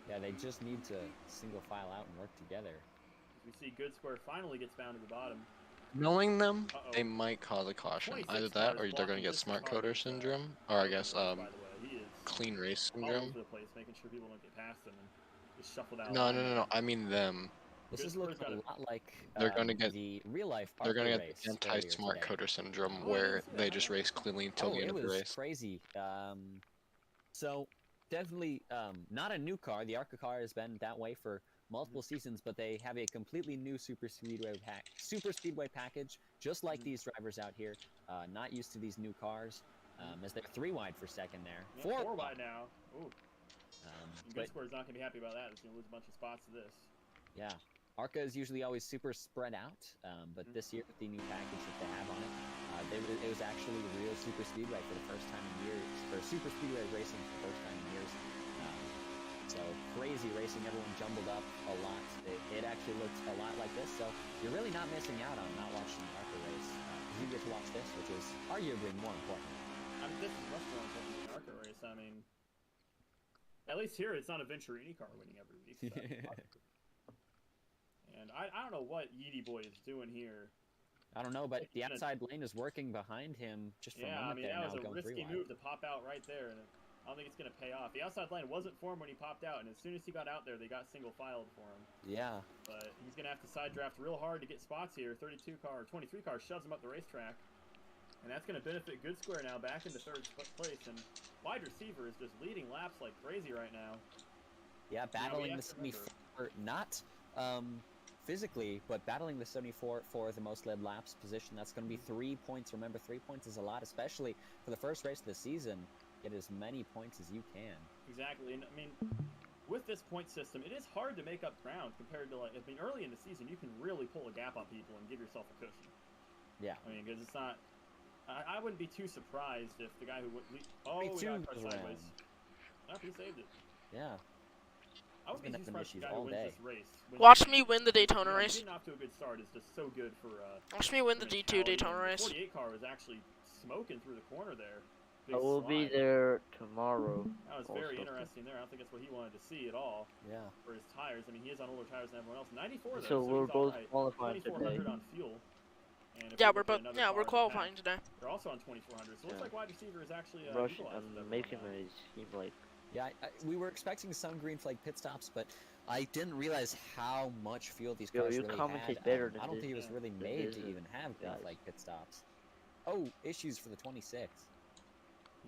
Yeah, they just need to single file out and work together. We see Good Square finally gets down to the bottom. Knowing them, Uh-oh. they might cause a caution. 26 Either that, cars or they're gonna blocking get this smart car coder is, syndrome, or I guess by the way, he is clean race all syndrome. over the place, making sure people don't get past him and just shuffled out. No, I mean them. This is looking a lot like They're gonna get the real life They're gonna Parker get race the earlier anti-smart today. coder syndrome where they just race cleanly until Oh, the end it of the was race. crazy. So definitely not a new car. The ARCA car has been that way for multiple seasons, but they have a completely new super speedway package, just like these drivers out here. Not used to these new cars, as they're 3 wide for second there. Yeah, 4 wide now. Ooh. Good But Square's not gonna be happy about that. It's gonna lose a bunch of spots to this. yeah, ARCA is usually always super spread out, but this year with the new package that they have on it, it was actually real super speedway for the first time in years, or super speedway racing for the first time in years. So crazy racing, everyone jumbled up a lot. It actually looked a lot like this, so you're really not missing out on not watching the ARCA race, because you get to watch this, which is arguably more important. I mean, this is much more important than the ARCA race. I mean, at least here it's not a Venturini car winning every week. So. And I don't know what Yeety Boy is doing here. I don't know, but the outside lane is working behind him just for a moment there now, that was a going risky 3 wide. move to pop out right there, and I don't think it's going to pay off. The outside lane wasn't for him when he popped out, and as soon as he got out there, they got single-filed for him. Yeah. But he's going to have to side draft real hard to get spots here. 32 car, 23 car shoves him up the racetrack, and that's going to benefit Good Square now back into 3rd place, and wide receiver is just leading laps like crazy right now. Yeah, battling the 74, not physically, but battling the 74 for the most led laps position. That's going to be 3 points. Remember, 3 points is a lot, especially for the first race of the season. Get as many points as you can. Exactly, and I mean, with this point system, it is hard to make up ground compared to, like, I mean, early in the season, you can really pull a gap on people and give yourself a cushion. Yeah. I mean, because it's not. I wouldn't be too surprised if the guy who would. Oh, we got car sideways. Oh, he saved it. Yeah. I wouldn't be too surprised if the guy who wins this race. Watch me win the Daytona race. Getting off to a good start is just so good for. Watch me win the D2 Daytona race. The 48 car was actually smoking through the corner there. I will be there tomorrow. That was very interesting there. I don't think that's what he wanted to see at all. Yeah. For his tires. I mean, he is on older tires than everyone else. 94 though. So we're both right. qualifying 2400 today. on fuel. And Yeah, we're both. Yeah, we're qualifying today. They're also on 2400. So it looks like wide receiver is actually Rushing and making it seem like. Yeah, we were expecting some green flag pit stops, but I didn't realize how much fuel these cars really had. Better than I don't this. think it was really made to even have green flag pit stops. Oh, issues for the 26.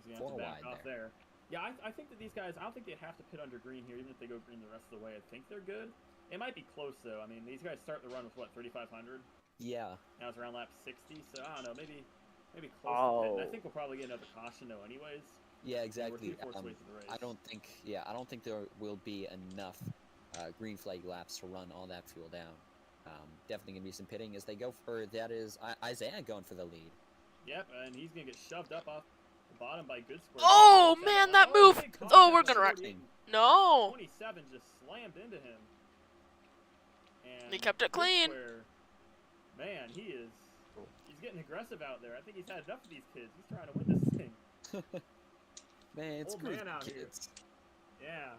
He's gonna have to back off there. Yeah, I think that these guys, I don't think they have to pit under green here, even if they go green the rest of the way. I think they're good. It might be close though. I mean, these guys start the run with what, 3,500? Yeah. Now it's around lap 60, so I don't know, maybe close to pit. And I think we'll probably get another caution though, anyways. Yeah, exactly. I don't think there will be enough green flag laps to run all that fuel down. Definitely gonna be some pitting as they go for that is Isaiah going for the lead. Yep, and he's gonna get shoved up off the bottom by Good Square. Oh man, that move! Oh, we're gonna wreck. No. 27 just slammed into him. And he kept it clean. Square, man, he's getting aggressive out there. I think he's had enough of these kids. He's trying to win this thing. Man, it's old man out here. Yeah.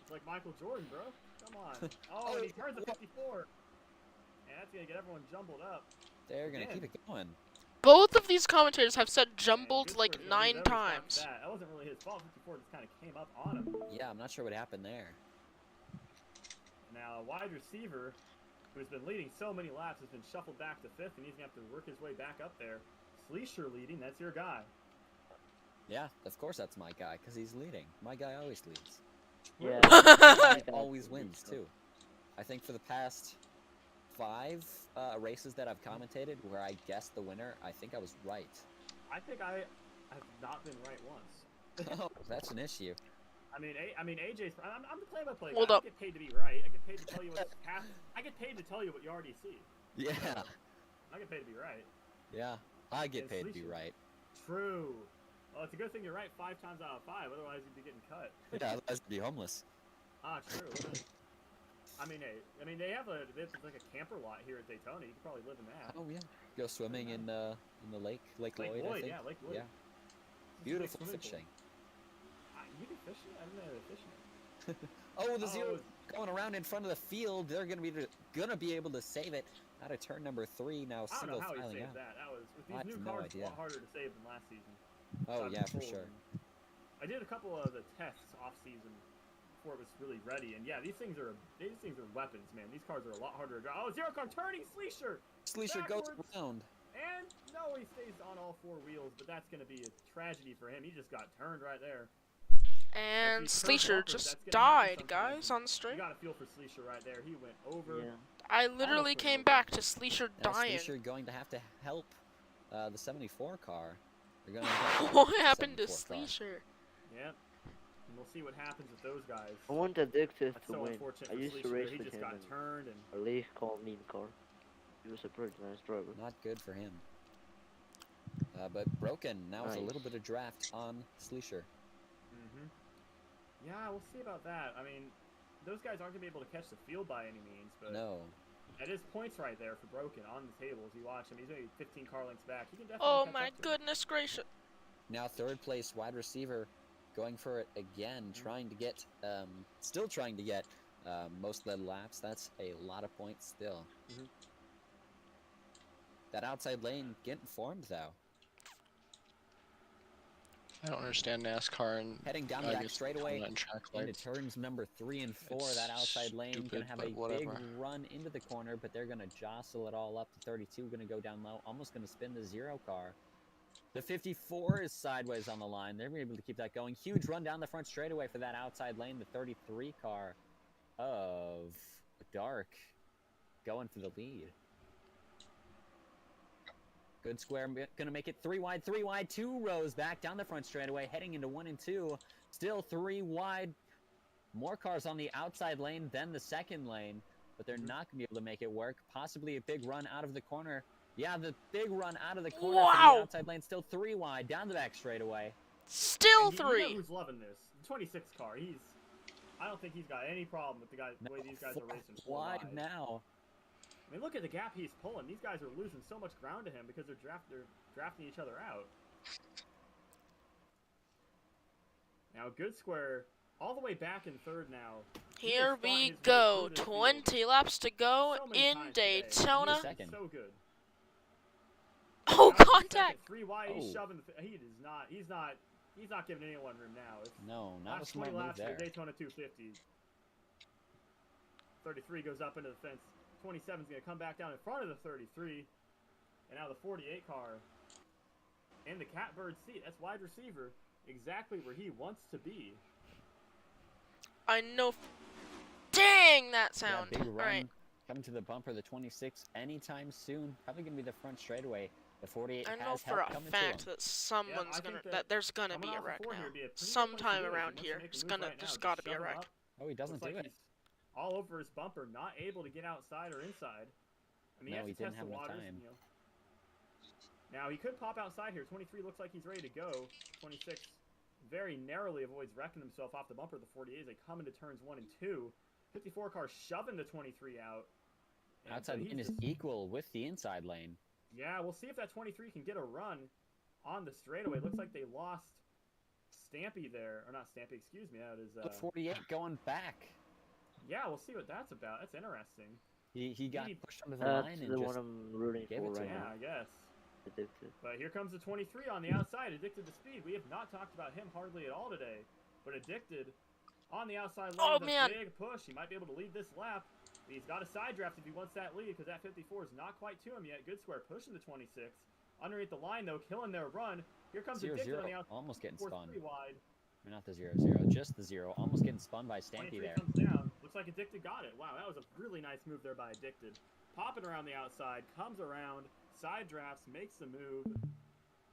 It's like Michael Jordan, bro. Come on. Oh, and he turns a 54. And that's going to get everyone jumbled up. They're going to keep it going. Both of these commentators have said jumbled like 9 times. That wasn't really his fault. 54 just kind of came up on him. Yeah, I'm not sure what happened there. Now, a wide receiver who's been leading so many laps has been shuffled back to 5th, and he's going to have to work his way back up there. Sleesher leading. That's your guy. Yeah, of course that's my guy, because he's leading. My guy always leads. Yeah. He always wins, too. I think for the past 5 races that I've commentated where I guessed the winner, I think I was right. I think I have not been right once. Oh, that's an issue. I mean, AJ's. I'm the play-by-play guy. Hold up. I get paid to be right. I get paid to tell you what's I get paid to tell you what you already see. Yeah. I get paid to be right. Yeah, I get paid to be right. True. Well, it's a good thing you're right 5 times out of 5. Otherwise, you'd be getting cut. Yeah, otherwise you'd be homeless. Ah, true. I mean, they have like a camper lot here at Daytona. You could probably live in that. Oh yeah. Go swimming in the Lake Lloyd. I think. Yeah, Lake Lloyd. Yeah. Beautiful fishing. You can fish it? I didn't know they were fishing. Oh, the zero going around in front of the field. They're gonna be able to save it out of turn number 3 now. I don't know how he filing saved out. that. That was with these new cars, a lot harder to save than last season. Oh yeah, for sure. I did a couple of the tests off season before it was really ready. And yeah, these things are weapons, man. These cars are a lot harder to drive. Oh, zero car turning, Sleesher! Sleesher goes Backwards. around. And no, he stays on all four wheels, but that's going to be a tragedy for him. He just got turned right there. And These curved Sleesher bumpers, just that's gonna happen died, sometimes. guys, on the You straight. got to feel for Sleesher right there. He went over. Yeah. I literally Almost came went over. back to Sleesher Now dying. Sleesher going to have to help the 74 car. They're going to have to What help the happened to 74 car. Sleesher? Yep. And we'll see what happens with those guys. I want Addictive That's to so win. unfortunate I for used to Sleesher. race He with just him, got and turned and a league called Mean Car. He was a pretty nice driver. Not good for him. But Broken now with a Nice. little bit of draft on Sleesher. Yeah, we'll see about that. I mean, those guys aren't going to be able to catch the field by any means, but No. that is points right there for Broken on the table as you watch him. He's maybe 15 car lengths back. He can definitely Oh catch my up to him. goodness gracious. Now third place wide receiver going for it again, trying to get, still trying to get most led laps. That's a lot of points still. That outside lane getting formed though. I don't understand NASCAR and Heading down the I back guess straightaway Daytona and track into lights. turns number 3 and 4. It's That outside lane stupid, gonna have but a big whatever. run into the corner, but they're gonna jostle it all up. The 32 gonna go down low, almost gonna spin the 0 car. The 54 is sideways on the line. They're able to keep that going. Huge run down the front straightaway for that outside lane. The 33 car of Dark going for the lead. Good square, gonna make it 3 wide, 2 rows back down the front straightaway, heading into 1 and 2. Still 3 wide. More cars on the outside lane than the second lane, but they're not gonna be able to make it work. Possibly a big run out of the corner. Yeah, the big run out of the corner for Wow. the outside lane. Still 3 wide, down the back straightaway. Still And you 3. know who's loving this? The 26 car. I don't think he's got any problem with the way these guys are racing. 4 Wide now. I mean, look at the gap he's pulling. These guys are losing so much ground to him because they're drafting each other out. Now, Good Square, all the way back in third now. He Here has fought we his way go. through this 20 field laps to go so many in times today. Daytona. He's Second. so good. Oh, Now he's in contact. second. 3 wide. He's Oh. shoving. He's not giving anyone room now. It's No, not a last smart 20 move laps for there. Daytona 250. 33 goes up into the fence. 27 is going to come back down in front of the 33. And now the 48 car. And the catbird seat. That's wide receiver. Exactly where he wants to be. I know. Dang, that Yeah, sound. big run Alright. coming to the bumper. The 26 anytime soon. Probably gonna be the front straightaway. The 48 I know has for help a coming fact to him. that someone's I gonna, think that there's gonna coming be a off of wreck four now. here would be a pretty good place to Sometime do it if he around wants to here. make a It's move gonna, right now. there's Just gotta be a shove him wreck. up. Oh, he doesn't Looks do like it. he's all over his bumper, not able to get outside or inside. I mean, No, he he has to didn't test the have enough waters. time. You know. Now he could pop outside here. 23 looks like he's ready to go. 26 very narrowly avoids wrecking himself off the bumper. The 48 as they come into turns 1 and 2. 54 car shoving the 23 out. And Outside he's lane is just- equal with the inside lane. Yeah, we'll see if that 23 can get a run on the straightaway. Looks like they lost Stampy there. Or not Stampy, excuse me. That is, The 48 going back. yeah, we'll see what that's about. That's interesting. He got He- pushed under the That's line the and one just I'm rooting gave for it to right him. Yeah, now. I guess. Addicted. But here comes the 23 on the outside, Addicted to speed. We have not talked about him hardly at all today. But Addicted on the outside lane Oh, with man. a big push. He might be able to lead this lap. He's got a side draft if he wants that lead because that 54 is not quite to him yet. Good square pushing the 26. Underneath the line, though, killing their run. Here comes 0-0, Addicted on the outside. almost getting spun. 3 wide. Or not the 0-0, just the 0. Almost getting spun by Stampy 23 there. comes down. Looks like Addicted got it. Wow, that was a really nice move there by Addicted. Popping around the outside, comes around, side drafts, makes the move.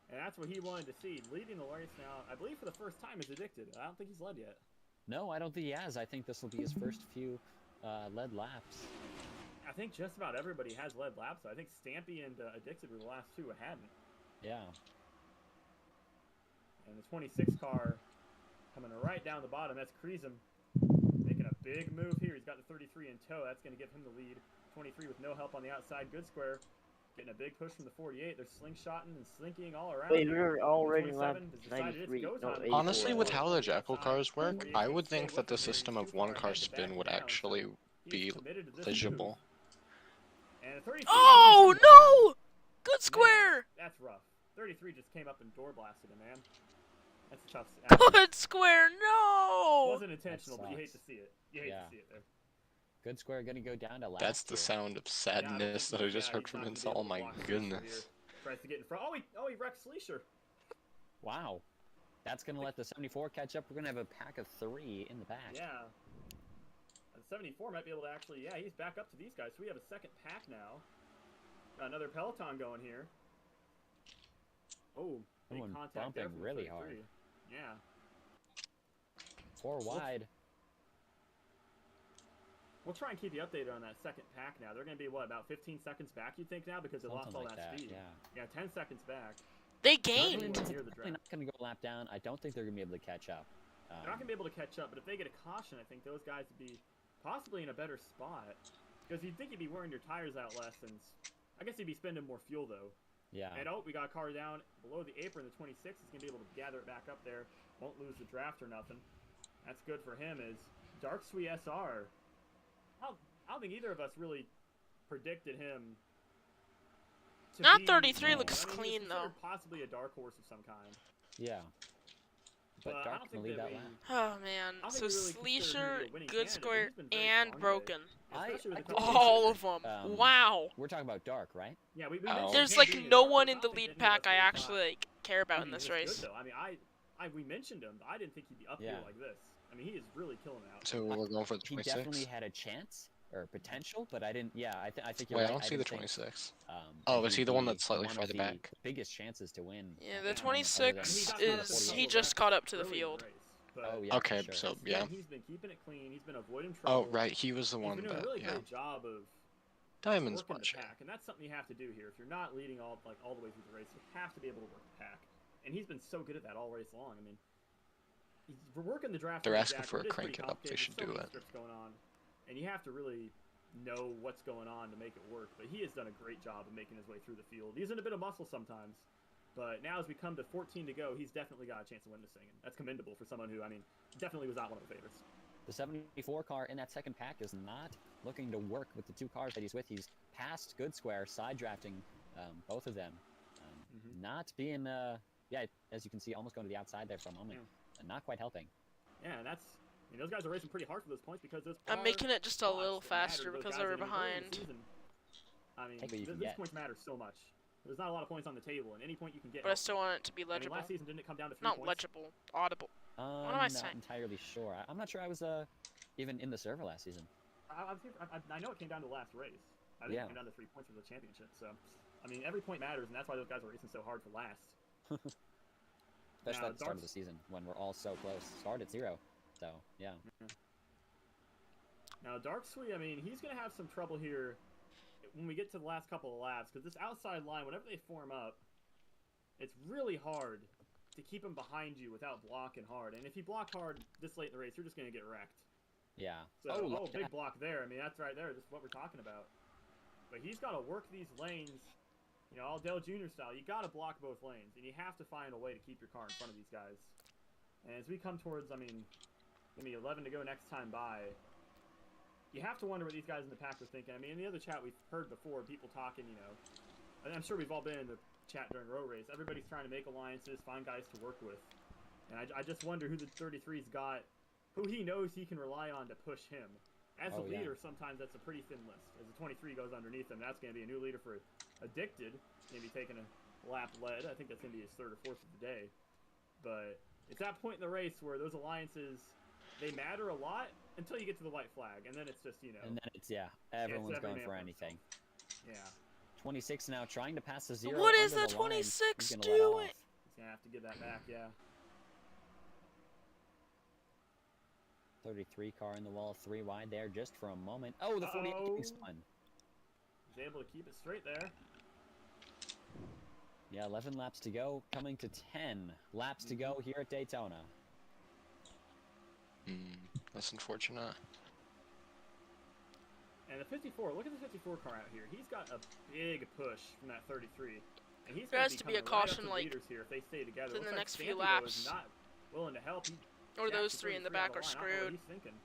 And that's what he wanted to see. Leading the race now, I believe for the first time, is Addicted. I don't think he's led yet. No, I don't think he has. I think this will be his first few lead laps. I think just about everybody has led laps. I think Stampy and Addicted were the last two who hadn't. Yeah. And the 26 car coming right down the bottom. That's Kreesum making a big move here. He's got the 33 in tow. That's going to give him the lead. 23 with no help on the outside. Good square. Getting a big push from the 48. They're slingshotting and slinking all around. Wait, here. we're already 27 lap has decided it's 93. go No, time. 84. Honestly, with how the Jackal Outside. cars work, 48 I would stay think with that the him here. system He's of too one far car ahead to spin back would him down, actually so be he's committed to this legible. move. And the 33 Oh, no! Good square! That's rough. 33 just came up and door blasted him, man. That's a tough. It Good square, no! wasn't intentional, but you hate to sucks. see it. You hate Yeah. to see it there. Good square gonna go down to last. That's the here. sound of sadness that I just heard from He's Insel. not Oh gonna be my able to block Sleesher goodness. here. Tries to get in front. Oh, he wrecked Sleesher. Wow. That's gonna let the 74 catch up. We're gonna have a pack of 3 in the back. Yeah. And 74 might be able to actually, yeah, he's back up to these guys. So we have a second pack now. Got another Peloton going here. Oh, big Someone contact there bumping from the really 33. hard. Yeah. 4 wide. We'll try and keep you updated on that second pack now. They're going to be, what, about 15 seconds back, you think, now? Because they lost Something all like that that, speed. yeah. Yeah, 10 seconds back. They Definitely gained. near the They're draft. not gonna go lap down. I don't think they're gonna be able to catch up. They're not going to be able to catch up, but if they get a caution, I think those guys would be possibly in a better spot. Because you'd think you'd be wearing your tires out less, and I guess you'd be spending more fuel, though. Yeah. And oh, we got a car down below the apron. The 26 is going to be able to gather it back up there. Won't lose the draft or nothing. That's good for him. Is Dark Sweet SR. I don't think either of us really predicted him. To Not be, 33 I mean, looks he was clean, though. considered possibly a dark horse of some kind. Yeah. But I Dark don't can think lead that that we- lap. Oh man. I don't So think we really considered him to be Sleesher, a winning Good candidate, but Square, he's been very and strong Broken. Especially with a I couple think All of them. Wow. We're talking about Dark, right? Yeah, we Oh. mentioned There's him like being a no dark one horse. in I the don't think lead any of us pack I really thought actually like care about he'd in be this good, race. though. I mean, we mentioned him. I didn't think he'd be up here Yeah. like this. I mean, he is really killing it out. So we're going for the He 26? definitely had a chance or potential, but I didn't. Yeah, I think you're Wait, right. I don't see the didn't think, 26. that Oh, is he he'd the one be that's slightly one farther of the back? Biggest chances to win. Yeah, other the than 26 And he got caught up in a is couple he of just wrecks caught up to the early in field. race, but Oh yeah. Okay, for sure. so since yeah. then, he's been keeping it clean. He's been avoiding trouble. Oh, right, he was the He's one been doing a that, really yeah. great job of Diamond's working the watching. pack, and that's something you have to do here. If you're not leading all the way through the race, you have to be able to work the pack. And he's been so good at that all race long. I mean, we're working the draft. They're with asking Jackal. for a It is crank pretty it up. They complicated. should There's so do many it. scripts going on, and you have to really know what's going on to make it work. But he has done a great job of making his way through the field. He's in a bit of muscle sometimes, but now as we come to 14 to go, he's definitely got a chance to win this thing. And that's commendable for someone who, I mean, definitely was not one of the favorites. The 74 car in that second pack is not looking to work with the 2 cars that he's with. He's passed Good Square, side drafting both of them. Not being, yeah, as you can see, almost going to the outside there for a moment. Not quite helping. Yeah, and that's, I mean, those guys are racing pretty hard for those points because those I'm cars making it just a spots little that matter to faster those because guys they were at any point in the behind. season. I mean, Take what you can these get. points matter so much. There's not a lot of points on the table, and any point you can get. But I helps. still want it to be I mean, legible. last season didn't it come down to 3 Not points? legible, audible. What am I I'm not saying? entirely sure. I'm not sure I was even in the server last season. I know it came down to the last race. I think Yeah. it came down to 3 points for the championship. So, I mean, every point matters, and that's why those guys are racing so hard for last. Especially Now, at the start of the Dark's- season when we're all so close. Start at 0. So, yeah. Now, Dark Sweet, I mean, he's going to have some trouble here when we get to the last couple of laps, because this outside line, whenever they form up, it's really hard to keep him behind you without blocking hard. And if you block hard this late in the race, you're just going to get wrecked. Yeah. So, oh, big block there. I mean, that's right there. This is what we're talking about. But he's got to work these lanes, you know, all Dale Jr. style. You got to block both lanes, and you have to find a way to keep your car in front of these guys. And as we come towards, I mean, maybe 11 to go next time by, you have to wonder what these guys in the pack are thinking. I mean, in the other chat we've heard before, people talking, you know, and I'm sure we've all been in the chat during row race. Everybody's trying to make alliances, find guys to work with. And I just wonder who the 33's got, who he knows he can rely on to push him. As a leader, sometimes that's a pretty thin list. As the 23 goes underneath him, that's going to be a new leader for Addicted. Maybe taking a lap led. I think that's going to be his 3rd or 4th of the day. But it's that point in the race where those alliances, they matter a lot until you get to the white flag. And then it's just, you know. And then it's, everyone's every going man for for anything. Yeah. 26 now trying to pass the 0. What is under the the line. 26 He's gonna let doing? off. He's going to have to give that back, yeah. 33 car in the wall, 3 wide there just for a moment. Oh, the 48 getting spun. He's able to keep it straight there. Yeah, 11 laps to go, coming to 10 laps to go here at Daytona. That's unfortunate. And the 54, look at the 54 car out here. He's got a big push from that 33. And he's There going has to to be a caution, like, leaders here if they stay together. within the Looks next like few Stampy, though, laps. is not willing to help. Or Jack's those the 3 in the 33 out back of are line. I don't know what screwed. he's thinking.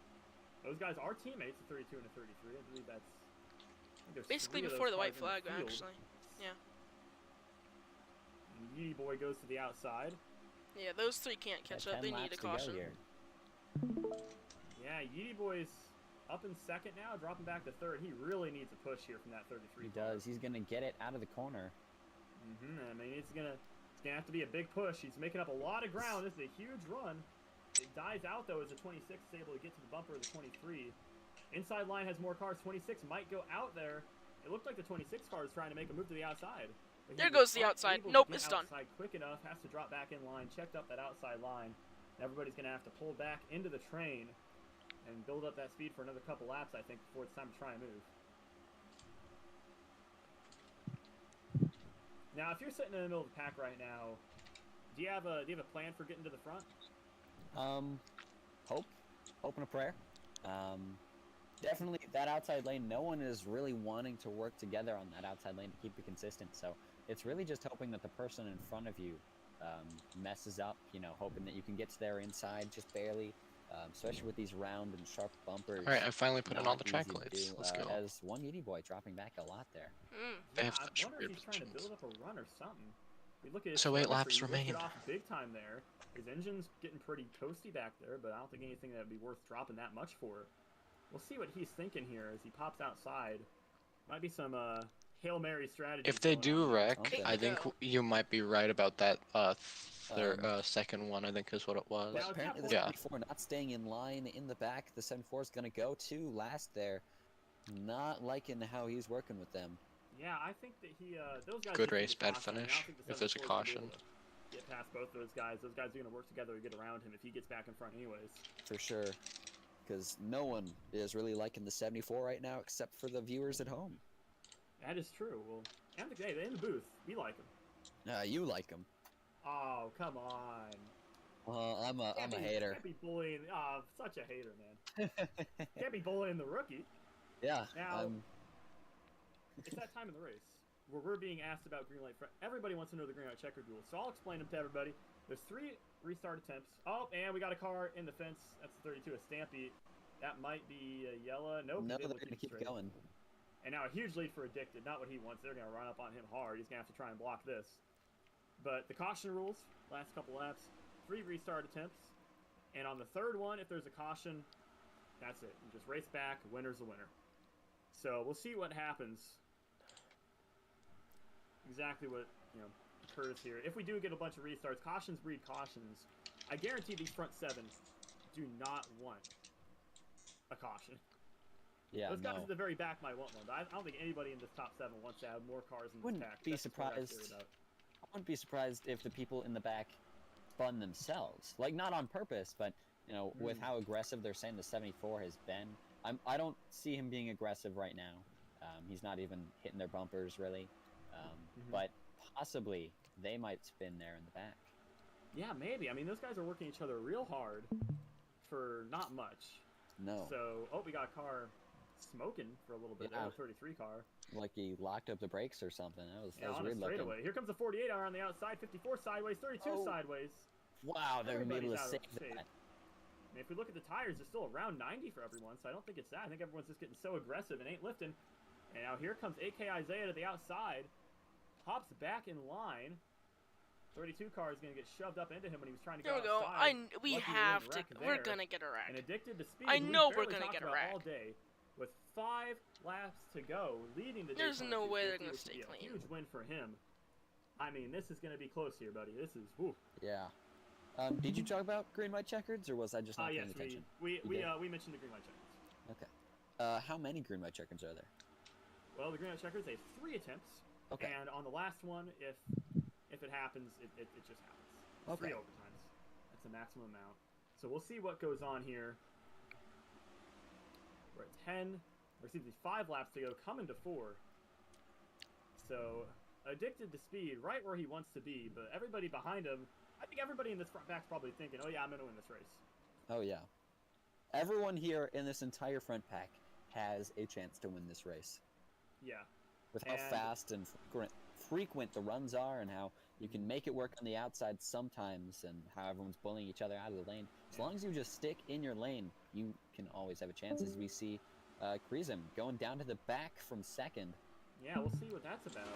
Those guys are teammates, the 32 and the 33. I believe that's... I think there's Basically 3 of before those the white cars in flag, field. actually. Yeah. And Yeety Boy goes to the outside. Yeah, those three can't catch up. 10 They need laps a to go caution. here. Yeah, Yeety Boy's up in second now, dropping back to third. He really needs a push here from that 33. He does. He's gonna get it out of the corner. I mean, it's gonna have to be a big push. He's making up a lot of ground. This is a huge run. It dies out though as the 26 is able to get to the bumper of the 23. Inside line has more cars. 26 might go out there. It looked like the 26 car is trying to make a move to the outside. But There he goes was the outside. unable to Nope, get it's done. outside quick enough. Has to drop back in line. Checked up that outside line. Everybody's gonna have to pull back into the train and build up that speed for another couple laps, I think, before it's time to try and move. Now, if you're sitting in the middle of the pack right now, do you have a plan for getting to the front? Hope and a prayer. Definitely that outside lane. No one is really wanting to work together on that outside lane to keep it consistent. So it's really just hoping that the person in front of you messes up. You know, hoping that you can get to their inside just barely. Especially with these round and sharp bumpers. All right, I finally put in all the track Not easy to lights. do, Let's go. As one Yeety Boy dropping back a lot there. They have I such wonder if weird he's trying to positions. build up a run or something. We look at his So 8 telemetry, laps he lifted remain. off big time there. His engine's getting pretty toasty back there, but I don't think anything that would be worth dropping that much for. We'll see what he's thinking here as he pops outside. Might be some Hail Mary strategy. If they do wreck, Okay. I think you might be right about that second one, I think is what it was. But apparently the Yeah. 74 not staying in line in the back. The 74 is going to go to last there. Not liking how he's working with them. Yeah, I think that those guys. Good just need race, to bad caution him. I don't finish, think the if there's a 74 is gonna be caution. able to get past both those guys. Those guys are going to work together to get around him if he gets back in front, anyways. For sure. Because no one is really liking the 74 right now except for the viewers at home. That is true. Well, and the day in the booth, we like him. You like him. Oh, come on. I'm a hater. Can't be bullying. Such a hater, man. Can't be bullying the rookie. Yeah. Now, it's that time in the race where we're being asked about green light. Everybody wants to know the green light checkered rules, so I'll explain them to everybody. There's 3 restart attempts. Oh, and we got a car in the fence. That's the 32, a Stampede. That might be a yellow. Nope. No, he's they're able to going to keep straight. going. And now a huge lead for Addicted. Not what he wants. They're going to run up on him hard. He's going to have to try and block this. But the caution rules, last couple laps, 3 restart attempts. And on the third one, if there's a caution, that's it. You just race back. Winner's a winner. So we'll see what happens. Exactly what occurs here. If we do get a bunch of restarts, cautions breed cautions. I guarantee these front 7 do not want a caution. Yeah, Those guys no. at the very back might want one. But I don't think anybody in this top 7 wants to have more cars in this Wouldn't pack. be That's what I'm surprised. worried about. I wouldn't be surprised if the people in the back spun themselves. Like, not on purpose, but, with how aggressive they're saying the 74 has been. I don't see him being aggressive right now. He's not even hitting their bumpers, really. But possibly they might spin there in the back. Yeah, maybe. I mean, those guys are working each other real hard for not much. No. So, we got a car smoking for a little bit there, a 33 car. Like he locked up the brakes or something. That was on weird a looking. straightaway. Here comes the 48 R on the outside, 54 sideways, 32 sideways. Wow, they're going to be able to Everybody's out save of shape. that. And if we look at the tires, it's still around 90 for everyone, so I don't think it's that. I think everyone's just getting so aggressive and ain't lifting. And now here comes AK Isaiah to the outside. Hops back in line. 32 car is going to get shoved up into him when he was trying to There go we go. outside. We Lucky have didn't to. wreck We're there. gonna get a And wreck. Addicted to Speed. I who know we've we're barely gonna talked get a about wreck. all day, with 5 laps to go, leading the There's Daytona no way they're 250, gonna which stay would be clean. a huge win for him. I mean, this is going to be close here, buddy. This is whew. Yeah. Did you talk about green white checkers, or was I just not paying Yes, attention? we did? mentioned the green light checkers. Okay. How many green white checkers are there? Well, the green light checkers, they have 3 attempts. Okay. And on the last one, if it happens, it just happens. Okay. 3 overtimes. That's the maximum amount. So we'll see what goes on here. We're at 10. Or excuse me, 5 laps to go, coming to 4. So Addicted to Speed, right where he wants to be, but everybody behind him, I think everybody in this front back's probably thinking, oh yeah, I'm gonna win this race. Oh, yeah. Everyone here in this entire front pack has a chance to win this race. Yeah. With how fast and frequent the runs are, and how you can make it work on the outside sometimes, and how everyone's bullying each other out of the lane. As long as you just stick in your lane, you can always have a chance. As we see Krizm going down to the back from second. Yeah, we'll see what that's about.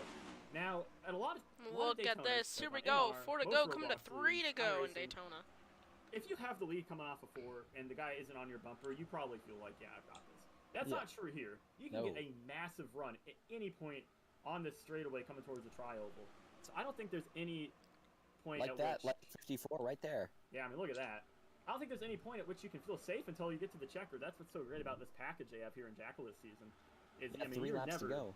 Now, at a lot of Look at Daytonas, this. Here like we in go. our 4 to most go. Coming to Roblox 3 leagues, to go in iRacing, Daytona. if you have the lead coming off a 4 and the guy isn't on your bumper, you probably feel like, yeah, I've got this. That's not true here. You can get a massive run at any point on this straightaway coming towards the tri-oval. So I don't think there's any point Like at that, which... like 54 right there. Yeah, I mean, look at that. I don't think there's any point at which you can feel safe until you get to the checker. That's what's so great about this package they have here in Jackal this season. Is, Yeah, I mean, 3 you're laps to go.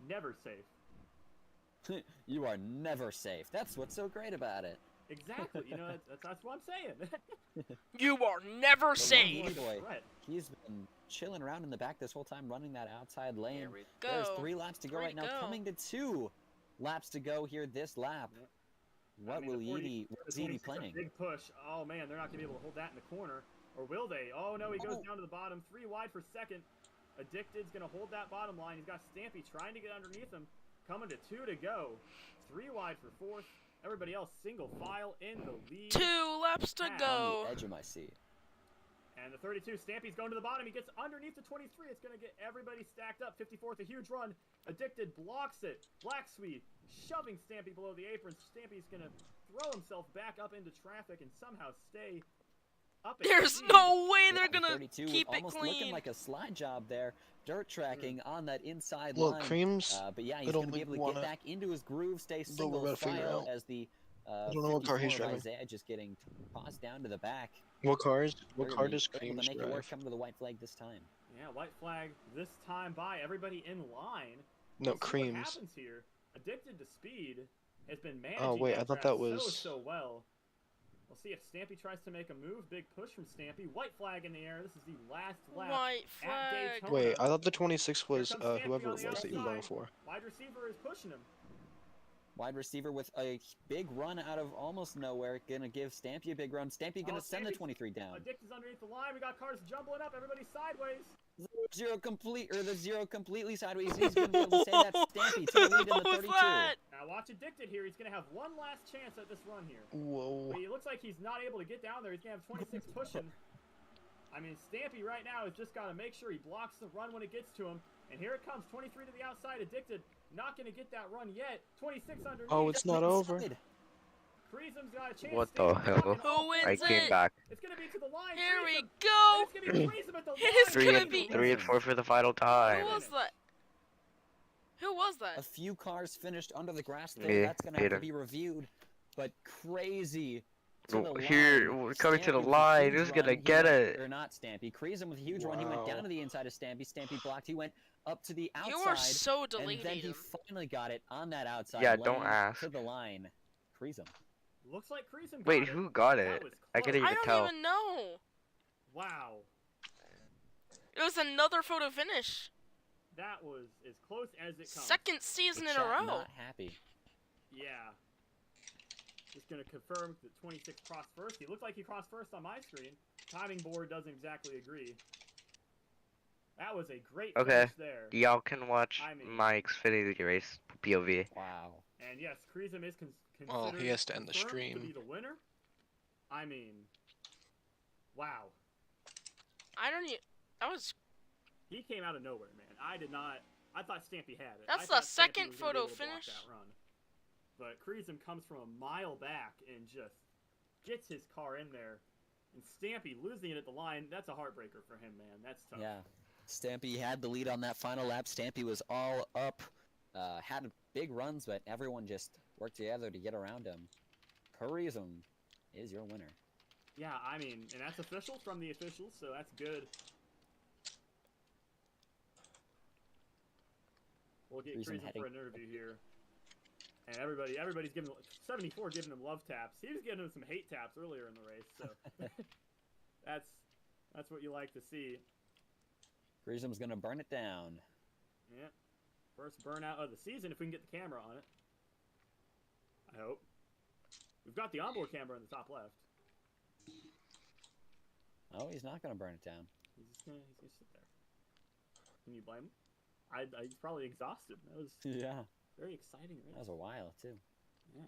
never safe. You are never safe. That's what's so great about it. Exactly. You know, that's what I'm saying. You are never The safe. Lone Boy, he's been chilling around in the back this whole time, running that outside lane. Here we There's go. 3 laps to go 3 right to now, go. coming to 2 laps to go here this lap. Yep. What I mean, will the 40 Edie, the what is Edie 26 a playing? Big push. Oh man, they're not gonna be able to hold that in the corner, or will they? Oh no, he goes down to the bottom. 3 wide for second. Addicted's gonna hold that bottom line. He's got Stampy trying to get underneath him. Coming to 2 to go. 3 wide for fourth. Everybody else single file in the lead. 2 laps to On go. the edge of my seat. And the 32, Stampy's going to the bottom. He gets underneath the 23. It's going to get everybody stacked up. 54th, a huge run. Addicted blocks it. Black Swede shoving Stampy below the apron. Stampy's going to throw himself back up into traffic and somehow stay up at There's speed. no way they're gonna 32 keep it almost clean. looking like a slide job there. Dirt tracking on that inside Look, line. Creams, But yeah, I he's don't going to be think able to wanna get back into his groove, stay lower single that figure file out. as the I don't know what car he's 54 of driving. Isaiah just getting tossed down to the back. What car They're does gonna be able Creams to make it work drive? coming to the white flag this time. Yeah, white flag this time by everybody in line. No, We'll see what Creams. happens here. Addicted to speed has been managing Oh wait, that I thought track that was. so well. We'll see if Stampy tries to make a move. Big push from Stampy. White flag in the air. This is the last lap White at flag. Daytona. Wait, I thought the 26 Here was comes Stampy whoever on it the was that you were going outside. for. Wide receiver is pushing him. Wide receiver with a big run out of almost nowhere. Gonna give Stampy a big run. Stampy gonna send the Stampy's- 23 down. Addicted's underneath the line. We got cars jumbling up. Everybody's sideways. The zero completely sideways. He's gonna be able to say that Stampy to the lead in the 32. Now watch Addicted here. He's gonna have one last chance at this run here. Whoa. But he looks like he's not able to get down there. He's gonna have 26 pushing. I mean, Stampy right now has just got to make sure he blocks the run when it gets to him. And here it comes, 23 to the outside. Addicted, not gonna get that run yet. 26 underneath. Oh, it's not over. Creasum's got a chance. What the Stampy's hell? blocking all Who wins three. it? I came back. It's gonna be to the line. Here we Creasum. go. It's gonna be Creasum at the line. It is gonna be. 3 and 4 for the final time. Who was that? Who was that? A few cars finished under the grass there. Me, That's gonna have Peter. to be reviewed. But crazy. To the Here, line. we're coming to the Stampy with a line. huge Who's gonna run. He get went- it? Or not Stampy. Creasum with a huge run. He went down to the inside of Stampy. Stampy blocked. He went up to the outside. You are so and then he deleted. finally got it on that outside Yeah, lane don't ask. to the line. Creasum. Looks like Creasum got Wait, it. who got That it? was I close. couldn't I even don't tell. even know. Wow. It was another photo finish. That was as close as it comes. Second season The in a chat row. Not happy. Yeah. Just gonna confirm that 26 crossed first. He looked like he crossed first on my screen. Timing board doesn't exactly agree. That was a great Okay, finish there. y'all can watch I mean- my Xfinity race POV. Wow. And yes, Creasum is considered Well, he has to end the confirmed stream. to be the winner. I mean, wow. I don't even. That was. He came out of nowhere, man. I did not. I thought Stampy had it. That's I the thought Stampy second was gonna be photo able to block finish. that run. But Creasum comes from a mile back and just gets his car in there. And Stampy losing it at the line, that's a heartbreaker for him, man. That's tough. Yeah. Stampy had the lead on that final lap. Stampy was all up. Had big runs, but everyone just worked together to get around him. Creasum is your winner. Yeah, I mean, and that's official from the officials, so that's good. We'll get Creasum Creasum for an interview here. And everybody's giving 74 giving him love taps. He was giving him some hate taps earlier in the race, so that's what you like to see. Creasum's gonna burn it down. Yeah. First burnout of the season if we can get the camera on it. I hope. We've got the onboard camera in the top left. Oh, he's not gonna burn it down. He's gonna sit there. Can you blame him? He's probably exhausted. That was Yeah. very exciting race. That was a while too. Yeah.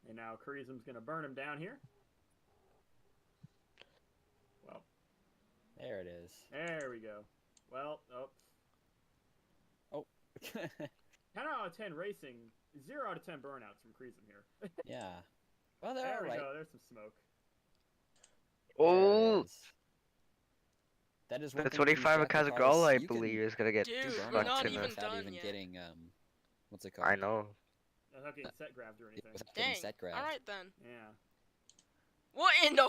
And now Creasum's gonna burn him down here. Well, There it is. There we go. Well, oh. Oh. 10 out of 10 racing, 0 out of 10 burnouts from Kreesum here. Yeah. Well, they're there we alright. go. There's some smoke. Oh, that is one the thing with these 25 of Jackal Kazagral, cars, I you can believe, is gonna get Dude, do we're fucked not in even the. without done even yet. getting what's it called? I know. Without getting set grabbed or anything. Without getting Dang. set grabbed. All right then. Yeah. What in the?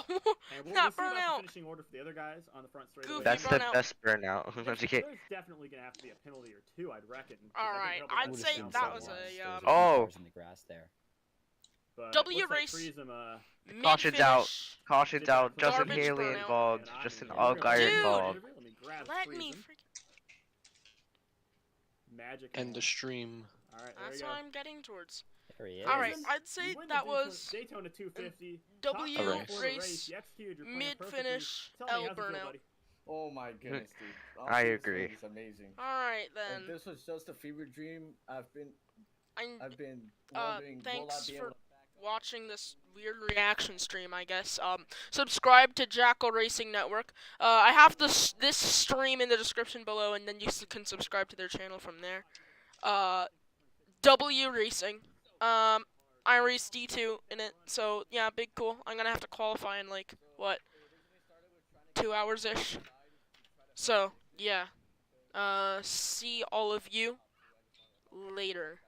And we'll Not see about burnout. the finishing order for the other guys on the front straight. Goofy That's the burnout. best burnout. There's, Don't you get? there's definitely gonna have to be a penalty or two, I'd reckon. 'cause All I think right, a couple I'd guys say down that south. was a There's Oh. cars in the grass there. But W looks like race. Kreesum, Caution's out. Mid-finish. Caution's did that out. clean Justin Garbage Haley burnout. involved. And Justin I'm gonna- Allgaier Dude. involved. Let me grab Let me Kreesum. freaking. Magic. End the hand. stream. All right, there That's we what go. I'm getting towards. There he is. All right, Kreesum, I'd say you win the that Daytona- was Daytona 250. W Top race. for the race. You executed your plan perfectly. mid-finish Tell me, L how's it feel, burnout. buddy? Oh my goodness, dude. I Honestly, this agree. game is amazing. All right If then. this was just a fever dream, I've been I'm wondering, will I thanks be for able to watching this weird reaction stream, I guess. Subscribe to Jackal Racing Network. I have this stream in the description below, and then you can subscribe to their channel from there. W Racing. I raced D2 in it, so yeah, big cool. I'm gonna have to qualify in like what, 2 hours ish. So yeah. See all of you later.